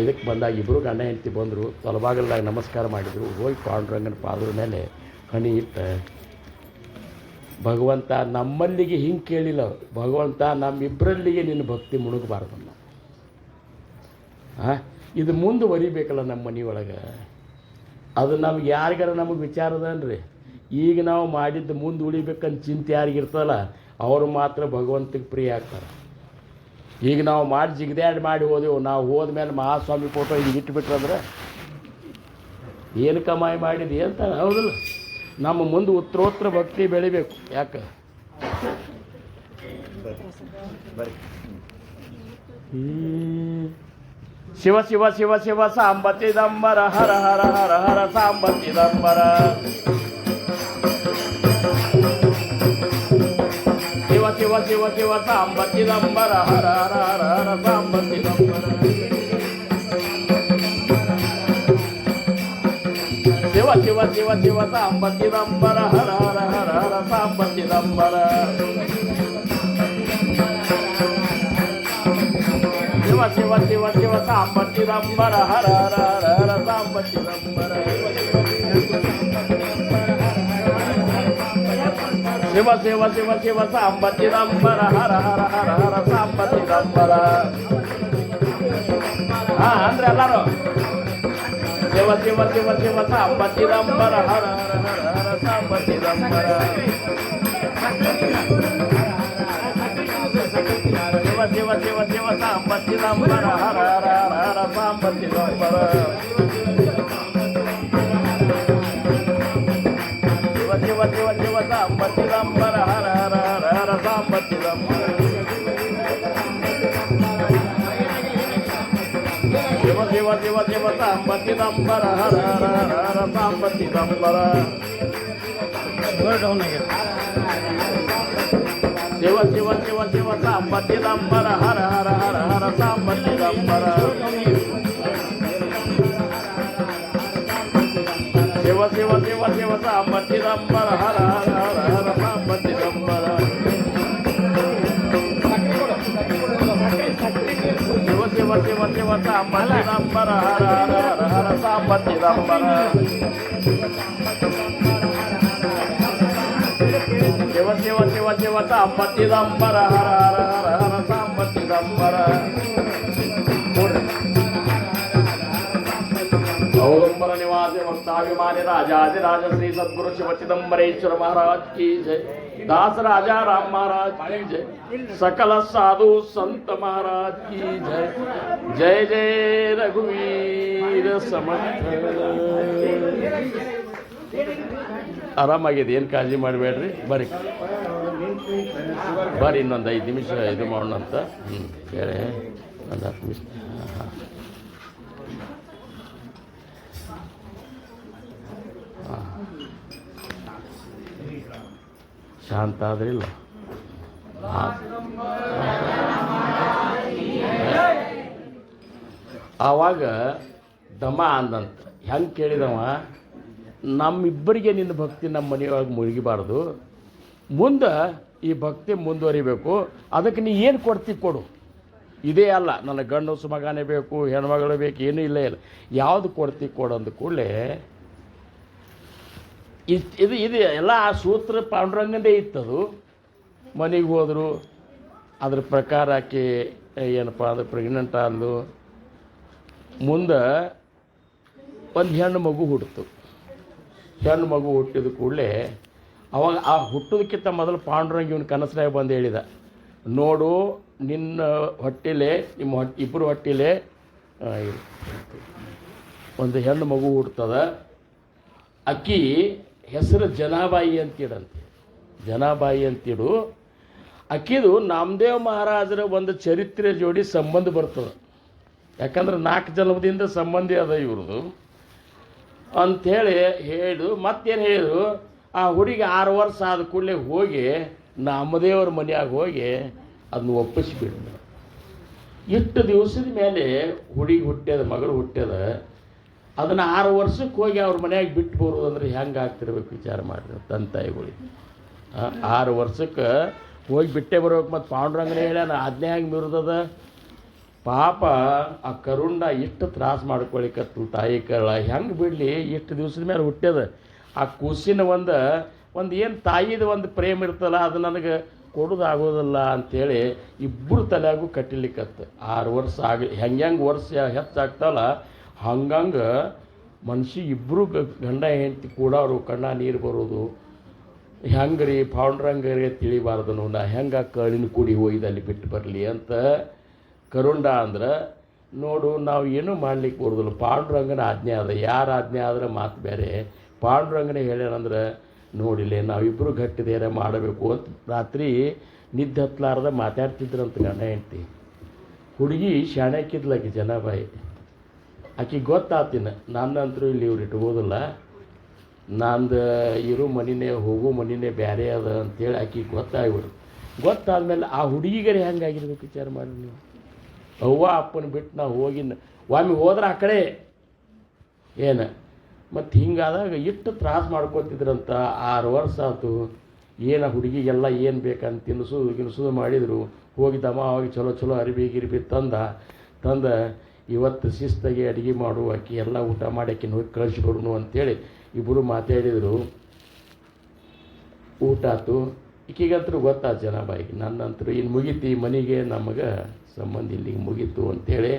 [SPEAKER 1] ಇದಕ್ಕೆ ಬಂದಾಗ ಇಬ್ಬರು ಗಂಡ ಹೆಂಡತಿ ಬಂದರು. ತಲಬಾಗಲ್ದಾಗ ನಮಸ್ಕಾರ ಮಾಡಿದರು. ಹೋಗಿ ಪಾಂಡುರಂಗನ ಪಾದರ ಮೇಲೆ ಹಣಿ ಇಟ್ಟು, ಭಗವಂತ ನಮ್ಮಲ್ಲಿಗೆ ಹಿಂಗೆ ಕೇಳಿಲ್ಲ, ಭಗವಂತ ನಮ್ಮಿಬ್ಬರಲ್ಲಿಗೆ ನಿನ್ನ ಭಕ್ತಿ ಮುಳುಗಬಾರ್ದನ್ನ. ಇದು ಮುಂದುವರಿಬೇಕಲ್ಲ ನಮ್ಮ ಮನೆಯೊಳಗೆ. ಅದು ನಮ್ಗೆ ಯಾರಿಗಾರ ನಮಗೆ ವಿಚಾರದನ್ರಿ. ಈಗ ನಾವು ಮಾಡಿದ್ದು ಮುಂದೆ ಉಳಿಬೇಕಂತ ಚಿಂತೆ ಯಾರಿಗಿರ್ತಲ್ಲ ಅವರು ಮಾತ್ರ ಭಗವಂತಗೆ ಪ್ರಿಯ ಆಗ್ತಾರೆ. ಈಗ ನಾವು ಮಾಡಿ ಜಿಗ್ದ್ಯಾಡಿ ಮಾಡಿ ಹೋದೆವು. ನಾವು ಹೋದ್ಮೇಲೆ ಮಹಾಸ್ವಾಮಿ ಫೋಟೋ ಹಿಂಗೆ ಇಟ್ಬಿಟ್ರಂದ್ರೆ ಏನು ಕಮಾಯಿ ಮಾಡಿದ್ವಿ ಅಂತ ಹೌದಲ್ಲ. ನಮ್ಮ ಮುಂದೆ ಉತ್ತರೋತ್ತರ ಭಕ್ತಿ ಬೆಳಿಬೇಕು. ಯಾಕೆ ಶಿವ ಶಿವ ಶಿವ ಶಿವ ಸಾಂಬತ್ತಿದಂಬರ ಹರ ಹರ ಹರ ಹರ ಸಾಂಬತ್ತಿದಂಬರ ಶಿವ ಶಿವ ಶಿವ ಶಿವ ಸಾಂಬತ್ತಿದಂಬರ ಹರ ಹರ ಹರ ಹರ ಸಾಂಬತ್ತಿದಂಬರ ಶಿವ ಶಿವ ಶಿವ ಶಿವ ಸಾಂಬತ್ತಿದಂಬರ ಹರ ಹರ ಹರ ಹರ ಸಾಂಬತ್ತಿದಂಬರ ಶಿವ ಶಿವ ಶಿವ ಶಿವ ಸಾಂಬತ್ತಿದಂಬರ ಹರ ಹರ ಹರ ಹರ ಸಾಂಬತ್ತಿದಂಬರ ಶಿವ ಶಿವ ಶಿವ ಶಿವ ಸಾಂಬತ್ತಿದಂಬರ ಹರ ಹರ ಹರ ಹರ ಸಾಂಬತ್ತಿದಂಬರ. ಅಂದ್ರೆ ಎಲ್ಲರೂ ಶಿವ ಶಿವ ಶಿವ ಶಿವ ಸಾಂಬತ್ತಿದಂಬರ ಹರ ಹರ ಹರ ಹರ ಸಾಂಬತ್ತಿದಂಬರ ಶಿವ ಶಿವ ಶಿವ ಶಿವ ಸಾಂಬತ್ತಿದಂಬರ ಹರ ಹರ ಹರ ಹರ ಸಾಂಬತ್ತಿದಂಬರ ಶಿವ ಶಿವ ಶಿವ ಶಿವ ಸಾಂಬತ್ತಿದಂಬರ ಹರ ಹರ ಹರ ಹರ ಸಾಂಬತ್ತಿದಂಬರ ಶಿವ ಶಿವ ಶಿವ ಶಿವ ಸಾಂಬತ್ತಿದಂಬರ ಹರ ಹರ ಹರ ಹರ ಸಾಂಬತ್ತಿದಂಬರ ಶಿವ ಶಿವ ಶಿವ ಶಿವ ಸಾಂಬತ್ತಿದಂಬರ ಹರ ಹರ ಹರ ಹರ ಸಾಂಬತ್ತಿದಂಬರ ಶಿವ ಶಿವ ಶಿವ ಶಿವ ಸಾಂಬತ್ತಿದಂಬರ ಹರ ಹರ ಹರ ಹರ ಸಾಂಬತ್ತಿದಂಬರ ಶಿವ ಶಿವ ಶಿವ ಶಿವ ಸಾಂಬತ್ತಿದಂಬರ ಹರ ಹರ ಹರ ಹರ ಸಾಂಬತ್ತಿದಂಬರ ಶಿವ ಶಿವ ಶಿವ ಶಿವ ಸಾಂಬತ್ತಿದಂಬರ ಹರ ಹರ ಹರ ಹರ ಸಾಂಬತ್ತಿದಂಬರ ಔರಂಬರ ನಿವಾಸಿ ಭಕ್ತಾಭಿಮಾನಿ राजाधिराज श्री सद्गुरु शिव चिदंबरेश्वर महाराज की जय. दास राजा राम महाराज की जय. सकल साधु संत महाराज की जय. जय जय रघुवीर समर्थ. ಆರಾಮಾಗಿದೆ, ಏನು ಕಾಳಜಿ ಮಾಡಬೇಡ್ರಿ. ಬರ್ರಿ ಬರ್ರಿ, ಇನ್ನೊಂದು 5 ನಿಮಿಷ ಇದು ಮಾಡೋಣ ಅಂತ. ಹೇಳಿ ಒಂದು 10 ನಿಮಿಷ. ಶಾಂತ ಆದ್ರಿಲ್ಲ. ಆವಾಗ ದಮ ಅಂದಂತ ಹೆಂಗೆ ಕೇಳಿದವ, ನಮ್ಮಿಬ್ಬರಿಗೆ ನಿನ್ನ ಭಕ್ತಿ ನಮ್ಮ ಮನೆಯೊಳಗೆ ಮುಳುಗಿಬಾರ್ದು, ಮುಂದೆ ಈ ಭಕ್ತಿ ಮುಂದುವರಿಬೇಕು. ಅದಕ್ಕೆ ನೀ ಏನು ಕೊಡ್ತಿ ಕೊಡು. ಇದೇ ಅಲ್ಲ, ನನ್ನ ಗಂಡು ಮಗನೇ ಬೇಕು, ಹೆಣ್ಮಗಳು ಬೇಕು, ಏನೂ ಇಲ್ಲ ಇಲ್ಲ, ಯಾವುದು ಕೊಡ್ತಿ ಕೊಡು ಅಂದ ಕೂಡಲೇ ಇದು ಇದು ಎಲ್ಲ ಆ ಸೂತ್ರ ಪಾಂಡುರಂಗಂದೇ ಇತ್ತದು. ಮನೆಗೆ ಹೋದರು, ಅದ್ರ ಪ್ರಕಾರ ಆಕೆ ಏನಪ್ಪ ಅದು ಪ್ರೆಗ್ನೆಂಟ್ ಆದ್ಲು. ಮುಂದೆ ಒಂದು ಹೆಣ್ಣು ಮಗು ಹುಟ್ಟಿತು. ಹೆಣ್ಣು ಮಗು ಹುಟ್ಟಿದ ಕೂಡಲೇ ಅವಾಗ ಆ ಹುಟ್ಟೋದಕ್ಕಿಂತ ಮೊದಲು ಪಾಂಡುರಂಗ ಇವನು ಕನಸನಾಗ ಬಂದು ಹೇಳಿದ, ನೋಡು ನಿನ್ನ ಹೊಟ್ಟೆಲೇ ನಿಮ್ಮ ಇಬ್ಬರು ಹೊಟ್ಟೆಲೇ ಒಂದು ಹೆಣ್ಣು ಮಗು ಹುಡ್ತದ. ಅಕ್ಕಿ ಹೆಸರು ಜನಾಬಾಯಿ ಅಂತಿಡಂತೆ. ಜನಾಬಾಯಿ ಅಂತಿಡು. ಅಕ್ಕಿದು ನಾಮದೇವ್ ಮಹಾರಾಜರ ಒಂದು ಚರಿತ್ರೆ ಜೋಡಿ ಸಂಬಂಧ ಬರ್ತದೆ. ಯಾಕಂದ್ರೆ 4 ಜನ್ಮದಿಂದ ಸಂಬಂಧಿ ಅದ ಇವ್ರದ್ದು ಅಂಥೇಳಿ ಹೇಳು. ಮತ್ತೇನು ಹೇಳಿದ್ರು, ಆ ಹುಡುಗಿ 6 ವರ್ಷ ಆದ ಕೂಡಲೇ ಹೋಗಿ ನಾಮದೇವ್ರ ಮನೆಯಾಗ ಹೋಗಿ ಅದನ್ನ ಒಪ್ಪಿಸಿಬಿಟ್ಟು, ಇಷ್ಟು ದಿವಸದ ಮೇಲೆ ಹುಡುಗಿ ಹುಟ್ಟ್ಯದ, ಮಗಳು ಹುಟ್ಟ್ಯದ. ಅದನ್ನು 6 ವರ್ಷಕ್ಕೆ ಹೋಗಿ ಅವ್ರ ಮನೆಯಾಗ ಬಿಟ್ಟು ಬರೋದು ಅಂದ್ರೆ ಹೆಂಗೆ ಆಗ್ತಿರ್ಬೇಕು ವಿಚಾರ ಮಾಡಿರಿ ತಂದೆ ತಾಯಿಗಳಿಗೆ. 6 ವರ್ಷಕ್ಕೆ ಹೋಗಿ ಬಿಟ್ಟೇ ಬರ್ಬೇಕು. ಮತ್ತು ಪಾಂಡುರಂಗನೇ ಹೇಳ್ಯಾನ, ಅದನ್ನೇ ಹೆಂಗೆ ಮಿರ್ದದ ಪಾಪ. ಆ ಕರುಂಡ ಇಷ್ಟು ತ್ರಾಸ ಮಾಡ್ಕೊಳಿಕತ್ತು ತಾಯಿ ಕರಳ, ಹೆಂಗೆ ಬಿಡಲಿ, ಇಷ್ಟು ದಿವಸದ ಮೇಲೆ ಹುಟ್ಟ್ಯದ. ಆ ಕೂಸಿನ ಒಂದು ಏನು ತಾಯಿದ ಒಂದು ಪ್ರೇಮ ಇರ್ತಲ್ಲ, ಅದು ನನಗೆ ಕೊಡೋದಾಗೋದಿಲ್ಲ ಅಂಥೇಳಿ ಇಬ್ಬರು ತಲೆಯಾಗೂ ಕಟ್ಟಿಲಿಕ್ಕತ್ತು. 6 ವರ್ಷ ಹೆಂಗೆ ವರ್ಷ ಹೆಚ್ಚಾಗ್ತಲ್ಲ ಹಂಗಂಗೆ ಮನುಷ್ಯ ಇಬ್ಬರು ಗಂಡ ಹೆಂಡತಿ ಕೂಡ ಅವರು ಕಣ್ಣ ನೀರು ಬರೋದು. ಹೆಂಗೆ ರೀ ಪಾಂಡುರಂಗರಿಗೆ ತಿಳಿಬಾರ್ದು, ನಾ ಹೆಂಗೆ ಕಳಿನ ಕುಡಿ ಹೋಯ್ದು ಅಲ್ಲಿ ಬಿಟ್ಟು ಬರಲಿ ಅಂತ ಕರುಂಡ ಅಂದ್ರೆ ನೋಡು ನಾವು ಏನೂ ಮಾಡ್ಲಿಕ್ಕೆ ಬರೋದಿಲ್ಲ, ಪಾಂಡುರಂಗನ ಆಜ್ಞೆ ಅದ. ಯಾರ ಆಜ್ಞೆ ಆದ್ರೆ ಮಾತು ಬೇರೆ. ಪಾಂಡುರಂಗನೇ ಹೇಳ್ಯಾರಂದ್ರೆ ನೋಡಿಲ್ಲ ನಾವಿಬ್ಬರು ಗಟ್ಟಿದೇರ ಮಾಡಬೇಕು ಅಂತ ರಾತ್ರಿ ನಿದ್ದೆ ಹತ್ತಲಾರ್ದ ಮಾತಾಡ್ತಿದ್ರಂತ ಗಂಡ ಹೆಂಡ್ತಿ. ಹುಡುಗಿ ಶಾಣಕ್ಕಿದ್ಲಾಕಿ ಜನಾಬಾಯಿ. ಆಕೆಗೆ ಗೊತ್ತಾತಿನ ನನ್ನಂತರೂ ಇಲ್ಲಿ ಇವ್ರು ಇಟ್ಕೋದಿಲ್ಲ, ನಂದು ಇರೋ ಮನಿನೇ ಹೋಗೋ ಮನಿನೇ ಬೇರೆ ಅದ ಅಂತೇಳಿ ಆಕೆಗೆ ಗೊತ್ತಾಗ್ಬಿಡ್ತು. ಗೊತ್ತಾದ್ಮೇಲೆ ಆ ಹುಡುಗಿಗರೆ ಹೆಂಗಾಗಿರ್ಬೇಕು ವಿಚಾರ ಮಾಡಿ ನೀವು. ಅವ್ವ ಅಪ್ಪನ ಬಿಟ್ಟು ನಾವು ಹೋಗಿ ಒಮ್ಮೆ ಹೋದ್ರೆ ಆ ಕಡೆ ಏನು ಮತ್ತು ಹಿಂಗಾದಾಗ ಇಷ್ಟು ತ್ರಾಸು ಮಾಡ್ಕೊತಿದ್ರಂತ. 6 ವರ್ಷ ಆಯ್ತು. ಏನು ಹುಡುಗಿಗೆಲ್ಲ ಏನು ಬೇಕಂತ ಗಿನ್ಸೋದು ಮಾಡಿದರು. ಹೋಗಿ ದಮವಾಗಿ ಚಲೋ ಅರಿಬಿ ತಂದ ಇವತ್ತು ಶಿಸ್ತಾಗಿ ಅಡುಗೆ ಮಾಡು, ಆಕೆ ಎಲ್ಲ ಊಟ ಮಾಡಿ ಆಕಿನ ಹೋಗಿ ಕಳಿಸ್ಬಿಡ್ನು ಅಂತೇಳಿ ಇಬ್ಬರು ಮಾತಾಡಿದರು. ಊಟ ಆಯ್ತು. ಈಗಂತರೂ ಗೊತ್ತಾಯ್ತು ಜನಾಬಾಯಿಗೆ, ನನ್ನಂತರೂ ಇನ್ನು ಮುಗೀತಿ ಮನೆಗೆ, ನಮಗೆ ಸಂಬಂಧ ಇಲ್ಲಿಗೆ ಮುಗೀತು ಅಂಥೇಳಿ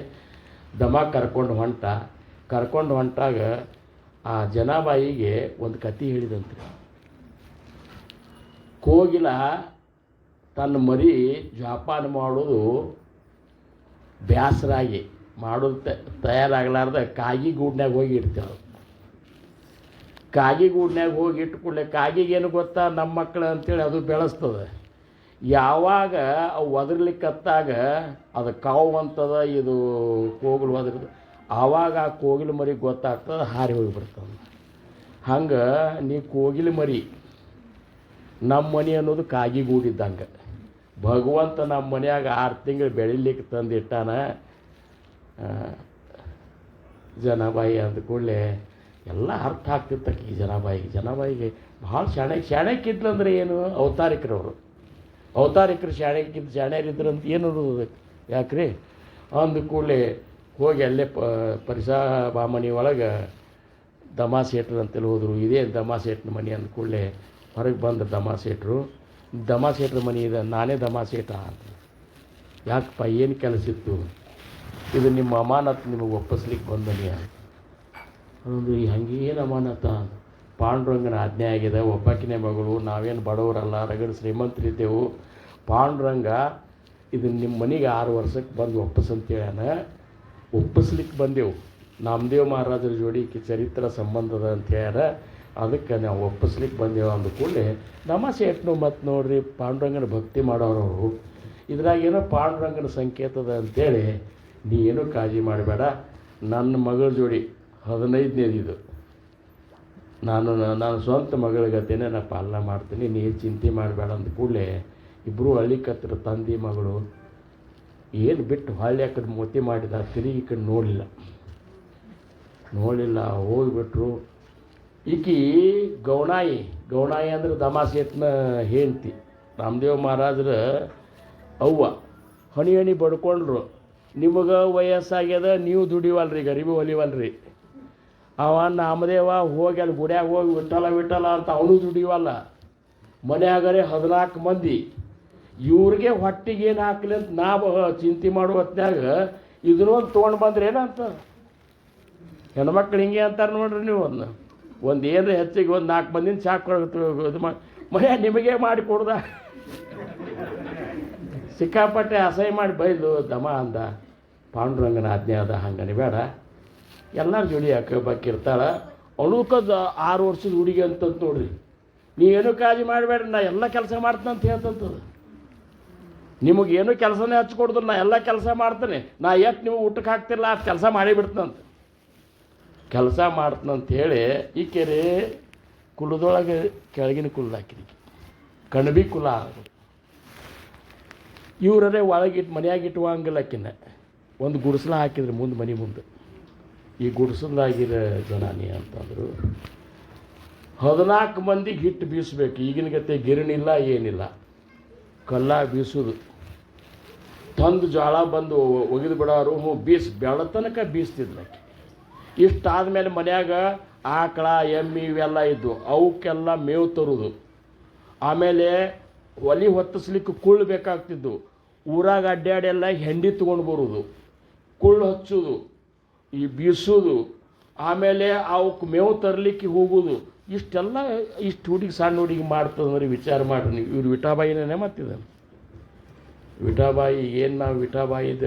[SPEAKER 1] ದಮ ಕರ್ಕೊಂಡು ಹೊಂಟಾಗ ಆ ಜನಾಬಾಯಿಗೆ ಒಂದು ಕತೆ ಹೇಳಿದಂತೆ. ಕೋಗಿಲ ತನ್ನ ಮರಿ ಜೋಪಾನ ಮಾಡೋದು ಬೇಸರಾಗಿ ಮಾಡೋದು ತಯಾರಾಗಲಾರ್ದ ಕಾಗಿ ಗೂಡ್ನ್ಯಾಗ ಹೋಗಿ ಇಡ್ತೇವೆ. ಕಾಗಿ ಗೂಡ್ನ್ಯಾಗ ಹೋಗಿ ಇಟ್ಕೊಳ್ಳೆ ಕಾಗಿಗೇನು ಗೊತ್ತಾ, ನಮ್ಮ ಮಕ್ಕಳು ಅಂತೇಳಿ ಅದು ಬೆಳೆಸ್ತದೆ. ಯಾವಾಗ ಅವು ಒದರ್ಲಿಕ್ಕತ್ತಾಗ ಅದು ಕಾವು ಅಂತದ, ಇದು ಕೋಗಿಲು ಒದರ್ದು, ಆವಾಗ ಆ ಕೋಗಿಲು ಮರಿ ಗೊತ್ತಾಗ್ತದೆ, ಹಾರಿ ಹೋಗಿಬಿಡ್ತದೆ. ಹಂಗೆ ನೀ ಕೋಗಿಲು ಮರಿ, ನಮ್ಮ ಮನೆ ಅನ್ನೋದು ಕಾಗಿ ಗೂಡಿದ್ದಂಗೆ. ಭಗವಂತ ನಮ್ಮ ಮನೆಯಾಗ 6 ತಿಂಗಳು ಬೆಳಿಲಿಕ್ಕೆ ತಂದಿಟ್ಟಾನ. ಜನಾಬಾಯಿ ಅಂದ ಕೂಡಲೇ ಎಲ್ಲ ಅರ್ಥ ಆಗ್ತಿರ್ತಕ್ಕೆ ಈ ಜನಾಬಾಯಿಗೆ ಭಾಳ ಶಾಣಕ್ಕಿದ್ಲಂದ್ರೆ ಏನು, ಅವತಾರಿಕರು ಶಾಣ್ಯರಿದ್ರಂತ ಏನು ಅನ್ನೋದು ಯಾಕ್ರಿ ಅಂದ ಕೂಡಲೇ ಹೋಗಿ ಅಲ್ಲೇ ಪರಿಸರ ಒಳಗೆ ದಮಾಸೇಟ್ರು ಅಂತೇಳಿ ಹೋದರು. ಇದೇ ದಮಾಸೇಟ್ನ ಮನೆ ಅಂದ ಕೂಡಲೇ ಹೊರಗೆ ಬಂದ ದಮಾಸೇಟ್ರ ಮನೆ ಇದೆ, ನಾನೇ ದಮಾಸೇಟ ಅಂತ. ಯಾಕಪ್ಪ ಏನು ಕೆಲಸ ಇತ್ತು, ಇದು ನಿಮ್ಮ ಅಮಾನತ್ ನಿಮಗೆ ಒಪ್ಪಿಸ್ಲಿಕ್ಕೆ ಬಂದನಿ ಅನ್ನೋದು. ಹಂಗೇನು ಅಮಾನತ, ಪಾಂಡುರಂಗನ ಆಜ್ಞೆ ಆಗಿದೆ, ಒಬ್ಬಾಕಿನೇ ಮಗಳು, ನಾವೇನು ಬಡವರಲ್ಲ, ರಗಡ ಶ್ರೀಮಂತರಿದ್ದೆವು. ಪಾಂಡುರಂಗ ಇದನ್ನು ನಿಮ್ಮ ಮನೆಗೆ 6 ವರ್ಷಕ್ಕೆ ಬಂದು ಒಪ್ಪಿಸಂತೇಳ್ಯಾನ. ಒಪ್ಪಿಸ್ಲಿಕ್ಕೆ ಬಂದೆವು, ನಾಮದೇವ್ ಮಹಾರಾಜರ ಜೋಡಿ ಚರಿತ್ರ ಸಂಬಂಧದ ಅಂತ ಹೇಳ್ಯಾರ, ಅದಕ್ಕೆ ನಾವು ಒಪ್ಪಿಸ್ಲಿಕ್ಕೆ ಬಂದೆವು ಅಂದ ಕೂಡಲೇ ದಮಾಸೇಟ್ನು ಮತ್ತು ನೋಡ್ರಿ ಪಾಂಡುರಂಗನ ಭಕ್ತಿ ಮಾಡೋರವರು. ಇದ್ರಾಗೇನೋ ಪಾಂಡುರಂಗನ ಸಂಕೇತದ ಅಂತೇಳಿ ನೀ ಏನೂ ಕಾಳಜಿ ಮಾಡಬೇಡ, ನನ್ನ ಮಗಳ ಜೋಡಿ 15ನೇದು ನಾನು ಸ್ವಂತ ಮಗಳ ಗತೆನೇ ನಾನು ಪಾಲನೆ ಮಾಡ್ತೀನಿ, ನೀ ಚಿಂತೆ ಮಾಡಬೇಡ ಅಂದ ಕೂಡಲೇ ಇಬ್ಬರು ಹಳ್ಳಿಕತ್ರ ತಂದೆ ಮಗಳು ಏನು ಬಿಟ್ಟು ಹೊಳ್ಳಿ ಆ ಕಡೆ ಮೋತಿ ಮಾಡಿದ, ತಿರುಗಿ ಈ ಕಡೆ ನೋಡಲಿಲ್ಲ ಹೋಗಿಬಿಟ್ರು. ಈಕಿ ಗೌಣಾಯಿ ಅಂದ್ರೆ ದಮಾಸೇಟ್ನ ಹೆಂಡ್ತಿ. ರಾಮದೇವ್ ಮಹಾರಾಜರ ಅವ್ವ ಹಣಿ ಬಡ್ಕೊಂಡ್ರು, ನಿಮಗೆ ವಯಸ್ಸಾಗ್ಯದ, ನೀವು ದುಡಿವಲ್ರಿ, ಗರೀಬಿ ಹೊಲಿವಲ್ರಿ. ಅವ ನಾಮದೇವ ಹೋಗಿ ಅಲ್ಲಿ ಗುಡ್ಯಾಗ ಹೋಗಿ ವಿಠಲ ಅಂತ ಅವನು ದುಡಿವಲ್ಲ. ಮನೆಯಾಗರೆ 14 ಮಂದಿ, ಇವ್ರಿಗೆ ಹೊಟ್ಟಿಗೆ ಏನು ಹಾಕಲಿ ಅಂತ ನಾವು ಚಿಂತೆ ಮಾಡುವ ಹೊತ್ನ್ಯಾಗ ಇದನ್ನೊಂದು ತೊಗೊಂಡು ಬಂದ್ರೆ ಏನಂತ ಹೆಣ್ಮಕ್ಳು ಹಿಂಗೆ ಅಂತಾರೆ ನೋಡ್ರಿ. ನೀವು ಒಂದು ಏನ್ರಿ ಹೆಚ್ಚಿಗೆ ಒಂದು 4 ಮಂದಿನ ಸಾಕು ಇದು ಮನೆ ನಿಮಗೆ ಮಾಡಿ ಕೊಡ್ದ. ಸಿಕ್ಕಾಪಟ್ಟೆ ಅಸಹ್ಯ ಮಾಡಿ ಬೈದು ದಮ ಅಂದ. ಪಾಂಡುರಂಗನ ಆಜ್ಞೆ ಅದ, ಹಂಗನೆ ಬೇಡ, ಎಲ್ಲರ ಜೋಡಿ ಹಾಕಬೇಕಿರ್ತಾಳೆ. ಅವಳಕ್ಕದು 6 ವರ್ಷದ ಹುಡುಗಿ ಅಂತಂತ ನೋಡ್ರಿ. ನೀವೇನು ಕಾಳಜಿ ಮಾಡಬೇಡ್ರಿ, ನಾ ಎಲ್ಲ ಕೆಲಸ ಮಾಡ್ತೇನೆ ಹೇಳ್ತಂತದ. ನಿಮಗೇನು ಕೆಲಸನೇ ಹಚ್ಕೊಡ್ದು, ನಾ ಎಲ್ಲ ಕೆಲಸ ಮಾಡ್ತೇನೆ, ನಾ ಎಷ್ಟು ನೀವು ಊಟಕ್ಕೆ ಹಾಕ್ತಿರಲ್ಲ ಅಷ್ಟು ಕೆಲಸ ಮಾಡಿಬಿಡ್ತಂತ. ಕೆಲಸ ಮಾಡ್ತನಂತ ಹೇಳಿ ಈಕೆರೆ ಕುಲದೊಳಗೆ ಕೆಳಗಿನ ಕುಲದ ಹಾಕಿರಿ, ಕಣಬಿ ಕುಲ. ಇವರೇ ಒಳಗಿಟ್ಟು ಮನೆಯಾಗ ಇಟ್ಟುವಂಗಿಲ್ಲ. ಆಕಿನ ಒಂದು ಗುಡಿಸಲ ಹಾಕಿದ್ರು ಮನೆ ಮುಂದೆ. ಈ ಗುಡಿಸಲ್ದಾಗಿರೋ ಜನಾನಿ ಅಂತಂದರು. 14 ಮಂದಿಗೆ ಹಿಟ್ಟು ಬೀಸಬೇಕು. ಈಗಿನ ಗತೆ ಗಿರಣಿಲ್ಲ, ಏನಿಲ್ಲ, ಕಲ್ಲ ಬೀಸೋದು. ತಂದು ಜೋಳ ಬಂದು ಒಗೆದು ಬಿಡೋರು, ಬೆಳತನಕ ಬೀಸ್ತಿದ್ಲಕ್ಕೆ. ಇಷ್ಟಾದಮೇಲೆ ಮನ್ಯಾಗ ಆಕಳ ಎಮ್ಮೆ ಇವೆಲ್ಲ ಇದ್ದು ಅವಕ್ಕೆಲ್ಲ ಮೇವು ತರೋದು. ಆಮೇಲೆ ಒಲಿ ಹೊತ್ತಿಸ್ಲಿಕ್ಕೆ ಕುಳ್ಳು ಬೇಕಾಗ್ತಿದ್ದು. ಊರಾಗ ಅಡ್ಡಾಡೆಲ್ಲ ಹೆಂಡಿ ತೊಗೊಂಡು ಬರೋದು, ಕುಳ್ಳು ಹಚ್ಚೋದು, ಈ ಬೀಸೋದು, ಆಮೇಲೆ ಅವಕ್ಕೆ ಮೇವು ತರಲಿಕ್ಕೆ ಹೋಗೋದು. ಇಷ್ಟೆಲ್ಲ ಸಣ್ಣ ಹುಡುಗಿ ಮಾಡ್ತದಂದ್ರೆ ವಿಚಾರ ಮಾಡ್ರಿ ನೀವು. ಇವ್ರು ವಿಠಾಬಾಯಿನೇ ಮತ್ತಿದ ವಿಠಾಬಾಯಿ. ಏನು ನಾವು ವಿಠಾಬಾಯಿದ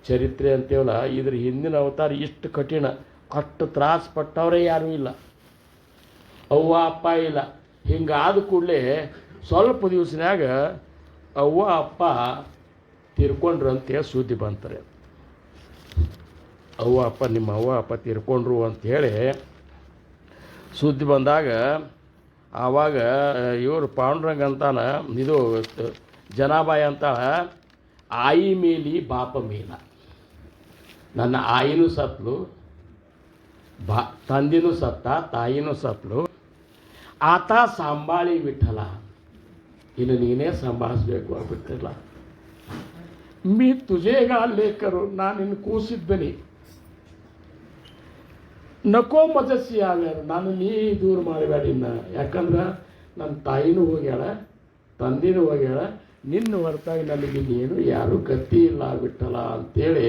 [SPEAKER 1] ಚರಿತ್ರೆ ಅಂತೇವಲ್ಲ, ಇದ್ರ ಹಿಂದಿನ ಅವತಾರ ಇಷ್ಟು ಕಠಿಣ, ಅಷ್ಟು ತ್ರಾಸ ಪಟ್ಟವರೇ ಯಾರೂ ಇಲ್ಲ, ಅವ್ವ ಅಪ್ಪ ಇಲ್ಲ. ಹಿಂಗಾದ ಕೂಡಲೇ ಸ್ವಲ್ಪ ದಿವಸನ್ಯಾಗ ಅವ್ವ ಅಪ್ಪ ತೀರ್ಕೊಂಡ್ರು ಅಂತೇಳಿ ಸುದ್ದಿ ಬಂತಾರೆ. ಅವ್ವ ಅಪ್ಪ ನಿಮ್ಮ ಅವ್ವ ಅಪ್ಪ ತೀರ್ಕೊಂಡ್ರು ಅಂಥೇಳಿ ಸುದ್ದಿ ಬಂದಾಗ ಆವಾಗ ಇವರು ಪಾಂಡುರಂಗ ಅಂತಾನ, ಇದು ಜನಾಬಾಯಿ ಅಂತಾಳ, ಆಯಿ ಮೇಲಿ ಬಾಪ ಮೇಲ. ನನ್ನ ಆಯಿನೂ ಸತ್ಲು, ತಂದಿನೂ ಸತ್ತ, ತಾಯಿನೂ ಸತ್ಲು, ಆತ ಸಂಭಾಳಿ ಬಿಟ್ಟಲ್ಲ, ಇನ್ನು ನೀನೇ ಸಂಭಾಳಿಸ್ಬೇಕು ಆಗ್ಬಿಟ್ಟಿಲ್ಲ. ಮೀ ತುಜೇಗ ಲೇಖರು, ನಾನು ಇನ್ನು ಕೂಸಿದ್ದನಿ, ನಕೋ ಮಜಸ್ಸಿ ಯಾವ್ಯಾರು, ನಾನು ನೀ ದೂರ ಮಾಡಬೇಡ ಇನ್ನು, ಯಾಕಂದ್ರೆ ನನ್ನ ತಾಯಿನೂ ಹೋಗ್ಯಾಳ, ತಂದಿನೂ ಹೋಗ್ಯಾಳ, ನಿನ್ನ ಹೊರತಾಗಿ ನನಗಿನ್ನೇನು ಯಾರೂ ಗತಿ ಇಲ್ಲ ಆಗ್ಬಿಟ್ಟಲ್ಲ ಅಂತೇಳಿ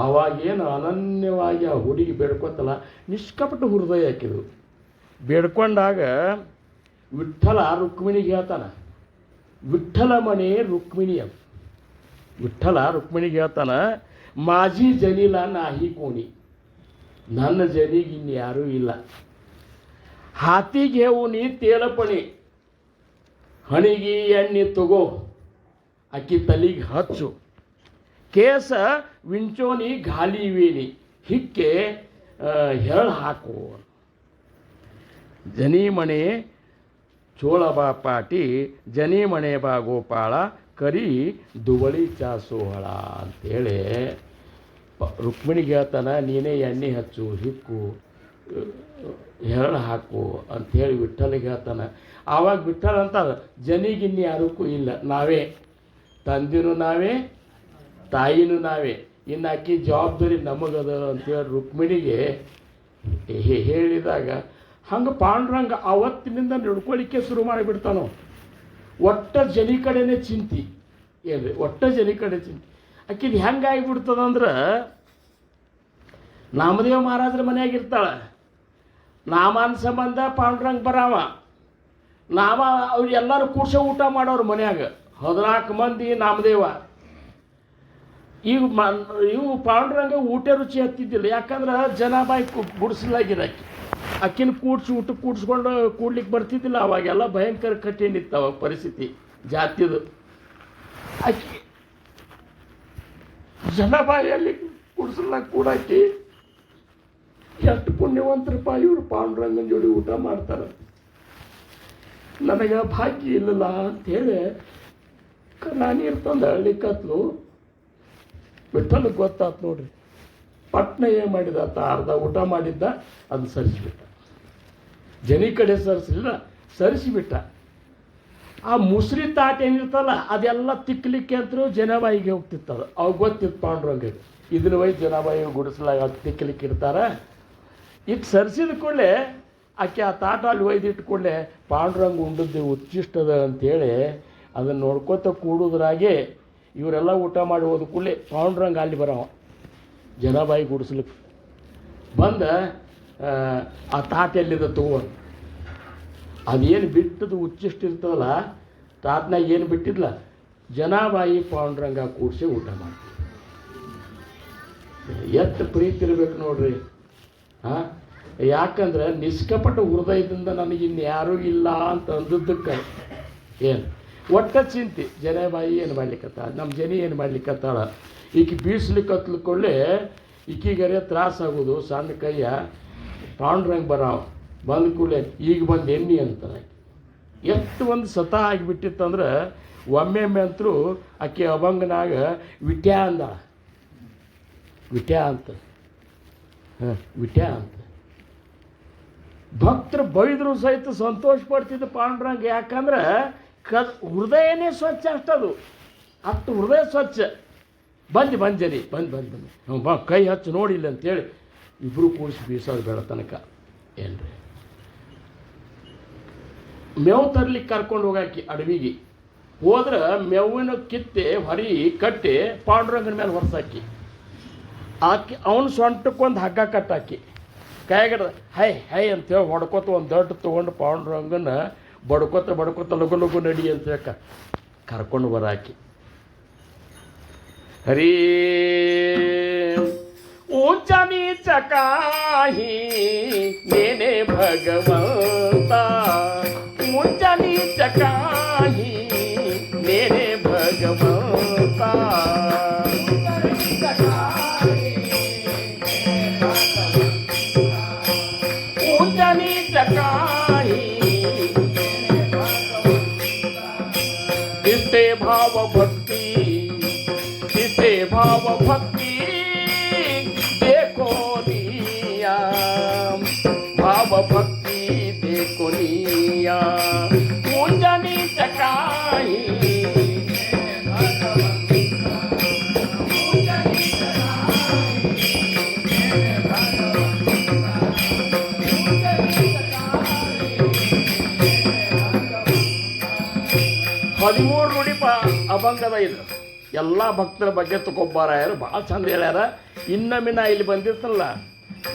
[SPEAKER 1] ಆವಾಗೇನು ಅನನ್ಯವಾಗಿ ಆ ಹುಡುಗಿ ಬೇಡ್ಕೊತಲ್ಲ, ನಿಷ್ಕಪಟ ಹೃದಯ ಹಾಕಿದ್ರು. ಬೇಡ್ಕೊಂಡಾಗ ವಿಠ್ಠಲ ರುಕ್ಮಿಣಿಗೆ ಹೇಳ್ತಾನೆ, ವಿಠ್ಠಲ ಮನೆ ರುಕ್ಮಿಣಿ ಅಂತ. ವಿಠ್ಠಲ ರುಕ್ಮಿಣಿಗೆ ಹೇಳ್ತಾನೆ, ಮಾಜಿ ಜನಿಲ ನಾಹಿ ಕೋಣಿ, ನನ್ನ ಜನಿಗೆ ಇನ್ಯಾರೂ ಇಲ್ಲ. ಹಾತಿಗೆ ನೀ ತೇಲಪಣಿ, ಹಣಿಗೆ ಎಣ್ಣೆ ತಗೋ, ಅಕ್ಕಿ ತಲೆಗೆ ಹಚ್ಚು, ಕೇಸ ವಿಂಚೋನಿ ಗಾಲಿವೇನಿ, ಹಿಕ್ಕೆ ಹೆರಳು ಹಾಕು. ಜನಿಮಣೆ ಚೋಳಬಾ ಪಾಟಿ, ಜನಿಮಣೆ ಬಾ ಗೋಪಾಳ, ಕರಿ ದುವಳಿ ಚಾಸೋಹಳ ಅಂಥೇಳಿ ರುಕ್ಮಿಣಿಗೆ ಹೇಳ್ತಾನೆ, ನೀನೇ ಎಣ್ಣೆ ಹಚ್ಚು, ಹಿಕ್ಕು, ಹೆರಳು ಹಾಕು ಅಂಥೇಳಿ ವಿಠ್ಠಲಿಗೆ ಹೇಳ್ತಾನೆ. ಆವಾಗ ವಿಠ್ಠಲ ಅಂತ, ಜನಿಗಿನ್ನು ಯಾರಕ್ಕೂ ಇಲ್ಲ, ನಾವೇ ತಂದಿನೂ ನಾವೇ, ತಾಯಿನೂ ನಾವೇ, ಇನ್ನು ಅಕ್ಕಿ ಜವಾಬ್ದಾರಿ ನಮಗದ ಅಂತೇಳಿ ರುಕ್ಮಿಣಿಗೆ ಹೇಳಿದಾಗ, ಹಂಗೆ ಪಾಂಡುರಂಗ ಅವತ್ತಿನಿಂದ ನಡ್ಕೊಳ್ಳಿಕ್ಕೆ ಶುರು ಮಾಡಿಬಿಡ್ತಾನೋ. ಒಟ್ಟ ಜನಿ ಕಡೆನೇ ಚಿಂತಿ, ಏನ್ರಿ ಒಟ್ಟ ಜನಿ ಕಡೆ ಚಿಂತಿ. ಅಕ್ಕಿದು ಹೆಂಗೆ ಆಗಿಬಿಡ್ತದಂದ್ರೆ, ನಾಮದೇವ ಮಹಾರಾಜರ ಮನೆಯಾಗಿರ್ತಾಳೆ, ನಾಮನ ಸಂಬಂಧ ಪಾಂಡುರಂಗ ಬರಾವ, ನಾಮ ಅವ್ರು ಎಲ್ಲರೂ ಕೂರ್ಸ ಊಟ ಮಾಡೋರು ಮನ್ಯಾಗ, 14 ಮಂದಿ ನಾಮದೇವ. ಇವು ಪಾಂಡುರಂಗ ಊಟ ರುಚಿ ಹತ್ತಿದ್ದಿಲ್ಲ, ಯಾಕಂದ್ರೆ ಜನಾಬಾಯಿ ಗುಡಿಸಲಾಗಿರಾಕಿ, ಅಕ್ಕಿನ ಊಟಕ್ಕೆ ಕೂಡಿಸ್ಕೊಂಡು ಕೂಡ್ಲಿಕ್ಕೆ ಬರ್ತಿದ್ದಿಲ್ಲ. ಅವಾಗೆಲ್ಲ ಭಯಂಕರ ಕಠಿಣ ಇತ್ತು ಅವಾಗ ಪರಿಸ್ಥಿತಿ ಜಾತಿದು. ಅಕ್ಕಿ ಜನಾಬಾಯಿಯಲ್ಲಿ ಕುಡಿಸಲಾಗ ಕೂಡಾಕಿ, ಎಷ್ಟು ಪುಣ್ಯವಂತರಪ್ಪ ಇವರು ಪಾಂಡುರಂಗನ ಜೋಡಿ ಊಟ ಮಾಡ್ತಾರೆ, ನನಗೆ ಭಾಗ್ಯ ಇಲ್ಲಲ್ಲ ಅಂಥೇಳಿ ನೀರು ತಂದು ಹಳ್ಳಿಕತ್ಲು. ವಿಠ್ಠಲಿಗೆ ಗೊತ್ತಾತು ನೋಡ್ರಿ, ಪಟ್ನ ಏನು ಮಾಡಿದ, ಅರ್ಧ ಊಟ ಮಾಡಿದ್ದ, ಅದನ್ನ ಸರಿಸಿಬಿಟ್ಟ. ಜನಿ ಕಡೆ ಸರಿಸಲಿಲ್ಲ, ಸರಿಸಿಬಿಟ್ಟ. ಆ ಮುಸ್ರಿ ತಾಟ ಏನಿರ್ತಲ್ಲ ಅದೆಲ್ಲ ತಿಕ್ಕಲಿಕ್ಕೆ ಅಂತರೂ ಜನಾಬಾಯಿಗೆ ಹೋಗ್ತಿತ್ತದು. ಅವಾಗ ಗೊತ್ತಿತ್ತು ಪಾಂಡುರಂಗಗೆ, ಇದನ್ನ ಒಯ್ದು ಜನಾಬಾಯಿ ಗುಡಿಸಲಾಗ ಅದು ತಿಕ್ಕಲಿಕ್ಕೆ ಇರ್ತಾರೆ. ಈಗ ಸರಿಸಿದ ಕೂಡಲೇ ಆಕೆ ಆ ತಾಟ ಅಲ್ಲಿ ಒಯ್ದಿಟ್ಟು ಕೂಡಲೇ ಪಾಂಡುರಂಗ ಉಂಡದ್ದು ಉಚ್ಚಿಷ್ಟದ ಅಂಥೇಳಿ ಅದನ್ನು ನೋಡ್ಕೋತ ಕೂಡೋದ್ರಾಗೆ ಇವರೆಲ್ಲ ಊಟ ಮಾಡಿ ಹೋದ ಕೂಡಲೇ ಪಾಂಡುರಂಗ ಅಲ್ಲಿ ಬರವ ಜನಾಬಾಯಿ ಗುಡಿಸ್ಲಿಕ್ಕೆ ಬಂದ, ಆ ತಾಟ ಎಲ್ಲಿದ ತಗೊಂಡು ಅದೇನು ಬಿಟ್ಟದು ಉಚ್ಚಿಷ್ಟ ಇರ್ತದಲ್ಲ, ತಾತನಾಗ ಏನು ಬಿಟ್ಟಿದ್ಲ, ಜನಾಬಾಯಿ ಪಾಂಡುರಂಗ ಕೂಡಿಸಿ ಊಟ ಮಾಡ್ತೀವಿ. ಎಷ್ಟು ಪ್ರೀತಿ ಇರ್ಬೇಕು ನೋಡ್ರಿ. ಹಾಂ, ಯಾಕಂದ್ರೆ ನಿಷ್ಕಪಟ ಹೃದಯದಿಂದ ನನಗಿನ್ನು ಯಾರೂ ಇಲ್ಲ ಅಂತ ಅಂದದ್ದಕ್ಕೆ ಏನು ಒಟ್ಟ ಚಿಂತೆ, ಜನಾಬಾಯಿ ಏನು ಮಾಡ್ಲಿಕ್ಕತ್ತಾಳ, ನಮ್ಮ ಜನಿ ಏನು ಮಾಡ್ಲಿಕ್ಕತ್ತಾಳ, ಈಕೆ ಬೀಸ್ಲಿಕ್ಕೆ ಹತ್ಲಿಕೊಳ್ಳೆ ಈಕಿಗರೆ ತ್ರಾಸಾಗೋದು. ಸಣ್ಣ ಕೈಯ ಪಾಂಡುರಂಗ ಬರಾವ ಬಂದ ಕೂಡಲೇ ಈಗ ಬಂದು ಎಣ್ಣೆ ಅಂತಾನೆ. ಎಷ್ಟು ಒಂದು ಸತ ಆಗಿಬಿಟ್ಟಿತ್ತಂದ್ರೆ ಒಮ್ಮೆ ಅಂತರೂ ಆಕೆ ಅಭಂಗನಾಗ ವಿಟ್ಯಾ ಅಂದ, ವಿಟ್ಯಾ ಅಂತ, ವಿಟ್ಯಾ ಅಂತ. ಭಕ್ತರು ಬೈದ್ರು ಸಹಿತ ಸಂತೋಷ ಪಡ್ತಿದ್ದ ಪಾಂಡುರಂಗ, ಯಾಕಂದ್ರೆ ಹೃದಯನೇ ಸ್ವಚ್ಛ ಅಷ್ಟದು, ಅಷ್ಟು ಹೃದಯ ಸ್ವಚ್ಛ. ಬಂದು ಬಾ ಕೈ ಹಚ್ಚಿ ನೋಡಿಲ್ಲ ಅಂತೇಳಿ ಇಬ್ಬರು ಕೂಡಿಸಿ ಬೀಸೋದು ಬೇಡ ತನಕ. ಏನ್ರಿ ಮೇವು ತರ್ಲಿಕ್ಕೆ ಕರ್ಕೊಂಡು ಹೋಗಾಕಿ ಅಡವಿಗೆ ಹೋದ್ರೆ ಮೇವಿನ ಕಿತ್ತೆ ಹೊರಿ ಕಟ್ಟಿ ಪಾಂಡುರಂಗನ ಮೇಲೆ ಹೊರಸಾಕಿ, ಆಕಿ ಅವನು ಸೊಂಟಕ್ಕೊಂದು ಹಗ್ಗ ಕಟ್ಟಾಕಿ ಕೈಗಡ ಹೈ ಹೈ ಅಂತೇಳಿ ಹೊಡ್ಕೊತ ಒಂದು ದೊಡ್ಡ ತೊಗೊಂಡು ಪಾಂಡುರಂಗನ ಬಡ್ಕೊತ ಲಗು ಲಗು ನಡಿ ಅಂತ ಕರ್ಕೊಂಡು ಬರಾಕಿ. हरी ऊंच नीच काही नेने भगवंता ऊंच नीच काही नेने भगवंता ऊंच नीच काही तिथे भाव भक्ती तिथे भाव भक्ती देखो निया भाव भक्ती देखो निया ऊंचनी चकाई ಹದಿಮೂರು ನುಡಿಪ ಅಭಂಗದ ಇದು ಎಲ್ಲ ಭಕ್ತರ ಬಗ್ಗೆ ತಗೊಬ್ಬಾರಾಯರು ಭಾಳ ಚಂದ ಹೇಳ್ಯಾರ. ಇನ್ನೊಮ್ಮೆ ನಾ ಇಲ್ಲಿ ಬಂದಿರ್ತಲ್ಲ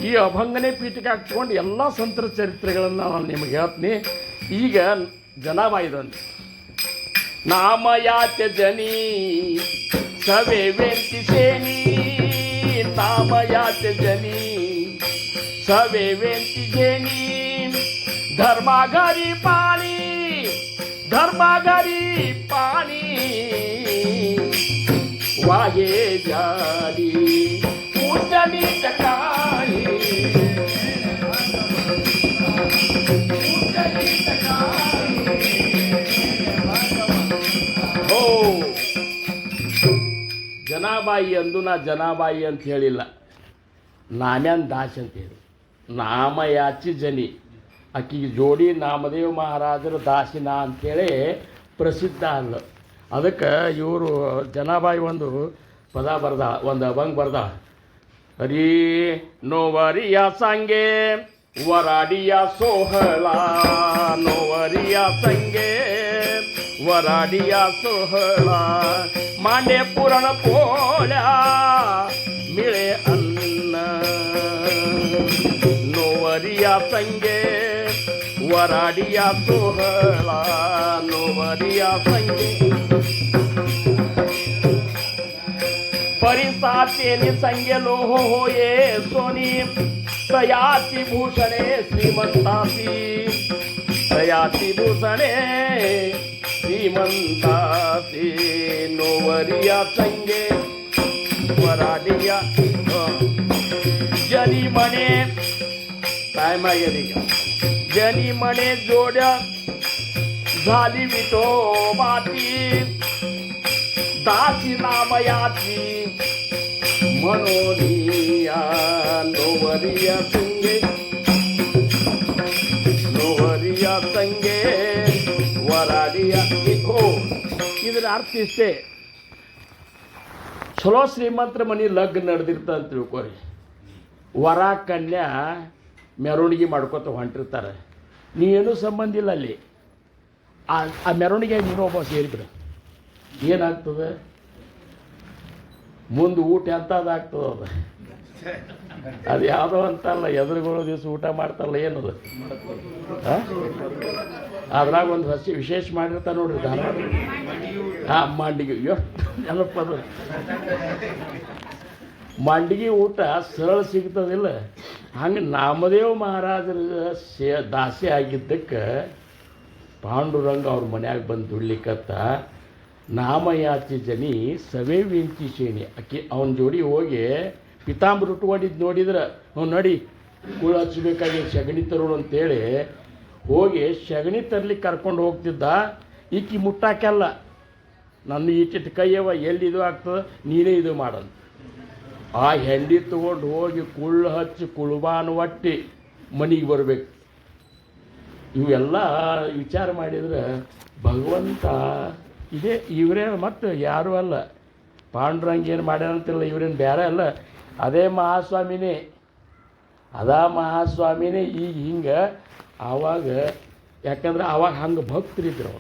[SPEAKER 1] ಈ ಅಭಂಗನೇ ಪೀಠಕ್ಕೆ ಹಾಕ್ಕೊಂಡು ಎಲ್ಲ ಸಂತರ ಚರಿತ್ರೆಗಳನ್ನು ನಾನು ನಿಮಗೆ ಹೇಳ್ತೀನಿ. ಈಗ ಜನಾಬಾಯಿದಂದು ನಾಮಯಾತ್ಯ ಜನಿ ಸವೆ ವೆಂತಿ ಸೇನಿ ನಾಮಯಾತ್ಯ ಜನಿ ಸವೆ ವೆಂತಿ ಜೇನಿ धर्माघरी पाणी वाये जाडी उंचनी चकाई हो ಜನಾಬಾಯಿ ಅಂದು ನಾ ಜನಾಬಾಯಿ ಅಂತ ಹೇಳಿಲ್ಲ, ನಾಮ್ಯಾನ್ ದಾಸ್ ಅಂತ ಹೇಳಿ. ನಾಮಯಾಚಿ ಜನಿ ಆಕಿಗೆ ಜೋಡಿ ನಾಮದೇವ ಮಹಾರಾಜರ ದಾಸಿನ ಅಂಥೇಳಿ ಪ್ರಸಿದ್ಧ ಅಲ್ಲ. ಅದಕ್ಕೆ ಇವರು ಜನಾಬಾಯಿ ಒಂದು ಪದ ಬರ್ದ, ಒಂದು ಅಭಂಗ ಬರ್ದ. ಹರಿ ನೋವರಿಯ ಸಂಗೆ ವರಾಡಿಯ ಸೋಹಳ ನೋವರಿಯ ಸಂಗೆ वराडिया सोहळा मांडे पुरण पोळ्या मिळे अन्न नोवरिया संगे वराडिया सोहळा नोवरिया संगे परिसातेने संगे लोह होये सोनी तयाची भूषणे श्रीमंतासी तयाची भूषणे श्रीमंतासी नोवरिया संगे वराडिया जनी म्हणे काय मागे जनी म्हणे जोड्या झाली विठोबाची दासी नामयाची मनोनिया नोवरिया संगे नोवरिया संगे ವರಾಡಿಯ ಇಕೋ. ಇದರ ಅರ್ಥ ಇಷ್ಟೇ, ಚಲೋ ಶ್ರೀಮಂತರ ಮನೆ ಲಗ್ನ ನಡೆದಿರ್ತ ಅಂತ ತಿಳ್ಕೊರಿ, ವರ ಕನ್ಯಾ ಮೆರವಣಿಗೆ ಮಾಡ್ಕೊತ ಹೊಂಟಿರ್ತಾರೆ. ನೀವೇನೂ ಸಂಬಂಧ ಇಲ್ಲ ಅಲ್ಲಿ, ಆ ಮೆರವಣಿಗೆ ನೀನು ಒಬ್ಬ ಸೇರಿಬಿಡು. ಏನಾಗ್ತದೆ ಮುಂದೆ ಊಟ ಎಂಥದ್ದಾಗ್ತದೆ ಅದು, ಅದು ಯಾವುದೋ ಅಂತಲ್ಲ, ಎದುರುಗಳು ದಿವಸ ಊಟ ಮಾಡ್ತಾರಲ್ಲ ಏನದು, ಅದ್ರಾಗ ಒಂದು ವಿಶೇಷ ಮಾಡಿರ್ತಾರೆ ನೋಡ್ರಿ ಧಾರವಾಡ. ಮಂಡಿಗೆ ಎಷ್ಟು ನೆನಪದ, ಮಂಡಿಗೆ ಊಟ ಸರಳ ಸಿಗ್ತದಿಲ್ಲ. ಹಂಗೆ ನಾಮದೇವ ಮಹಾರಾಜರ ದಾಸಿ ಆಗಿದ್ದಕ್ಕೆ ಪಾಂಡುರಂಗ ಅವ್ರ ಮನ್ಯಾಗ ಬಂದು ದುಡ್ಲಿಕ್ಕತ್ತ. ನಾಮಯಾಚಿ ಜನಿ ಸವೆ ವಿಂಚಿ ಶೇಣಿ ಅಕ್ಕಿ ಅವನ ಜೋಡಿ ಹೋಗಿ ಪಿತಾಂಬರು ಉಟ್ಕೊಂಡಿದ್ದು ನೋಡಿದ್ರೆ ಅವ್ನು ನಡಿ ಕುಳು ಹಚ್ಚಬೇಕಾಗಿ ಸಗಣಿ ತರೋಳು ಅಂತೇಳಿ ಹೋಗಿ ಸಗಣಿ ತರ್ಲಿಕ್ಕೆ ಕರ್ಕೊಂಡು ಹೋಗ್ತಿದ್ದ. ಈಕಿ ಮುಟ್ಟಾಕೆಲ್ಲ ನನ್ನ ಈಟಿಟ್ಟು ಕೈಯವ ಎಲ್ಲಿ ಇದು ಆಗ್ತದೆ ನೀನೇ ಇದು ಮಾಡಂತ. ಆ ಹೆಂಡಿ ತಗೊಂಡು ಹೋಗಿ ಕುಳ್ಳು ಹಚ್ಚಿ ಕುಳುಬಾನು ಒಟ್ಟಿ ಮನೆಗೆ ಬರಬೇಕು. ಇವೆಲ್ಲ ವಿಚಾರ ಮಾಡಿದ್ರೆ ಭಗವಂತ ಇದೇ ಇವರೇ, ಮತ್ತು ಯಾರೂ ಅಲ್ಲ. ಪಾಂಡುರಂಗ ಏನು ಮಾಡ್ಯಾರಂತಿಲ್ಲ, ಇವರೇನು ಬೇರೆ ಅಲ್ಲ, ಅದೇ ಮಹಾಸ್ವಾಮಿನೇ. ಅದಾ ಮಹಾಸ್ವಾಮಿನೇ ಈಗ ಹಿಂಗೆ. ಆವಾಗ ಯಾಕಂದ್ರೆ ಆವಾಗ ಹಂಗೆ ಭಕ್ತರಿದ್ರು,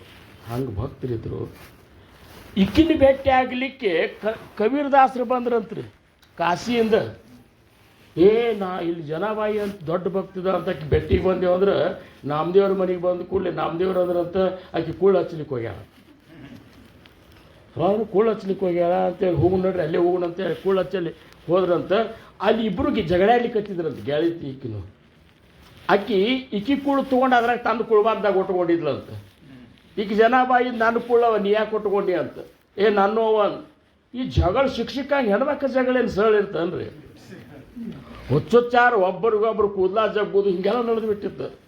[SPEAKER 1] ಹಂಗೆ ಭಕ್ತರಿದ್ರು. ಇಕ್ಕಿನ ಭೇಟಿ ಆಗಲಿಕ್ಕೆ ಕಬೀರದಾಸರು ಬಂದ್ರಂತ್ರಿ ಕಾಶಿಯಿಂದ. ನಾ ಇಲ್ಲಿ ಜನಾಬಾಯಿ ಅಂತ ದೊಡ್ಡ ಭಕ್ತಿದ ಅಂತ ಆಕೆ ಭೇಟಿಗೆ ಬಂದೇವು ಅಂದ್ರೆ ನಾಮದೇವ್ರ ಮನೆಗೆ ಬಂದು ಕೂಡಲೇ ನಾಮದೇವ್ರು ಅಂದ್ರಂತ ಆಕೆ ಕೂಳು ಹಚ್ಚಲಿಕ್ಕೆ ಹೋಗ್ಯಾಳ. ಅವ್ರು ಕೂಳು ಹಚ್ಲಿಕ್ಕೆ ಹೋಗ್ಯಾರ ಅಂತೇಳಿ ಹೋಗಿ ನೋಡ್ರಿ ಅಲ್ಲೇ ಹೋಗೋಣ ಅಂತೇಳಿ ಕೂಳು ಹಚ್ಚಲ್ಲಿ ಹೋದ್ರಂತ ಅಲ್ಲಿ ಇಬ್ಬರಿಗೆ ಜಗಳಾಡ್ಲಿಕ್ಕೆ ಹತ್ತಿದ್ರಂತ ಗೆಳತಿ ಈಕಿನು ಈಕಿ ಕೂಳು ತೊಗೊಂಡು ಅದ್ರಾಗ ತಂದು ಕುಳ್ಬಾರ್ದಾಗ ಉಟ್ಕೊಂಡಿದ್ಲಂತ ಈಕೆ ಜನಾಬಾಯಿ ನನ್ನ ಕೂಳವ ನೀ ಯಾಕೆ ಉಟ್ಕೊಂಡಿ ಅಂತ ನಾನು ಈ ಜಗಳ ಶಿಕ್ಷಕಂಗೆ ಹೆಣ್ಮಕ್ಳ ಜಗಳೇನು ಸರಳ ಇರ್ತನ್ರಿ ಹುಚ್ಚುಚ್ಚಾರ ಒಬ್ಬರಿಗೊಬ್ರು ಕೂದಲ ಜಗ್ಗೋದು ಹಿಂಗೆಲ್ಲ ನಡೆದು ಬಿಟ್ಟಿತ್ತು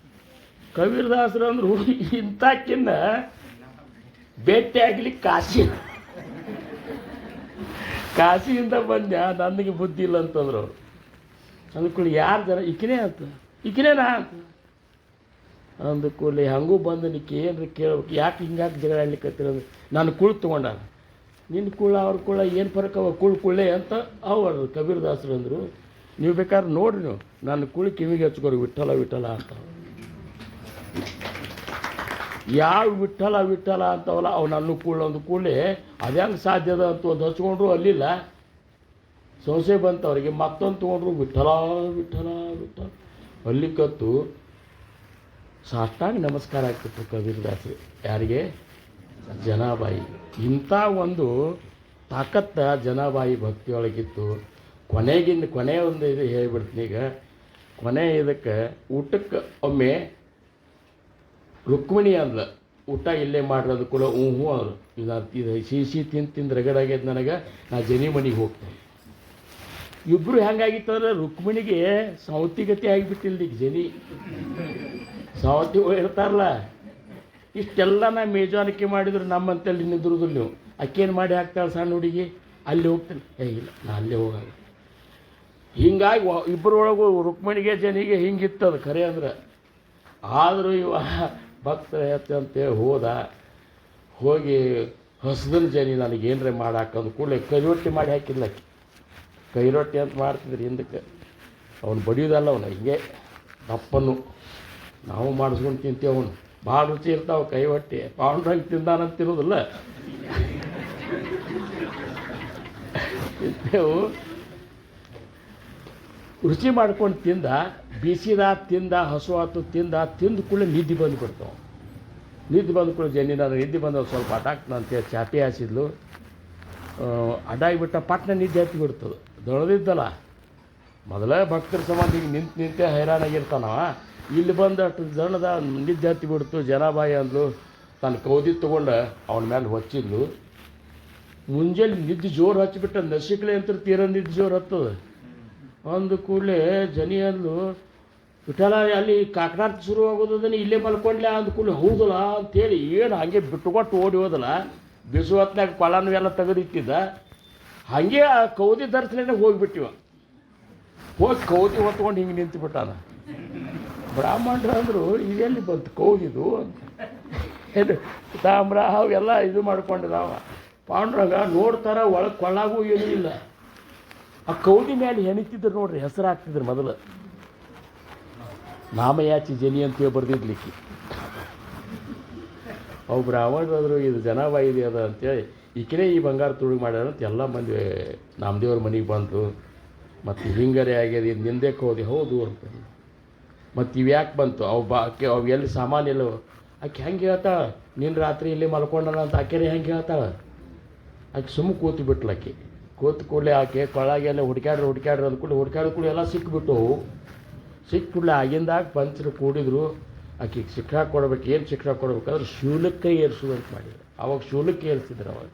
[SPEAKER 1] ಕಬೀರದಾಸರು ಅಂದ್ರು ಇಂಥಕ್ಕಿನ್ನ ಭೇಟಿ ಆಗ್ಲಿಕ್ಕೆ ಕಾಶಿಯಿಂದ ಬಂದ್ಯ ನನಗೆ ಬುದ್ಧಿ ಇಲ್ಲ ಅಂತಂದ್ರು ಅವರು ಅಂದ್ಕೊಳ್ಳಿ ಯಾರು ಜನ ಈಕಿನೇನಾ ಅಂತ ಅಂದ್ಕೊಳ್ಳಿ ಹಂಗೂ ಬಂದು ನಿಕ್ಕೆ ಏನ್ರಿ ಕೇಳ್ಬೇಕು ಯಾಕೆ ಹಿಂಗಾಗಿ ಜಗಳ ಆಡ್ಲಿಕ್ಕೆ ಅಂದ್ರೆ ನಾನು ಕುಳು ತೊಗೊಂಡ ನಿನ್ನ ಕುಳ್ಳ ಅವ್ರ ಕುಳ್ಳ ಏನು ಫರಕ್ ಅವ ಕುಳ್ಳೆ ಅಂತ ಅವರು ಕಬೀರದಾಸರು ಅಂದರು ನೀವು ಬೇಕಾದ್ರೆ ನೋಡ್ರಿ ನೀವು ನನ್ನ ಕುಳಿ ಕಿವಿಗೆ ಹಚ್ಕೋರಿ ವಿಠಲ ವಿಠಲ ಅಂತ ಯಾವ ವಿಠಲ ವಿಠಲ ಅಂತವಲ್ಲ ಅವು ನನ್ನ ಕುಳ್ಳ ಒಂದು ಕೂಡಲೇ ಅದ್ಯಾಂಗೆ ಸಾಧ್ಯದ ಅಂತ ಒಂದು ಹಚ್ಕೊಂಡ್ರು ಅಲ್ಲಿಲ್ಲ ಸೊಸೆ ಬಂತು ಅವರಿಗೆ ಮತ್ತೊಂದು ತೊಗೊಂಡ್ರು ವಿಠಲ ವಿಠಲ ವಿಠಲ ಅಲ್ಲಿ ಕತ್ತು ಸಾಷ್ಟಾಂಗ ನಮಸ್ಕಾರ ಆಗ್ತಿತ್ತು ಕಬೀರದಾಸರು ಯಾರಿಗೆ ಜನಾಬಾಯಿ ಇಂಥ ಒಂದು ತಾಕತ್ತ ಜನಾಬಾಯಿ ಭಕ್ತಿಯೊಳಗಿತ್ತು ಕೊನೆಯ ಒಂದು ಇದು ಹೇಳ್ಬಿಡ್ತೀನಿ ಈಗ ಕೊನೆ ಇದಕ್ಕೆ ಊಟಕ್ಕೆ ಒಮ್ಮೆ ರುಕ್ಮಿಣಿ ಅಂದ್ಲ ಊಟ ಇಲ್ಲೇ ಮಾಡಿರೋದು ಕೂಡ ಹ್ಞೂ ಅವರು ಇದು ಸಿಹಿ ತಿಂದು ರಗಡಾಗ್ಯದ ನನಗೆ ನಾ ಜನಿ ಮನೆಗೆ ಹೋಗ್ತೇನೆ ಇಬ್ಬರು ಹೆಂಗಾಗಿತ್ತಂದ್ರೆ ರುಕ್ಮಿಣಿಗೆ ಸೌತಿಗತಿ ಆಗಿಬಿಟ್ಟಿಲ್ಲ ಈಗ ಜನಿ ಸೌತಿ ಇರ್ತಾರಲ್ಲ ಇಷ್ಟೆಲ್ಲ ನಾ ಮೇಜಾರಿಕೆ ಮಾಡಿದ್ರು ನಮ್ಮಂತಲ್ಲಿ ನಿಂದಿರೋದಿಲ್ಲ ನೀವು ಅಕ್ಕೇನು ಮಾಡಿ ಹಾಕ್ತಾಳೆ ಸಣ್ಣ ಹುಡುಗಿ ಅಲ್ಲಿ ಹೋಗ್ತೇನೆ ಇಲ್ಲ ನಾ ಅಲ್ಲೇ ಹೋಗಲ್ಲ ಹಿಂಗಾಗಿ ಇಬ್ಬರೊಳಗೂ ರುಕ್ಮಿಣಿಗೆ ಜನಿಗೆ ಹಿಂಗಿತ್ತದು ಖರೆ ಅಂದ್ರೆ ಆದರೂ ಇವ ಭಕ್ತರ ಅಂತೇಳಿ ಹೋಗಿ ಹಸ್ದನ್ ಜನಿ ನನಗೇನ್ರೆ ಮಾಡಿ ಹಾಕೋದು ಕೂಡಲೇ ಕೈ ರೊಟ್ಟಿ ಮಾಡಿ ಹಾಕಿಲ್ಲ ಕೈ ರೊಟ್ಟಿ ಅಂತ ಮಾಡ್ತಿದ್ರಿ ಹಿಂದಕ್ಕೆ ಅವನು ಬಡಿಯೋದಲ್ಲ ಅವನು ಹಿಂಗೆ ದಪ್ಪನ್ನು ನಾವು ಮಾಡಿಸ್ಕೊಂಡು ತಿಂತೇವೆ ಅವನು ಭಾಳ ರುಚಿ ಇರ್ತಾವೆ ಕೈ ಹೊಟ್ಟಿ ಪಾಂಡ್ರಂಗೆ ತಿಂದಾನಂತ ತಿನ್ನೋದಿಲ್ಲ ತಿಂತೇವು ರುಚಿ ಮಾಡ್ಕೊಂಡು ಬೀಸಿದ ಹಸು ಆತು ತಿಂದು ಕೂಡಲೇ ನಿದ್ದೆ ಬಂದುಬಿಡ್ತಾವೆ ನಿದ್ದೆ ಬಂದ ಕೂಡ ಜನಿ ನಾನು ನಿದ್ದೆ ಬಂದವು ಸ್ವಲ್ಪ ಅಟಾಕ್ನ ಅಂತೇಳಿ ಚಾಪಿ ಹಾಸಿದ್ಲು ಅಡ್ಡಾಗಿಬಿಟ್ಟ ಪಟ್ನ ನಿದ್ದೆ ಹತ್ತಿ ಬಿಡ್ತದೆ ದೊಡ್ದಿದ್ದಲ್ಲ ಮೊದಲೇ ಭಕ್ತರ ಸಂಬಂಧ ಈಗ ನಿಂತೆ ಹೈರಾಣಾಗಿರ್ತಾನವ ಇಲ್ಲಿ ಬಂದು ಅಷ್ಟು ದಣದ ನಿದ್ದೆ ಹತ್ತಿ ಬಿಡ್ತು ಜನಾಬಾಯಿ ಅಂದ್ಲು ತನ್ನ ಕೌದಿ ತೊಗೊಂಡು ಅವನ ಮೇಲೆ ಹೊಚ್ಚಿದ್ಲು ಮುಂಜಾನೆ ನಿದ್ದೆ ಜೋರು ಹಚ್ಚಿಬಿಟ್ಟ ನಸಿಕ್ಲೆ ಅಂತ ತೀರ ನಿದ್ದೆ ಜೋರು ಹತ್ತದ ಒಂದು ಕೂಡಲೇ ಜನಿ ಅಂದ್ಲು ವಿಠಲ ಅಲ್ಲಿ ಕಾಕಡಾರ್ಥ ಶುರು ಆಗೋದನ್ನ ಇಲ್ಲೇ ಮಲ್ಕೊಂಡ್ಲೆ ಅಂದ ಕೂಡಲೇ ಹೌದಲ್ಲ ಅಂತೇಳಿ ಏನು ಹಾಗೆ ಬಿಟ್ಟುಕೊಟ್ಟು ಓಡಿ ಹೋದಲ್ಲ ಬಿಸು ಹೊತ್ನಾಗ ಕೊಳನೂ ಎಲ್ಲ ತೆಗೆದಿಟ್ಟಿದ್ದ ಹಾಗೆ ಆ ಕೌದಿ ಧರಿಸ್ಲೇನೆ ಹೋಗಿಬಿಟ್ಟಿವ ಹೋಗಿ ಕೌದಿ ಹೊತ್ಕೊಂಡು ಹಿಂಗೆ ನಿಂತುಬಿಟ್ಟಾನ ಬ್ರಾಹ್ಮಣರು ಅಂದರು ಇದೆಲ್ಲಿ ಬಂತು ಕೌದಿದು ಅಂತ ಏನು ತಾಮ್ರ ಅವೆಲ್ಲ ಇದು ಮಾಡ್ಕೊಂಡಿದ್ದಾವ ಪಾಂಡ್ರಂಗ ನೋಡ್ತಾರ ಒಳಗೆ ಕೊಳ್ಳಾಗೂ ಏನೂ ಇಲ್ಲ ಆ ಕೌದಿ ಮೇಲೆ ಹೆಣಿತಿದ್ರು ನೋಡ್ರಿ ಹೆಸರು ಹಾಕ್ತಿದ್ರು ಮೊದಲು ನಾಮಯಾಚಿ ಜನಿ ಅಂತೇಳಿ ಬರ್ದಿದ್ಲಿಕ್ಕೆ ಅವು ಬ್ರಾಹ್ಮಣರಾದ್ರು ಇದು ಜನಾಬಾಯಿ ಇದೆ ಅದ ಅಂತೇಳಿ ಈಕಿನೇ ಈ ಬಂಗಾರ ತುಳುಗು ಮಾಡ್ಯಾರ ಅಂತ ಎಲ್ಲ ಮಂದಿ ನಾಮದೇವ್ರ ಮನೆಗೆ ಬಂದರು ಮತ್ತು ಹಿಂಗರೆ ಆಗ್ಯದ ಇದು ನಿಂದೆ ಕೌದಿ ಹೌದು ಅಂತ ಮತ್ತು ಇವು ಯಾಕೆ ಬಂತು ಅವು ಎಲ್ಲಿ ಸಾಮಾನ್ಯಲ್ಲ ಆಕೆ ಹೆಂಗೆ ಹೇಳ್ತಾಳೆ ನಿನ್ನ ರಾತ್ರಿ ಇಲ್ಲಿ ಮಲ್ಕೊಂಡಲ್ಲ ಅಂತ ಆಕೆರೆ ಹೆಂಗೆ ಹೇಳ್ತಾಳೆ ಆಕೆ ಸುಮ್ಮನೆ ಕೂತು ಬಿಟ್ಲು ಆಕೆ ಕೂತು ಕೂಡಲೇ ಆಕೆ ಕೊಳಗೆಲ್ಲ ಹುಡ್ಕ್ಯಾಡ್ರಿ ಅಂದ್ಕೂಡಲೇ ಹುಡ್ಕ್ಯಾಡ್ಕೂಡಲೇ ಎಲ್ಲ ಸಿಕ್ಬಿಟ್ಟು ಕೂಡಲೇ ಆಗಿಂದಾಗ ಪಂಚರು ಕೂಡಿದ್ರು ಆಕೆಗೆ ಶಿಕ್ಷಾ ಕೊಡ್ಬೇಕು ಏನು ಶಿಕ್ಷಾ ಕೊಡ್ಬೇಕಾದ್ರೆ ಶೂಲಕ್ಕೆ ಏರಿಸೋದಂತ ಮಾಡಿದ್ರು ಅವಾಗ ಶೂಲಕ್ಕೆ ಏರಿಸಿದ್ರು ಅವಾಗ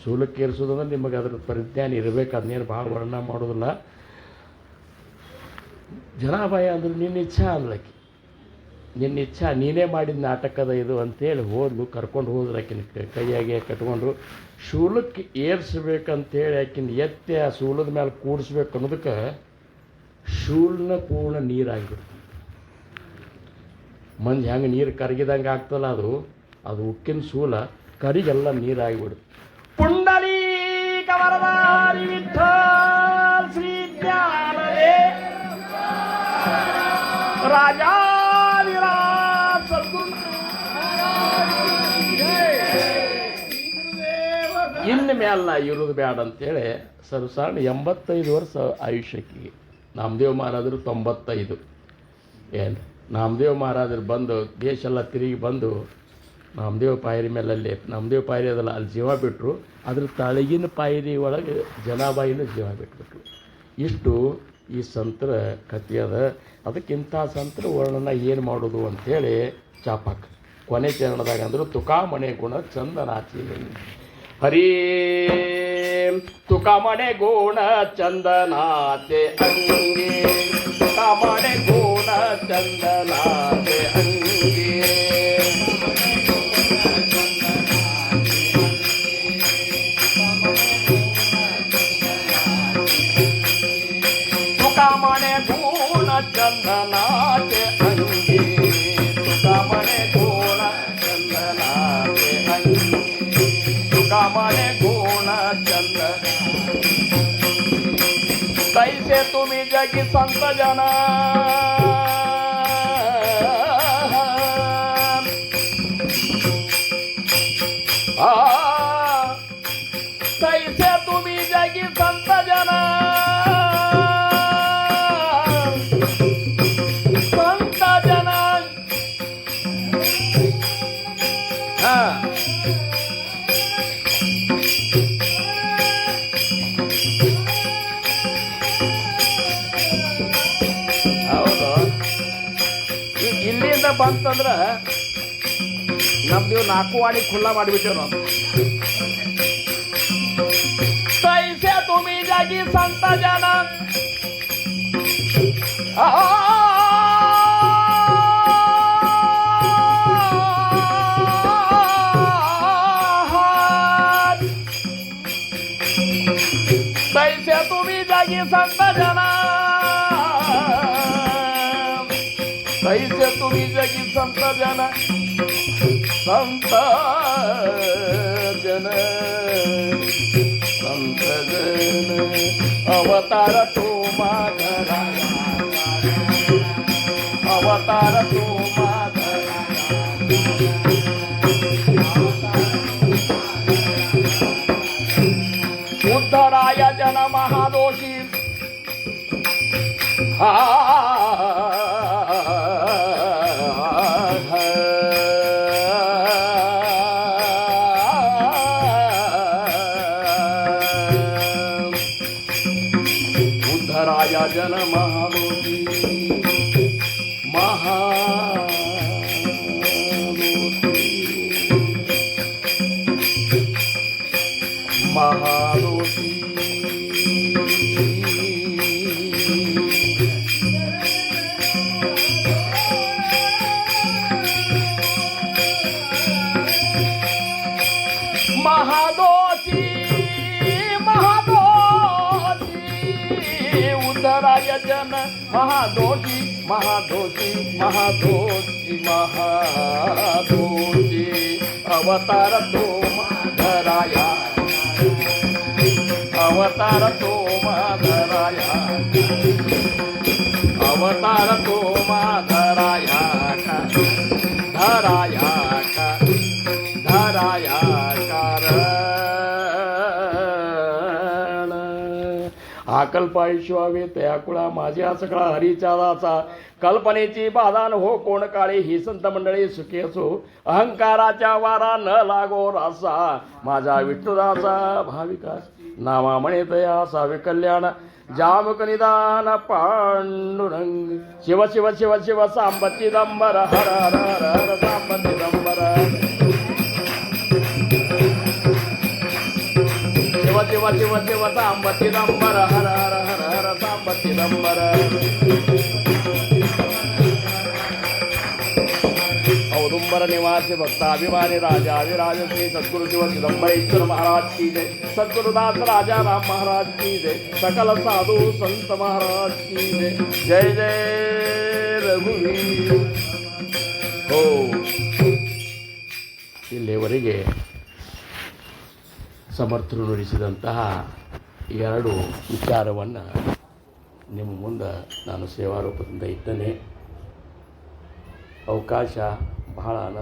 [SPEAKER 1] ಶೂಲಕ್ಕೆ ಏರಿಸೋದಂದ್ರೆ ನಿಮಗೆ ಅದ್ರ ಪರಿಜ್ಞಾನ ಇರಬೇಕು ಅದನ್ನೇನು ಭಾಳ ವರ್ಣನ ಮಾಡೋದಿಲ್ಲ ಜನಾಬಾಯಿ ಅಂದ್ರೆ ನಿನ್ನ ಇಚ್ಛಾ ಅನ್ಲಕ್ಕಿ ನಿನ್ನ ಇಚ್ಛಾ ನೀನೇ ಮಾಡಿದ ನಾಟಕದ ಇದು ಅಂತೇಳಿ ಹೋದ್ಲು ಕರ್ಕೊಂಡು ಹೋದ್ರು ಆಕಿನ ಕೈಯಾಗೆ ಕಟ್ಕೊಂಡು ಶೂಲಕ್ಕೆ ಏರಿಸ್ಬೇಕಂತೇಳಿ ಆಕಿನ ಎತ್ತಿ ಆ ಶೂಲದ ಮೇಲೆ ಕೂಡಿಸ್ಬೇಕು ಅನ್ನೋದಕ್ಕೆ ಶೂಲನ ಪೂರ್ಣ ನೀರಾಗಿಬಿಡ್ತು ಮಂದಿ ಹೆಂಗೆ ನೀರು ಕರಗಿದಂಗೆ ಆಗ್ತಲ್ಲ ಅದು ಉಕ್ಕಿನ ಶೂಲ ಕರಿಗೆಲ್ಲ ನೀರಾಗಿಬಿಡ್ತು ಪುಂಡಲೀಕ ವರದಾರಿ ವಿಠ್ಠಲ ಶ್ರೀ ಜ್ಞಾನದೇ ರಾಜಾಧಿರಾಜ ಸದ್ಗುರು ಇನ್ನು ಮ್ಯಾಲ ಇರೋದು ಬೇಡ ಅಂತೇಳಿ ಸರ್ಸಾಣ 85 ವರ್ಷ ಆಯುಷ್ಯಕ್ಕೆ ನಾಮದೇವ್ ಮಹಾರಾಜರು 95 ಏನು ನಾಮದೇವ್ ಮಹಾರಾಜರು ಬಂದು ದೇಶ ಎಲ್ಲ ತಿರುಗಿ ಬಂದು ನಾಮದೇವ ಪಾಯರಿ ಮೇಲಲ್ಲಿ ನಾಮದೇವ ಪಾಯರಿ ಅದಲ್ಲ ಅಲ್ಲಿ ಜೀವ ಬಿಟ್ಟರು, ಅದ್ರ ತಳಗಿನ ಪಾಯರಿ ಒಳಗೆ ಜನಾಬಾಯಿನ ಜೀವ ಬಿಟ್ಬಿಟ್ರು. ಇಷ್ಟು ಈ ಸಂತರ ಕಥೆ ಅದ. ಅದಕ್ಕಿಂತ ಸಂತರ ವರ್ಣನ ಏನು ಮಾಡೋದು ಅಂಥೇಳಿ ಚಾಪಾಕ್ ಕೊನೆ ಚರಣದಾಗ ಅಂದರು ತುಕಾಮಣೆ ಗುಣ ಚಂದನಾಚಿ ಹರಿ ತುಕಾಮಣೆ ಗುಣ ಚಂದನಾಚೆ ಅಂಗಿ ತುಕಾಮಣೆ ಗುಣ ಚಂದನಾಚೆ ಅಂಗಿ ತುಕಾಮಣೆ ಗುಣ ಚಂದನಾಚೆ ಅಂಗಿ ತುಕಾಮಣೆ ಗುಣ ಚಂದನಾಚೆ ಅಂಗಿ तुकामणे गुण चंद तैसे तुम्ही जगी संत जना तैसे तुम्ही जगी संत जना संत जना ಇಲ್ಲಿಂದ ಬಂತಂದ್ರೆ ನಮ್ದು 4 ವಾಡಿ ಖುಲ್ಲಾ ಮಾಡಿಬಿಟ್ಟೇವ್ ನಾವು. ತೈಸೆ ತುಮಿ ಜಾಗಿ ಸಂತ ಜನ तैसे तुम्ही जागी संत जना तैसे तुम्ही जगी संत जन संत जन संत जन अवतार तो माधरा अवतार तो माधरा उद्धराय जन महादोषी उद्धराय जन महादोषी महादोषी महादोषी महादोषी उद्धराय जन महादोषी महादोषी महादोषी महादोषी अवतार तो माधराया अवतार तो माधराया अवतार तो माधराया धराया धराया आकल्पाई शिवावे तयाकुळा माझ्या सकळा हरीच्या दासा कल्पनेची बाधान हो कोण काळे ही संत मंडळी सुखी असो अहंकाराच्या वारा न लागो रासा माझा विठ्ठुदासा भाविकास नामा म्हणे तया सावे कल्याण जामक निदान पांडुरंग शिव शिव शिव शिव सांबती दंबर हर हर हर हर सांबती दंबर शिव शिव शिव शिव सांबती दंबर हर हर हर हर सांबती दंबर औदुंबर निवासी भक्ताभिमानी राजा विराज श्री सद्गुरु शिव चिदंबरेश्वर महाराज की जय सद्गुरुदास राजा राम महाराज की जय सकल साधु संत महाराज की जय जय जय रघुवीर हो ಇಲ್ಲಿವರೆಗೆ ಸಮರ್ಥರು ನುಡಿಸಿದಂತಹ 2 ವಿಚಾರವನ್ನು ನಿಮ್ಮ ಮುಂದೆ ನಾನು ಸೇವಾರೂಪದಿಂದ ಇದ್ದೇನೆ. ಅವಕಾಶ ಬಹಳ ಆನಂದ